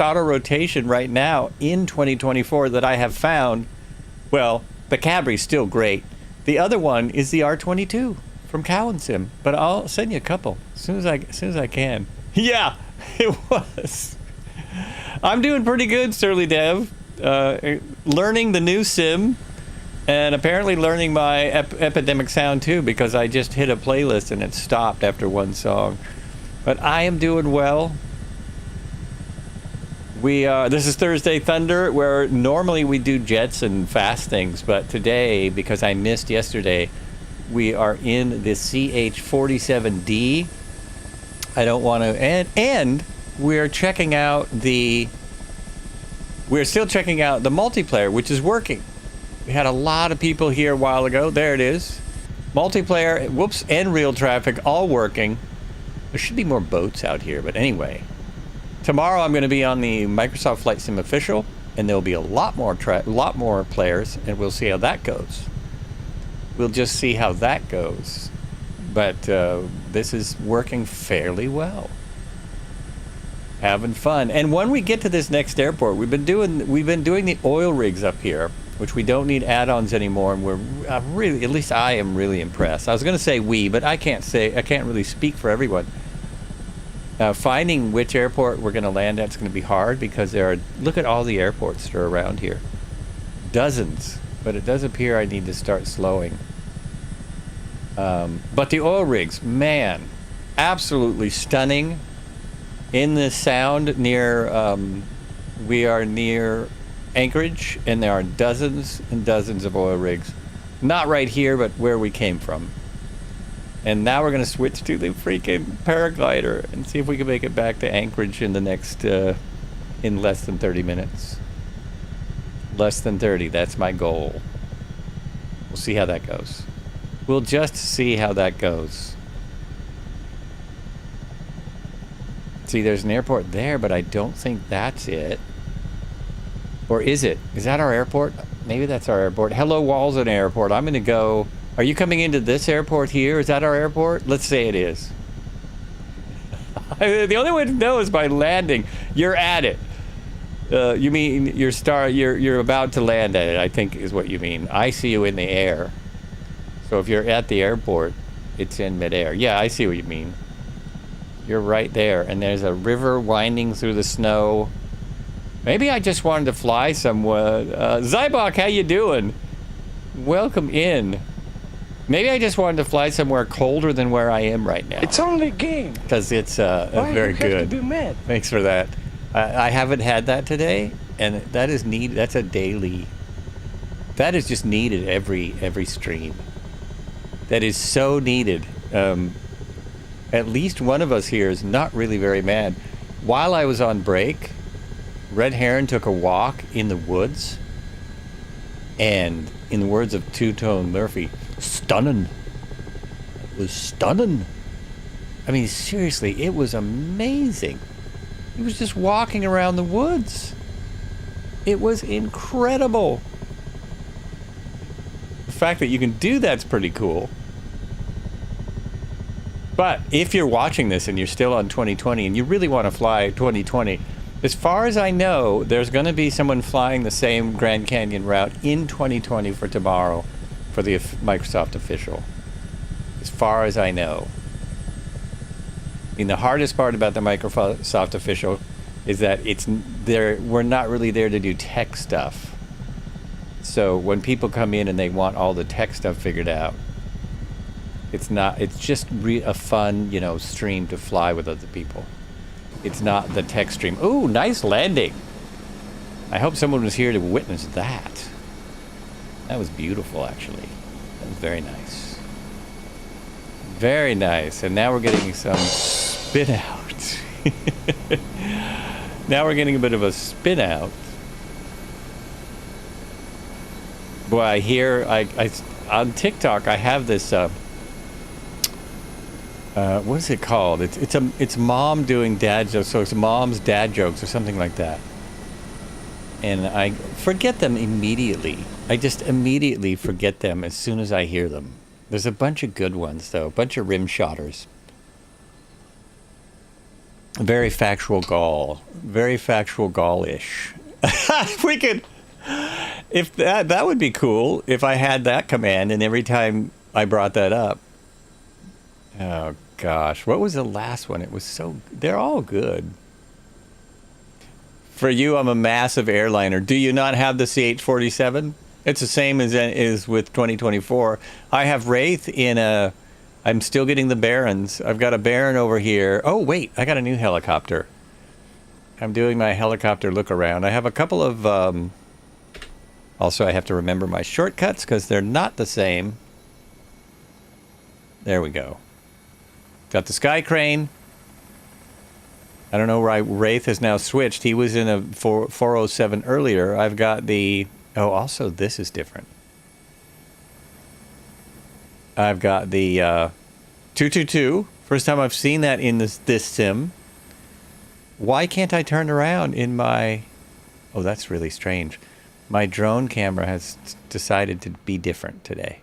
A: auto rotation right now in 2024 that I have found, well, the Cadbury's still great. The other one is the R22 from Cowan Sim, but I'll send you a couple as soon as I can. Yeah, it was. I'm doing pretty good, Surly Dev. Learning the new sim, and apparently learning my Epidemic Sound too, because I just hit a playlist and it stopped after one song. But I am doing well. This is Thursday Thunder, where normally we do jets and fast things, but today, because I missed yesterday, we are in the CH47D. I don't want to, and we're still checking out the multiplayer, which is working. We had a lot of people here a while ago. There it is. Multiplayer, whoops, and real traffic all working. There should be more boats out here, but anyway. Tomorrow I'm going to be on the Microsoft Flight Sim Official, and there'll be a lot more players, and we'll see how that goes. We'll just see how that goes. But this is working fairly well. Having fun. And when we get to this next airport, we've been doing the oil rigs up here, which we don't need add-ons anymore, and we're really, at least I am really impressed. I was going to say we, but I can't really speak for everyone. Finding which airport we're going to land at is going to be hard because look at all the airports that are around here. Dozens. But it does appear I need to start slowing. But the oil rigs, man, absolutely stunning. In the sound we are near Anchorage, and there are dozens and dozens of oil rigs. Not right here, but where we came from. And now we're going to switch to the freaking paraglider and see if we can make it back to Anchorage in the next, in less than 30 minutes. Less than 30, that's my goal. We'll see how that goes. We'll just see how that goes. See, there's an airport there, but I don't think that's it. Or is it? Is that our airport? Maybe that's our airport. Hello, Walton Airport. I'm going to go... Are you coming into this airport here? Is that our airport? Let's say it is. The only way to know is by landing. You're at it. You mean you're about to land at it, I think is what you mean. I see you in the air. So if you're at the airport, it's in midair. Yeah, I see what you mean. You're right there, and there's a river winding through the snow. Maybe I just wanted to fly somewhere. Zybok, how you doing? Welcome in. Maybe I just wanted to fly somewhere colder than where I am right now.
D: It's only a game.
A: Because it's
D: Why
A: very
D: do you have
A: good.
D: to be mad?
A: Thanks for that. I haven't had that today, and that is needed. That's a daily. That is just needed every stream. That is so needed. At least one of us here is not really very mad. While I was on break, Red Heron took a walk in the woods, and in the words of Two-Tone Murphy, stunning. It was stunning. I mean, seriously, it was amazing. He was just walking around the woods. It was incredible. The fact that you can do that's pretty cool. But if you're watching this and you're still on 2020 and you really want to fly 2020, as far as I know, there's going to be someone flying the same Grand Canyon route in 2020 for tomorrow for the Microsoft official. As far as I know. I mean, the hardest part about the Microsoft official is that we're not really there to do tech stuff. So when people come in and they want all the tech stuff figured out, it's just a fun, stream to fly with other people. It's not the tech stream. Ooh, nice landing. I hope someone was here to witness that. That was beautiful, actually. That was very nice. Very nice. And now we're getting some spin out. Now we're getting a bit of a spin out. Boy, I hear, on TikTok, I have this, what is it called? It's mom doing dad jokes, so it's mom's dad jokes or something like that. And I forget them immediately. I just immediately forget them as soon as I hear them. There's a bunch of good ones, though. A bunch of rim shotters. Very factual gall. Very factual gall-ish. We could... If that would be cool if I had that command and every time I brought that up. Oh, gosh. What was the last one? It was so... They're all good. For you, I'm a massive airliner. Do you not have the CH47? It's the same as with 2024. I have Wraith in a... I'm still getting the Barons. I've got a Baron over here. Oh, wait. I got a new helicopter. I'm doing my helicopter look around. I have a couple of... Also, I have to remember my shortcuts because they're not the same. There we go. Got the Sky Crane. I don't know why Wraith has now switched. He was in a 407 earlier. I've got the... Oh, also, this is different. I've got the 222. First time I've seen that in this sim. Why can't I turn around in my... Oh, that's really strange. My drone camera has decided to be different today.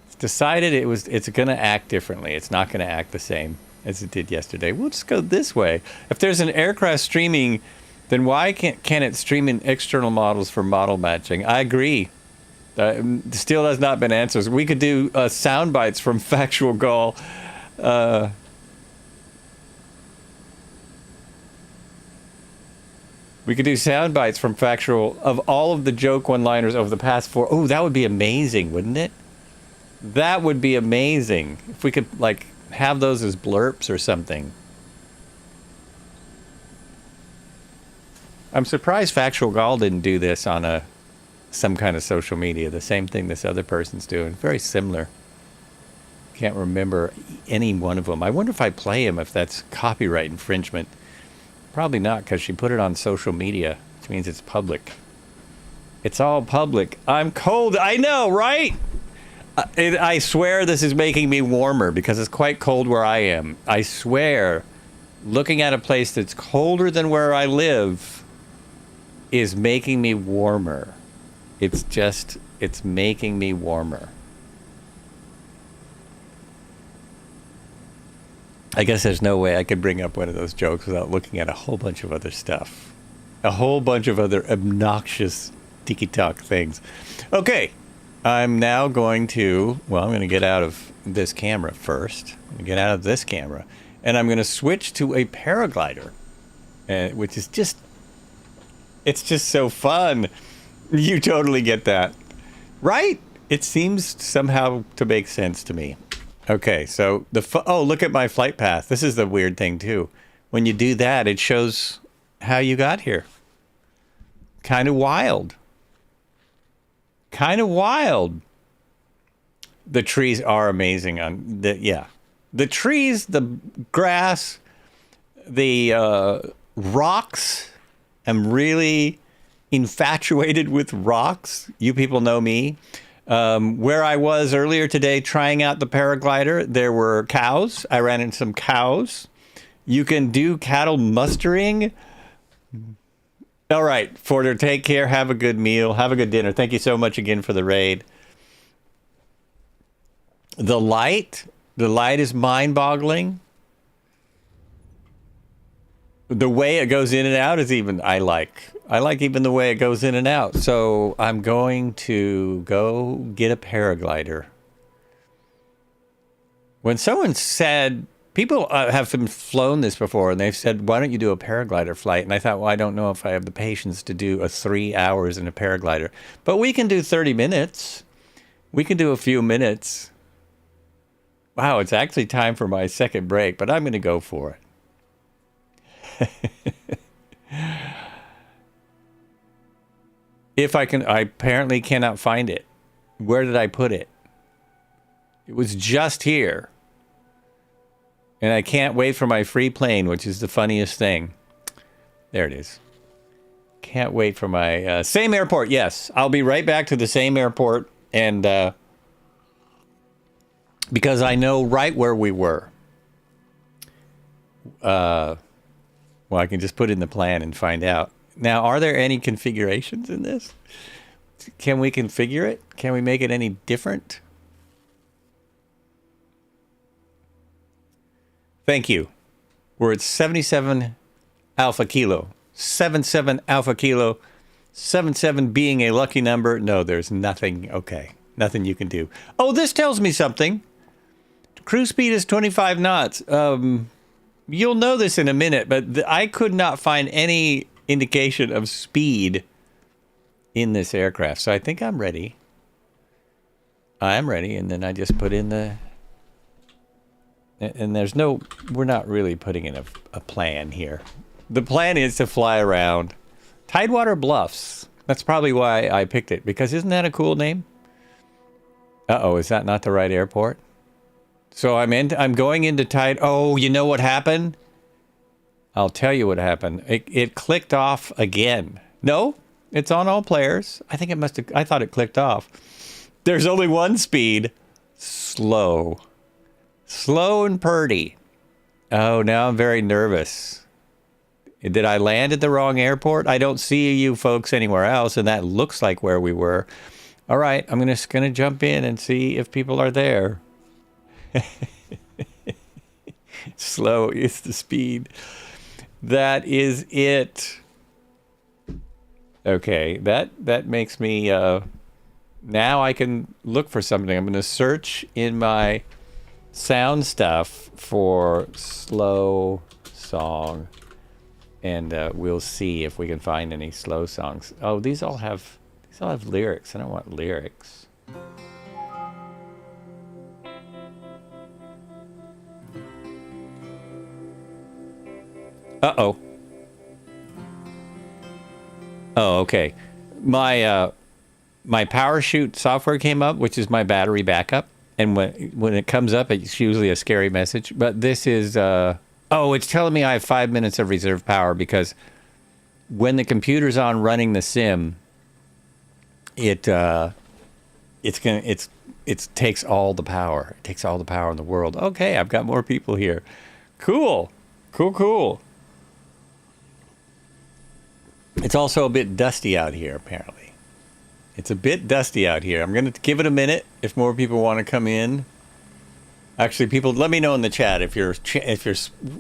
A: It's decided it's going to act differently. It's not going to act the same as it did yesterday. We'll just go this way. If there's an aircraft streaming, then why can't it stream in external models for model matching? I agree. Still has not been answered. We could do sound bites from Factual Gall. We could do sound bites from Factual of all of the joke one-liners over the past 4. Oh, that would be amazing, wouldn't it? That would be amazing. If we could, have those as blurps or something. I'm surprised Factual Gall didn't do this on some kind of social media. The same thing this other person's doing. Very similar. Can't remember any one of them. I wonder if I play him, if that's copyright infringement. Probably not, because she put it on social media, which means it's public. It's all public. I'm cold. I know, right? I swear this is making me warmer because it's quite cold where I am. I swear, looking at a place that's colder than where I live is making me warmer. It's making me warmer. I guess there's no way I could bring up one of those jokes without looking at a whole bunch of other stuff. A whole bunch of other obnoxious tiki-talk things. Okay, I'm now going to... Well, I'm going to get out of this camera first. I'm going to get out of this camera. And I'm going to switch to a paraglider. Which is just... It's just so fun. You totally get that. Right? It seems somehow to make sense to me. Okay, so oh, look at my flight path. This is the weird thing too. When you do that, it shows how you got here. Kind of wild. Kind of wild. The trees are amazing on the trees, the grass, the rocks. I'm really infatuated with rocks. You people know me. Where I was earlier today trying out the paraglider, there were cows. I ran into some cows. You can do cattle mustering. All right, Forder, take care. Have a good meal. Have a good dinner. Thank you so much again for the raid. The light is mind-boggling. The way it goes in and out is even, I like even the way it goes in and out. So I'm going to go get a paraglider. When someone said, people have flown this before, and they've said, why don't you do a paraglider flight? And I thought, well, I don't know if I have the patience to do 3 hours in a paraglider. But we can do 30 minutes. We can do a few minutes. Wow, it's actually time for my second break, but I'm going to go for it. If I can, I apparently cannot find it. Where did I put it? It was just here. And I can't wait for my free plane, which is the funniest thing. There it is. Can't wait for my same airport. Yes, I'll be right back to the same airport, and because I know right where we were. Well, I can just put in the plan and find out. Now, are there any configurations in this? Can we configure it? Can we make it any different? Thank you. We're at 77 Alpha Kilo. 77 Alpha Kilo. 77 being a lucky number. No, there's nothing. Okay. Nothing you can do. Oh, this tells me something. Cruise speed is 25 knots. You'll know this in a minute, but I could not find any indication of speed in this aircraft. So I think I'm ready. I'm ready. And then I just put in the... And there's no... We're not really putting in a plan here. The plan is to fly around Tidewater Bluffs. That's probably why I picked it. Because isn't that a cool name? Uh-oh, is that not the right airport? So I'm going into Tide. Oh, you know what happened? I'll tell you what happened. It clicked off again. No, it's on all players. I think it must have. I thought it clicked off. There's only one speed. Slow. Slow and purdy. Oh, now I'm very nervous. Did I land at the wrong airport? I don't see you folks anywhere else, and that looks like where we were. All right, I'm just gonna jump in and see if people are there. Slow is the speed. That is it. Okay, that makes me now I can look for something. I'm going to search in my sound stuff for slow song, and we'll see if we can find any slow songs. Oh, these all have lyrics. I don't want lyrics. Uh-oh. Oh, okay. My PowerShoot software came up, which is my battery backup. And when it comes up, it's usually a scary message. But this is... oh, it's telling me I have 5 minutes of reserve power because when the computer's on running the sim, it takes all the power. It takes all the power in the world. Okay, I've got more people here. Cool. Cool. It's also a bit dusty out here, apparently. It's a bit dusty out here. I'm going to give it a minute if more people want to come in. Actually, people, let me know in the chat if you're...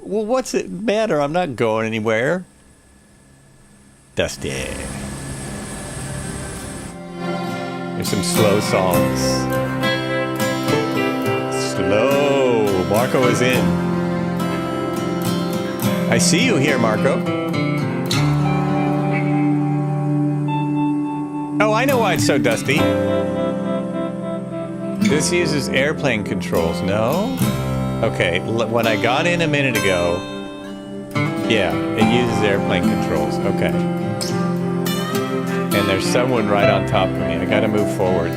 A: Well, what's it matter? I'm not going anywhere. Dusty. There's some slow songs. Slow. Marco is in. I see you here, Marco. Oh, I know why it's so dusty. This uses airplane controls. No? Okay, when I got in a minute ago, yeah, it uses airplane controls. Okay. And there's someone right on top of me. I gotta move forward.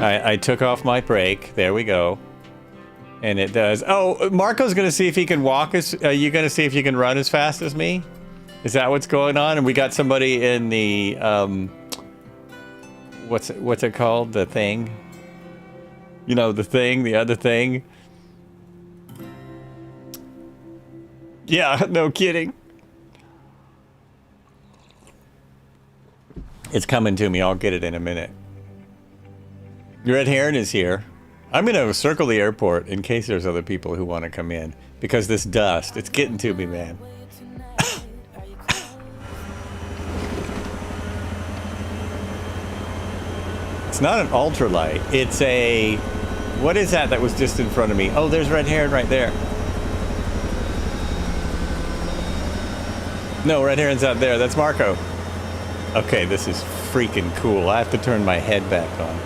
A: I took off my brake. There we go. And it does. Oh, Marco's gonna see if he can walk as. Are you gonna see if you can run as fast as me? Is that what's going on? And we got somebody in the what's it called? The thing. You know, the thing, the other thing. Yeah, no kidding. It's coming to me. I'll get it in a minute. Red Heron is here. I'm going to circle the airport in case there's other people who want to come in. Because this dust, it's getting to me, man. It's not an ultralight. It's a... What is that was just in front of me? Oh, there's Red Heron right there. No, Red Heron's out there. That's Marco. Okay, this is freaking cool. I have to turn my head back on.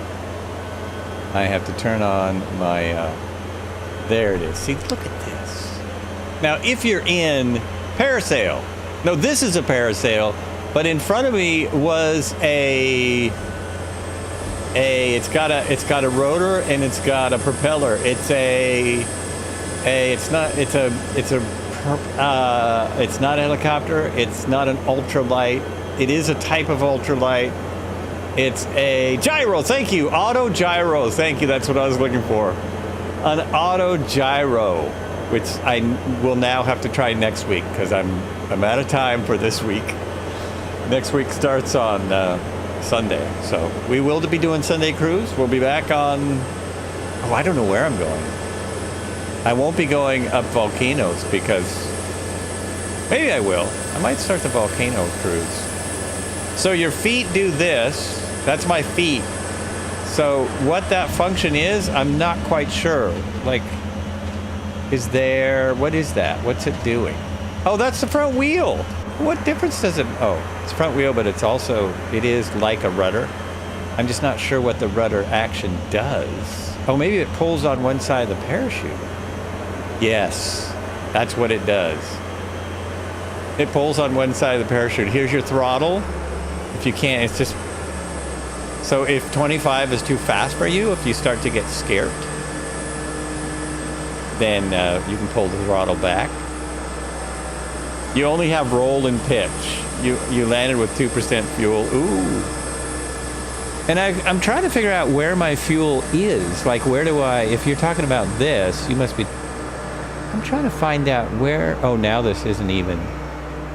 A: I have to turn on my... there it is. See, look at this. Now, if you're in parasail... No, this is a parasail, but in front of me was a... It's got a rotor and it's got a propeller. It's not a helicopter. It's not an ultralight. It is a type of ultralight. It's a gyro. Thank you. Auto gyro. Thank you. That's what I was looking for. An auto gyro, which I will now have to try next week because I'm out of time for this week. Next week starts on Sunday, so we will be doing Sunday cruise. We'll be back on... Oh, I don't know where I'm going. I won't be going up volcanoes because... Maybe I will. I might start the volcano cruise. So your feet do this. That's my feet. So what that function is, I'm not quite sure. Like, is there... What is that? What's it doing? Oh, that's the front wheel. What difference does it... Oh, it's front wheel, but it's also... It is like a rudder. I'm just not sure what the rudder action does. Oh, maybe it pulls on one side of the parachute. Yes, that's what it does. It pulls on one side of the parachute. Here's your throttle. If you can't, it's just... So if 25 is too fast for you, if you start to get scared, then you can pull the throttle back. You only have roll and pitch. You landed with 2% fuel. Ooh. And I'm trying to figure out where my fuel is. Like, where do I... If you're talking about this, you must be... I'm trying to find out where... Oh, now this isn't even...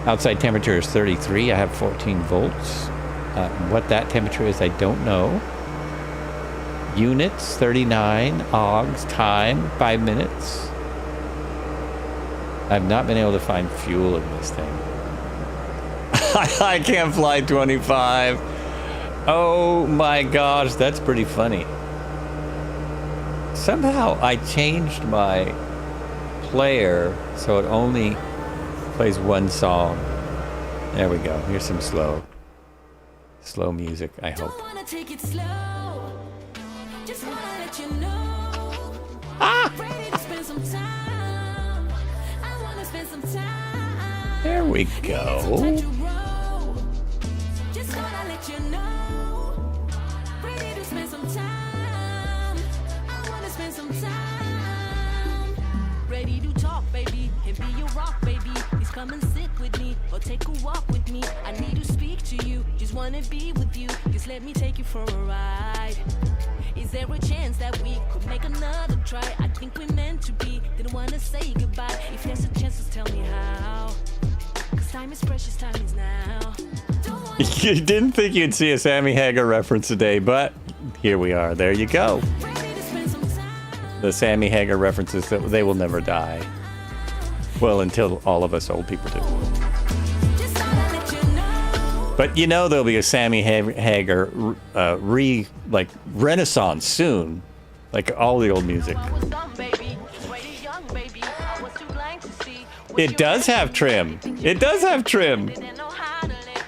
A: Outside temperature is 33. I have 14 volts. What that temperature is, I don't know. Units, 39. Augs, time, 5 minutes. I've not been able to find fuel in this thing. I can't fly 25. Oh my gosh, that's pretty funny. Somehow I changed my player so it only plays one song. There we go. Here's some slow music, I hope. There we go.
D: Ready to talk, baby, and be your rock, baby. Please come and sit with me, or take a walk with me. I need to speak to you, just wanna be with you. Just let me take you for a ride. Is there a chance that we could make another try? I think we're meant to be, didn't wanna say goodbye. If there's a chance, just tell me how. Cause time is precious, time is now.
A: You didn't think you'd see a Sammy Hagar reference today, but here we are. There you go. The Sammy Hagar references, that they will never die. Well, until all of us old people do. But you know there'll be a Sammy Hagar renaissance soon. Like all the old music. It does have trim. It does have trim.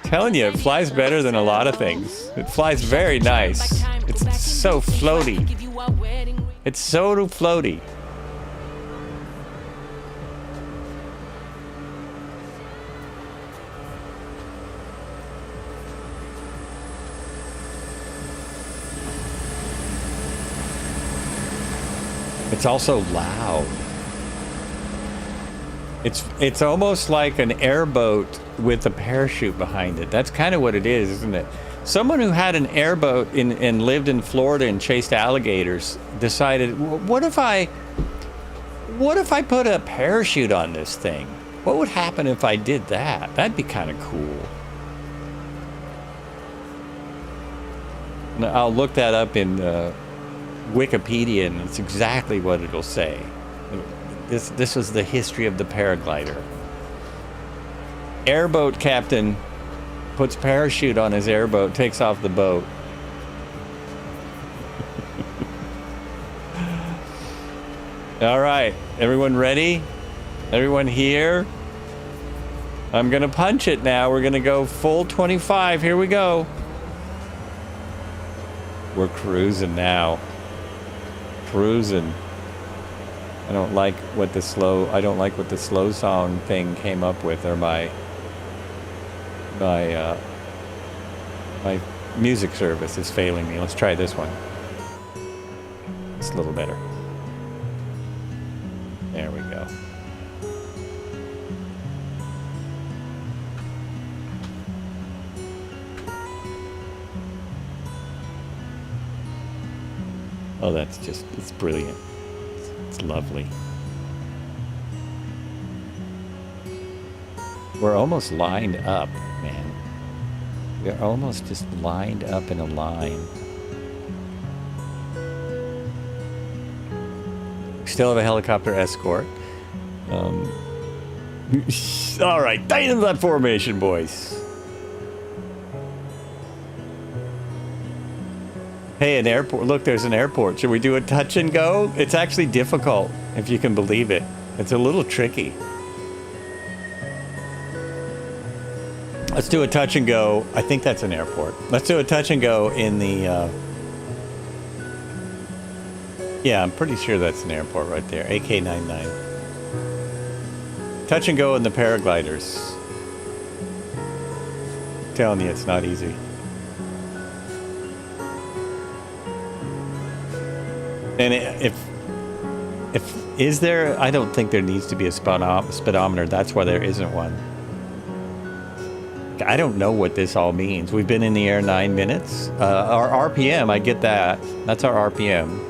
A: Telling you, it flies better than a lot of things. It flies very nice. It's so floaty. It's so floaty. It's also loud. It's almost like an airboat with a parachute behind it. That's kind of what it is, isn't it? Someone who had an airboat and lived in Florida and chased alligators decided, what if I put a parachute on this thing? What would happen if I did that? That'd be kind of cool. Now, I'll look that up in Wikipedia, and it's exactly what it'll say. This was the history of the paraglider. Airboat captain puts parachute on his airboat, takes off the boat. All right, everyone ready? Everyone here? I'm gonna punch it now. We're gonna go full 25. Here we go. We're cruising now. Cruising. I don't like what the slow song thing came up with, or my music service is failing me. Let's try this one. It's a little better. There we go. Oh, it's brilliant. It's lovely. We're almost lined up, man. We're almost just lined up in a line. Still have a helicopter escort. All right, tighten that formation, boys. Hey, an airport. Look, there's an airport. Should we do a touch and go? It's actually difficult, if you can believe it. It's a little tricky. Let's do a touch and go. I think that's an airport. Let's do a touch and go in the... Yeah, I'm pretty sure that's an airport right there. AK-99. Touch and go in the paragliders. I'm telling you, it's not easy. And is there, I don't think there needs to be a speedometer. That's why there isn't one. I don't know what this all means. We've been in the air 9 minutes. Our RPM, I get that. That's our RPM.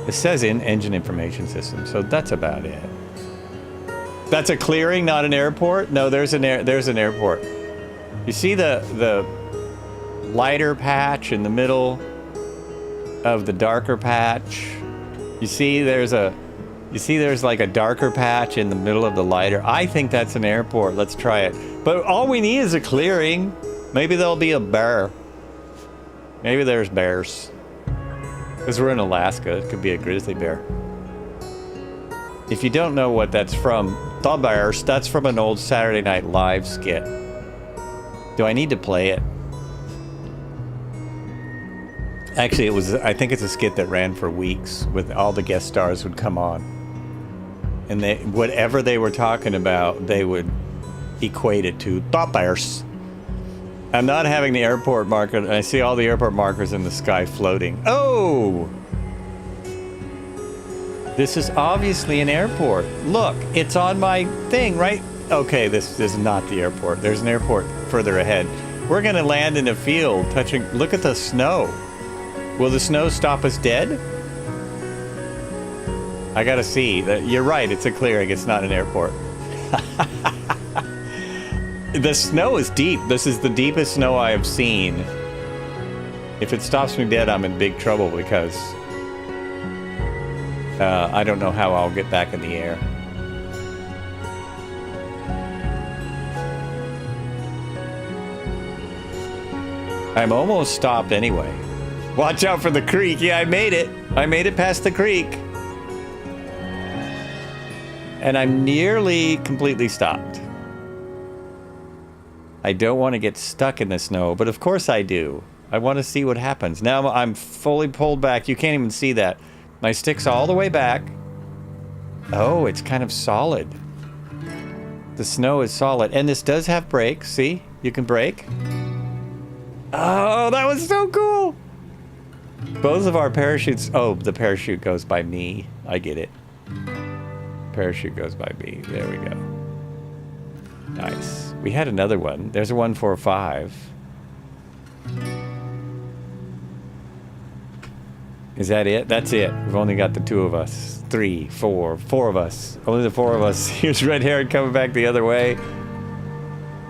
A: It says in engine information system, so that's about it. That's a clearing, not an airport? No, there's an airport. You see the lighter patch in the middle of the darker patch? You see there's like a darker patch in the middle of the lighter. I think that's an airport. Let's try it. But all we need is a clearing. Maybe there'll be a bear. Maybe there's bears. Because we're in Alaska. It could be a grizzly bear. If you don't know what that's from, the bears, that's from an old Saturday Night Live skit. Do I need to play it? Actually, I think it's a skit that ran for weeks with all the guest stars would come on. And whatever they were talking about, they would equate it to the bears. I'm not having the airport marker. I see all the airport markers in the sky floating. Oh! This is obviously an airport. Look, it's on my thing, right? Okay, this is not the airport. There's an airport further ahead. We're gonna land in a field touching, look at the snow. Will the snow stop us dead? I gotta see. You're right, it's a clearing, it's not an airport. The snow is deep. This is the deepest snow I have seen. If it stops me dead, I'm in big trouble because I don't know how I'll get back in the air. I'm almost stopped anyway. Watch out for the creek. Yeah, I made it. I made it past the creek. And I'm nearly completely stopped. I don't want to get stuck in the snow, but of course I do. I want to see what happens. Now I'm fully pulled back. You can't even see that. My stick's all the way back. Oh, it's kind of solid. The snow is solid. And this does have brakes. See? You can brake. Oh, that was so cool. Both of our parachutes. Oh, the parachute goes by me. I get it. Parachute goes by me. There we go. Nice. We had another one. There's a 145. Is that it? That's it. We've only got the two of us. 3, 4 of us. Only the 4 of us. Here's Red Heron coming back the other way.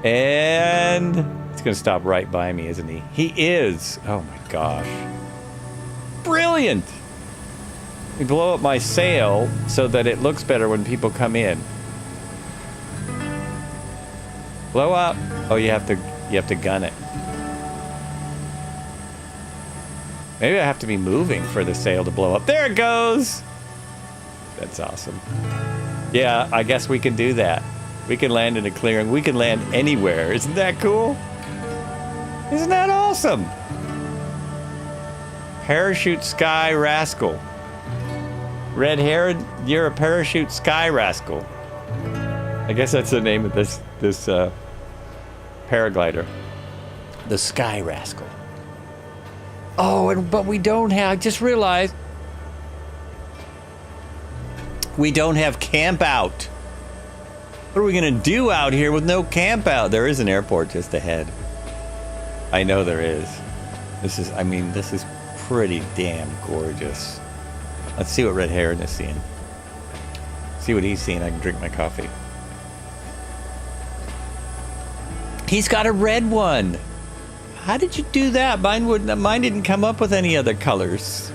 A: And he's going to stop right by me, isn't he? He is. Oh my gosh. Brilliant. We blow up my sail so that it looks better when people come in. Blow up. Oh, you have to gun it. Maybe I have to be moving for the sail to blow up. There it goes. That's awesome. Yeah, I guess we can do that. We can land in a clearing. We can land anywhere. Isn't that cool? Isn't that awesome? Parachute Sky Rascal. Red Heron, you're a Parachute Sky Rascal. I guess that's the name of this paraglider. The Sky Rascal. Oh, but we don't have, I just realized, we don't have camp out. What are we going to do out here with no camp out? There is an airport just ahead. I know there is. This is pretty damn gorgeous. Let's see what Red Heron is seeing. See what he's seeing. I can drink my coffee. He's got a red one. How did you do that? Mine didn't come up with any other colors.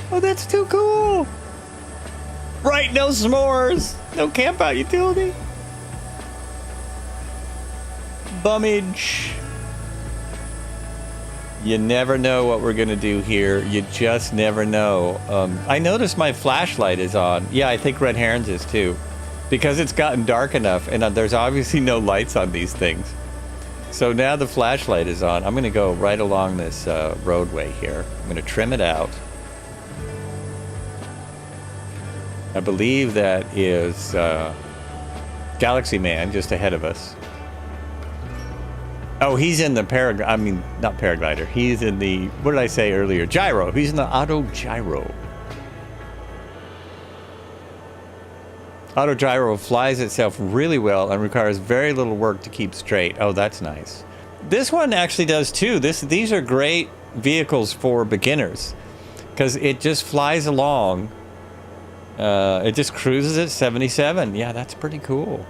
A: Oh, that's too cool. Right, no s'mores. No camp out utility. Bummage. You never know what we're going to do here. You just never know. I noticed my flashlight is on. Yeah, I think Red Heron's is too. Because it's gotten dark enough, and there's obviously no lights on these things. So now the flashlight is on. I'm going to go right along this roadway here. I'm going to trim it out. I believe that is Galaxy Man just ahead of us. Oh, he's in the not paraglider. He's in the, what did I say earlier? Gyro. He's in the auto gyro. Auto gyro flies itself really well and requires very little work to keep straight. Oh, that's nice. This one actually does too. These are great vehicles for beginners because it just flies along. It just cruises at 77. Yeah, that's pretty cool.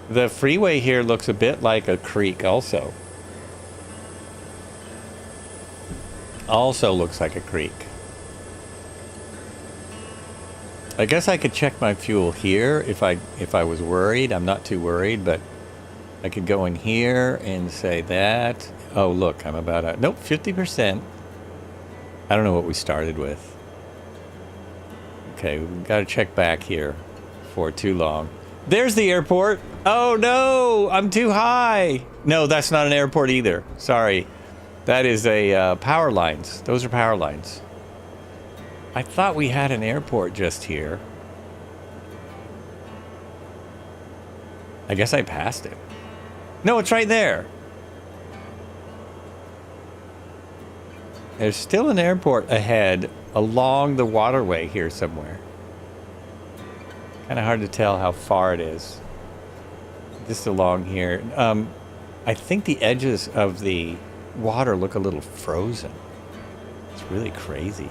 A: The freeway here looks a bit like a creek also. Also looks like a creek. I guess I could check my fuel here if I was worried. I'm not too worried, but I could go in here and say that. Oh, look, I'm about at, nope, 50%. I don't know what we started with. Okay, we've got to check back here for too long. There's the airport. Oh no, I'm too high. No, that's not an airport either. Sorry. That is a power lines. Those are power lines. I thought we had an airport just here. I guess I passed it. No, it's right there. There's still an airport ahead along the waterway here somewhere. Kind of hard to tell how far it is. Just along here. I think the edges of the water look a little frozen. It's really crazy.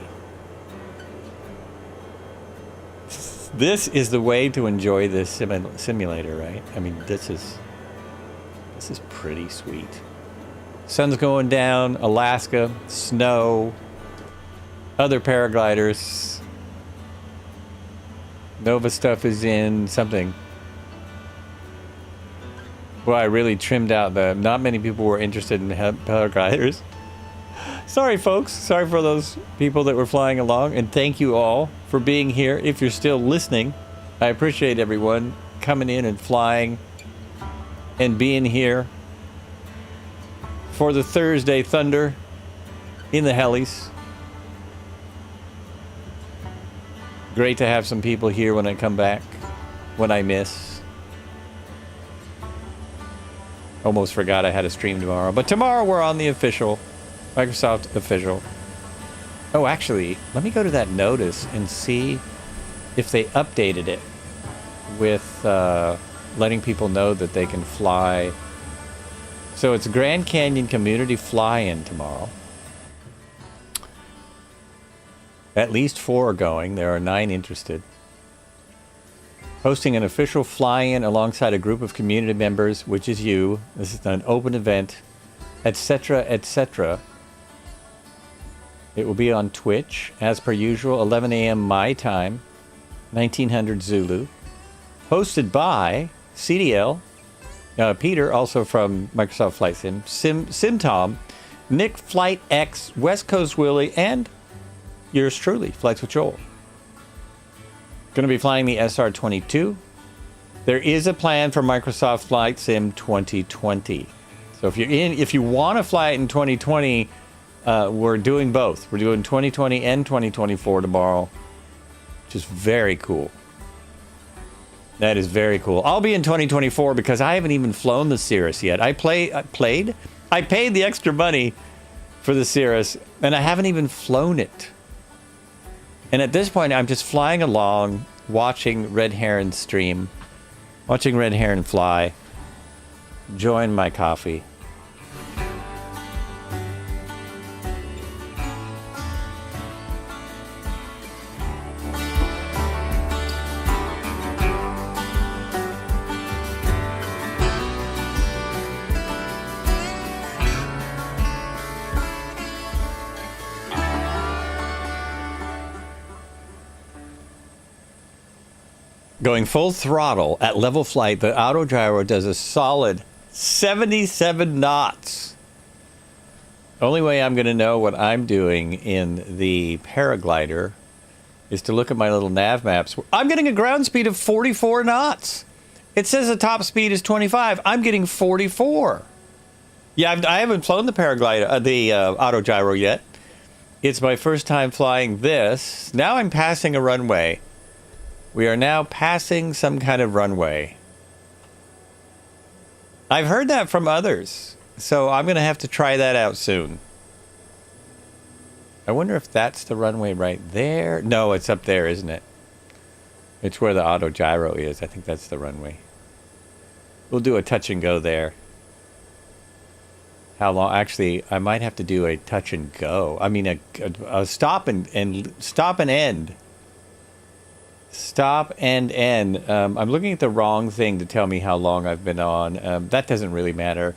A: This is the way to enjoy this simulator, right? I mean, this is pretty sweet. Sun's going down, Alaska, snow, other paragliders. Nova stuff is in something. Well, I really trimmed out not many people were interested in paragliders. Sorry, folks. Sorry for those people that were flying along. And thank you all for being here. If you're still listening, I appreciate everyone. coming in and flying and being here for the Thursday Thunder in the helis. Great to have some people here when I come back, when I miss. Almost forgot I had a stream tomorrow. But tomorrow we're on the official, Microsoft official. Oh, actually, let me go to that notice and see if they updated it with letting people know that they can fly. So it's Grand Canyon Community Fly-In tomorrow. At least 4 are going. There are 9 interested. Hosting an official fly-in alongside a group of community members, which is you. This is an open event, etc., etc. It will be on Twitch, as per usual, 11 a.m. my time, 1900 Zulu. Hosted by CDL, Peter, also from Microsoft Flight Sim, SimTom, Nick Flight X, West Coast Willie, and yours truly, Flights with Joel. Going to be flying the SR-22. There is a plan for Microsoft Flight Sim 2020. So if you want to fly it in 2020, we're doing both. We're doing 2020 and 2024 tomorrow, which is very cool. That is very cool. I'll be in 2024 because I haven't even flown the Cirrus yet. I paid the extra money for the Cirrus, and I haven't even flown it. And at this point, I'm just flying along, watching Red Heron stream, watching Red Heron fly, enjoying my coffee. Going full throttle at level flight, the auto gyro does a solid 77 knots. Only way I'm going to know what I'm doing in the paraglider is to look at my little nav maps. I'm getting a ground speed of 44 knots. It says the top speed is 25. I'm getting 44. Yeah, I haven't flown the paraglider, the auto gyro yet. It's my first time flying this. Now I'm passing a runway. We are now passing some kind of runway. I've heard that from others, so I'm going to have to try that out soon. I wonder if that's the runway right there. No, it's up there, isn't it? It's where the auto gyro is. I think that's the runway. We'll do a touch and go there. How long? Actually, I might have to do a touch and go. I mean, a stop and stop and end. Stop and end. I'm looking at the wrong thing to tell me how long I've been on. That doesn't really matter.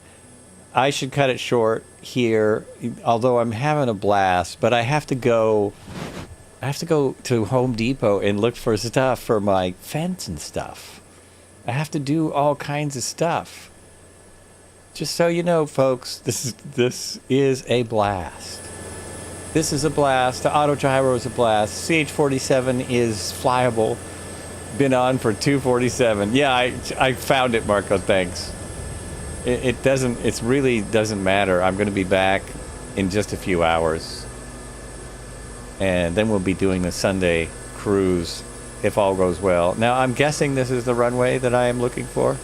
A: I should cut it short here, although I'm having a blast. But I have to go to Home Depot and look for stuff for my fence and stuff. I have to do all kinds of stuff. Just so you know, folks, this is a blast. This is a blast. The auto gyro is a blast. CH47 is flyable. Been on for 247. Yeah, I found it, Marco. Thanks. It really doesn't matter. I'm going to be back in just a few hours, and then we'll be doing the Sunday cruise if all goes well. Now I'm guessing this is the runway that I am looking for.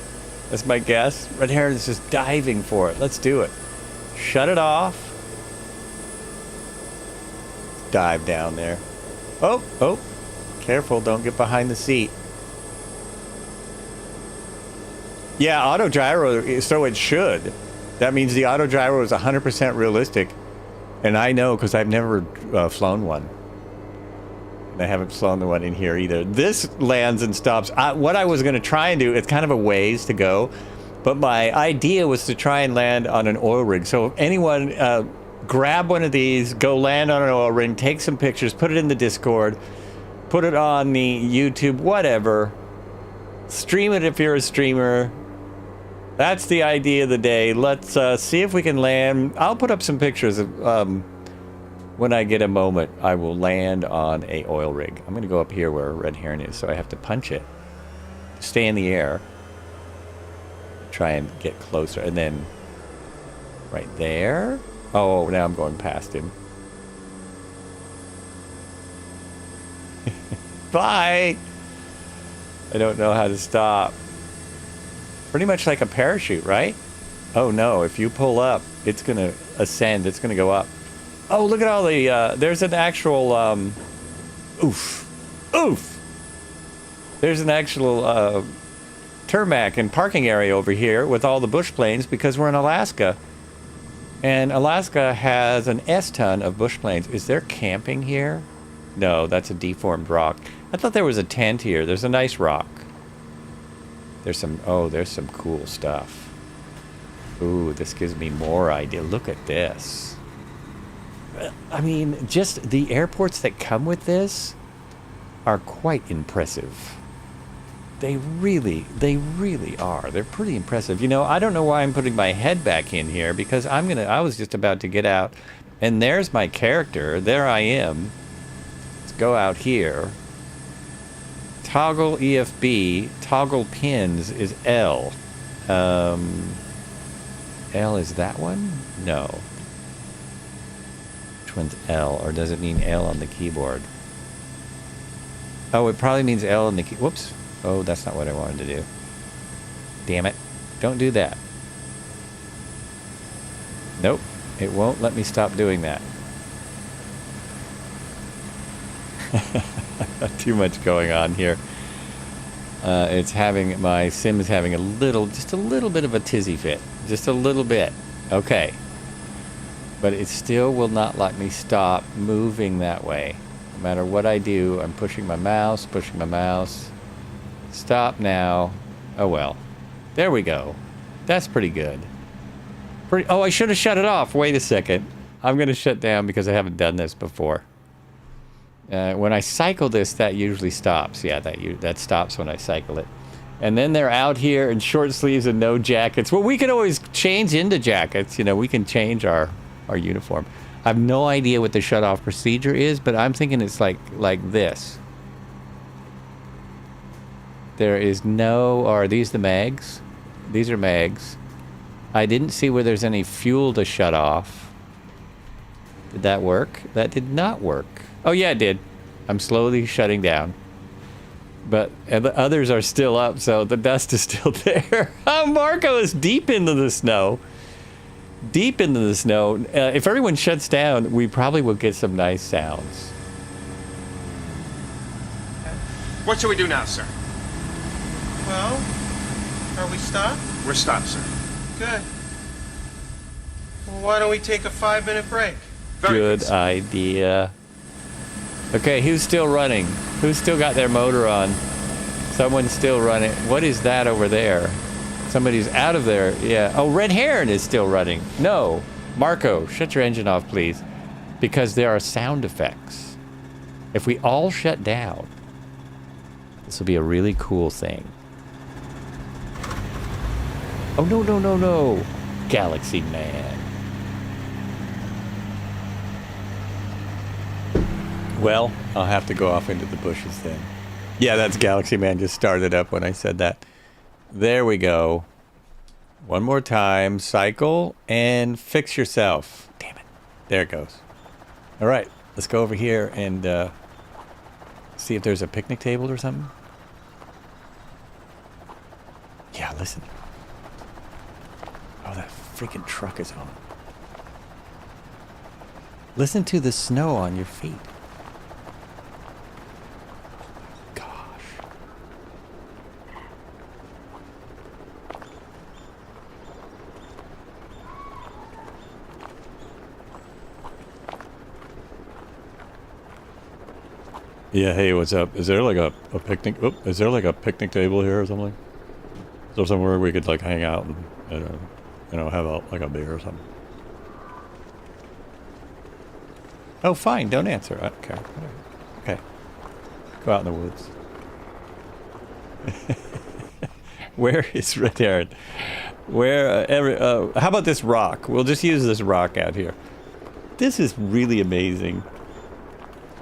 A: That's my guess. Red Heron is just diving for it. Let's do it. Shut it off. Dive down there. Oh, careful, don't get behind the seat. Yeah, auto gyro, so it should. That means the auto gyro is 100% realistic. And I know because I've never flown one. And I haven't flown the one in here either. This lands and stops. What I was going to try and do, it's kind of a ways to go, but my idea was to try and land on an oil rig. So if anyone... grab one of these, go land on an oil rig, take some pictures, put it in the Discord, put it on the YouTube, whatever. Stream it if you're a streamer. That's the idea of the day. Let's see if we can land. I'll put up some pictures of when I get a moment. I will land on a oil rig. I'm going to go up here where Red Heron is, so I have to punch it stay in the air. Try and get closer. And then right there. Oh, now I'm going past him. Bye! I don't know how to stop. Pretty much like a parachute, right? Oh no, if you pull up, it's gonna ascend, it's gonna go up. Oh, look at all the, there's an actual, oof. There's an actual, tarmac and parking area over here with all the bush planes because we're in Alaska. And Alaska has an S-ton of bush planes. Is there camping here? No, that's a deformed rock. I thought there was a tent here. There's a nice rock. There's some, oh, there's some cool stuff. Ooh, this gives me more idea. Look at this. I mean, just the airports that come with this are quite impressive. They really are. They're pretty impressive. You know, I don't know why I'm putting my head back in here because I was just about to get out and there's my character. There I am. Let's go out here. Toggle EFB, toggle pins is L. L is that one? No. Which one's L? Or does it mean L on the keyboard? Oh, it probably means L on the key. Whoops. Oh, that's not what I wanted to do. Damn it. Don't do that. Nope. It won't let me stop doing that. Too much going on here. It's having, my sim is having just a little bit of a tizzy fit. Just a little bit. Okay. But it still will not let me stop moving that way. No matter what I do, I'm pushing my mouse. Stop now. Oh well. There we go. That's pretty good. Oh, I should have shut it off. Wait a second. I'm going to shut down because I haven't done this before. When I cycle this, that usually stops. Yeah, that stops when I cycle it. And then they're out here in short sleeves and no jackets. Well, we can always change into jackets. You know, we can change our uniform. I have no idea what the shut-off procedure is, but I'm thinking it's like this. There is no... Are these the mags? These are mags. I didn't see where there's any fuel to shut off. Did that work? That did not work. Oh, yeah, it did. I'm slowly shutting down. But the others are still up, so the dust is still there. Oh, Marco is deep into the snow. Deep into the snow. If everyone shuts down, we probably will get some nice sounds.
E: What should we do now, sir?
F: Well, are we stopped?
E: We're stopped, sir.
F: Good. Well, why don't we take a 5-minute break?
E: Very
A: Good
E: sir.
A: idea. Okay, who's still running? Who's still got their motor on? Someone's still running. What is that over there? Somebody's out of there. Yeah. Oh, Red Heron is still running. No. Marco, shut your engine off, please. Because there are sound effects. If we all shut down, this will be a really cool thing. Oh, no, no, no, no. Galaxy Man. Well, I'll have to go off into the bushes then. Yeah, that's Galaxy Man just started up when I said that. There we go. One more time. Cycle and fix yourself. Damn it. There it goes. All right. Let's go over here and see if there's a picnic table or something. Yeah, listen. Oh, that freaking truck is on. Listen to the snow on your feet. Yeah, hey, what's up? Is there like a picnic? Is there like a picnic table here or something? Is there somewhere we could like hang out and you know, have like a beer or something? Oh, fine. Don't answer. Okay. Okay. Go out in the woods. Where is Red Heron? Where? How about this rock? We'll just use this rock out here. This is really amazing.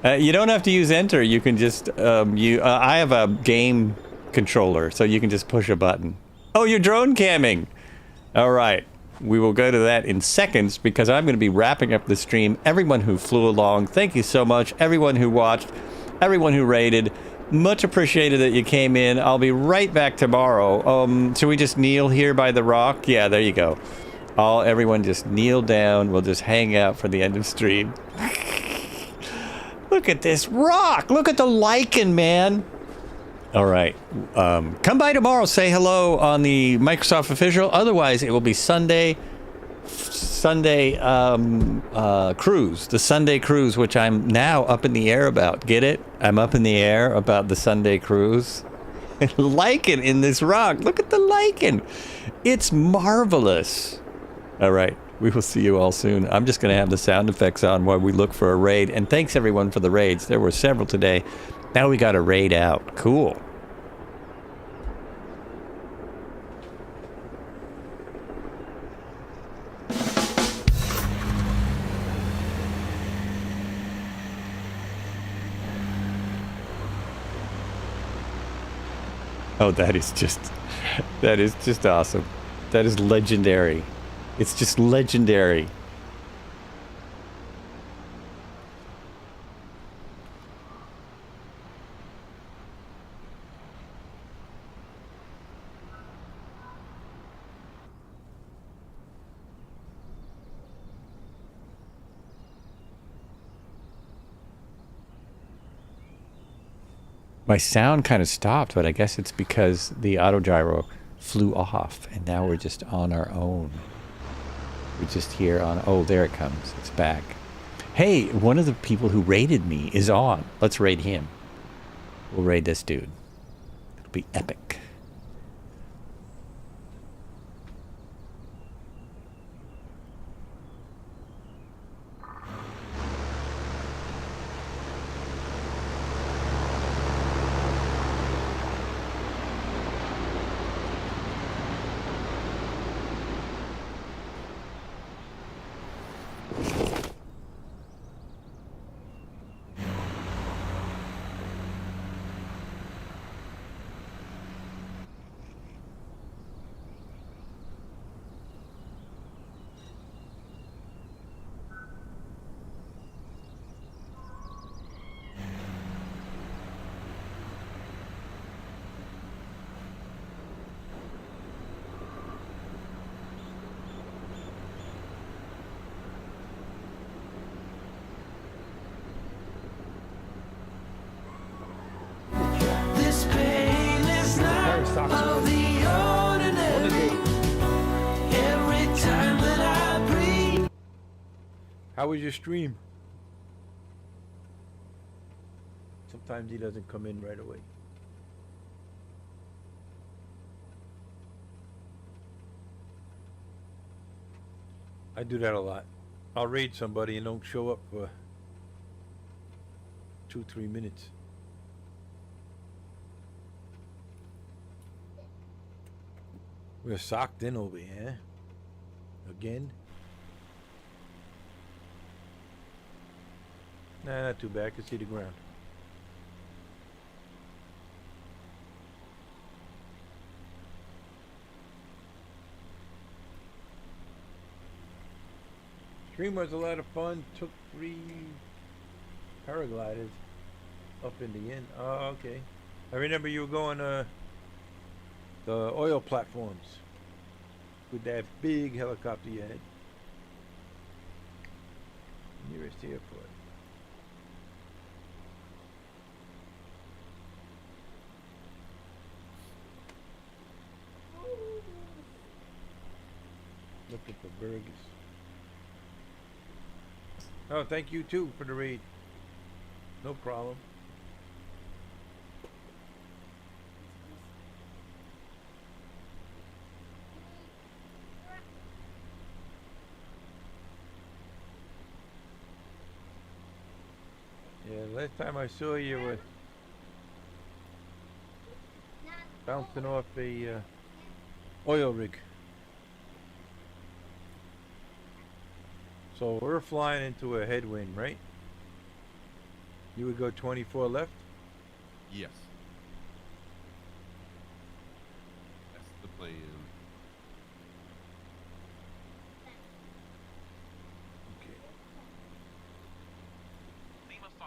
A: You don't have to use enter. You can just I have a game controller, so you can just push a button. Oh, you're drone camming. All right. We will go to that in seconds because I'm going to be wrapping up the stream. Everyone who flew along, thank you so much. Everyone who watched, everyone who rated, much appreciated that you came in. I'll be right back tomorrow. Should we just kneel here by the rock? Yeah, there you go. Everyone just kneel down. We'll just hang out for the end of stream. Look at this rock. Look at the lichen, man. All right. Come by tomorrow. Say hello on the Microsoft official. Otherwise, it will be Sunday cruise. The Sunday cruise, which I'm now up in the air about. Get it? I'm up in the air about the Sunday cruise. Lichen in this rock. Look at the lichen. It's marvelous. All right. We will see you all soon. I'm just going to have the sound effects on while we look for a raid. And thanks, everyone, for the raids. There were several today. Now we got a raid out. Cool. Oh, that is just awesome. That is legendary. It's just legendary. My sound kind of stopped, but I guess it's because the autogyro flew off, and now we're just on our own. We're just here on... Oh, there it comes. It's back. Hey, one of the people who raided me is on. Let's raid him. We'll raid this dude. It'll be epic.
G: How was your stream? Sometimes he doesn't come in right away. I do that a lot. I'll raid somebody and don't show up for 2-3 minutes. We're socked in over here. Again? Nah, not too bad. I can see the ground. Stream was a lot of fun. Took 3 paragliders up in the end. Oh, okay. I remember you were going the oil platforms with that big helicopter you had. Nearest airport. Looking for burgers. Oh, thank you too for the raid. No problem. Yeah, last time I saw you were bouncing off a oil rig. So we're flying into a headwind, right? You would go 24 left?
B: Yes.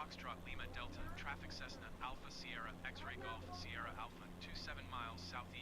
H: Foxtrot Lima Delta, traffic Cessna Alpha Sierra X-Ray Golf Sierra Alpha, 27 miles southeast.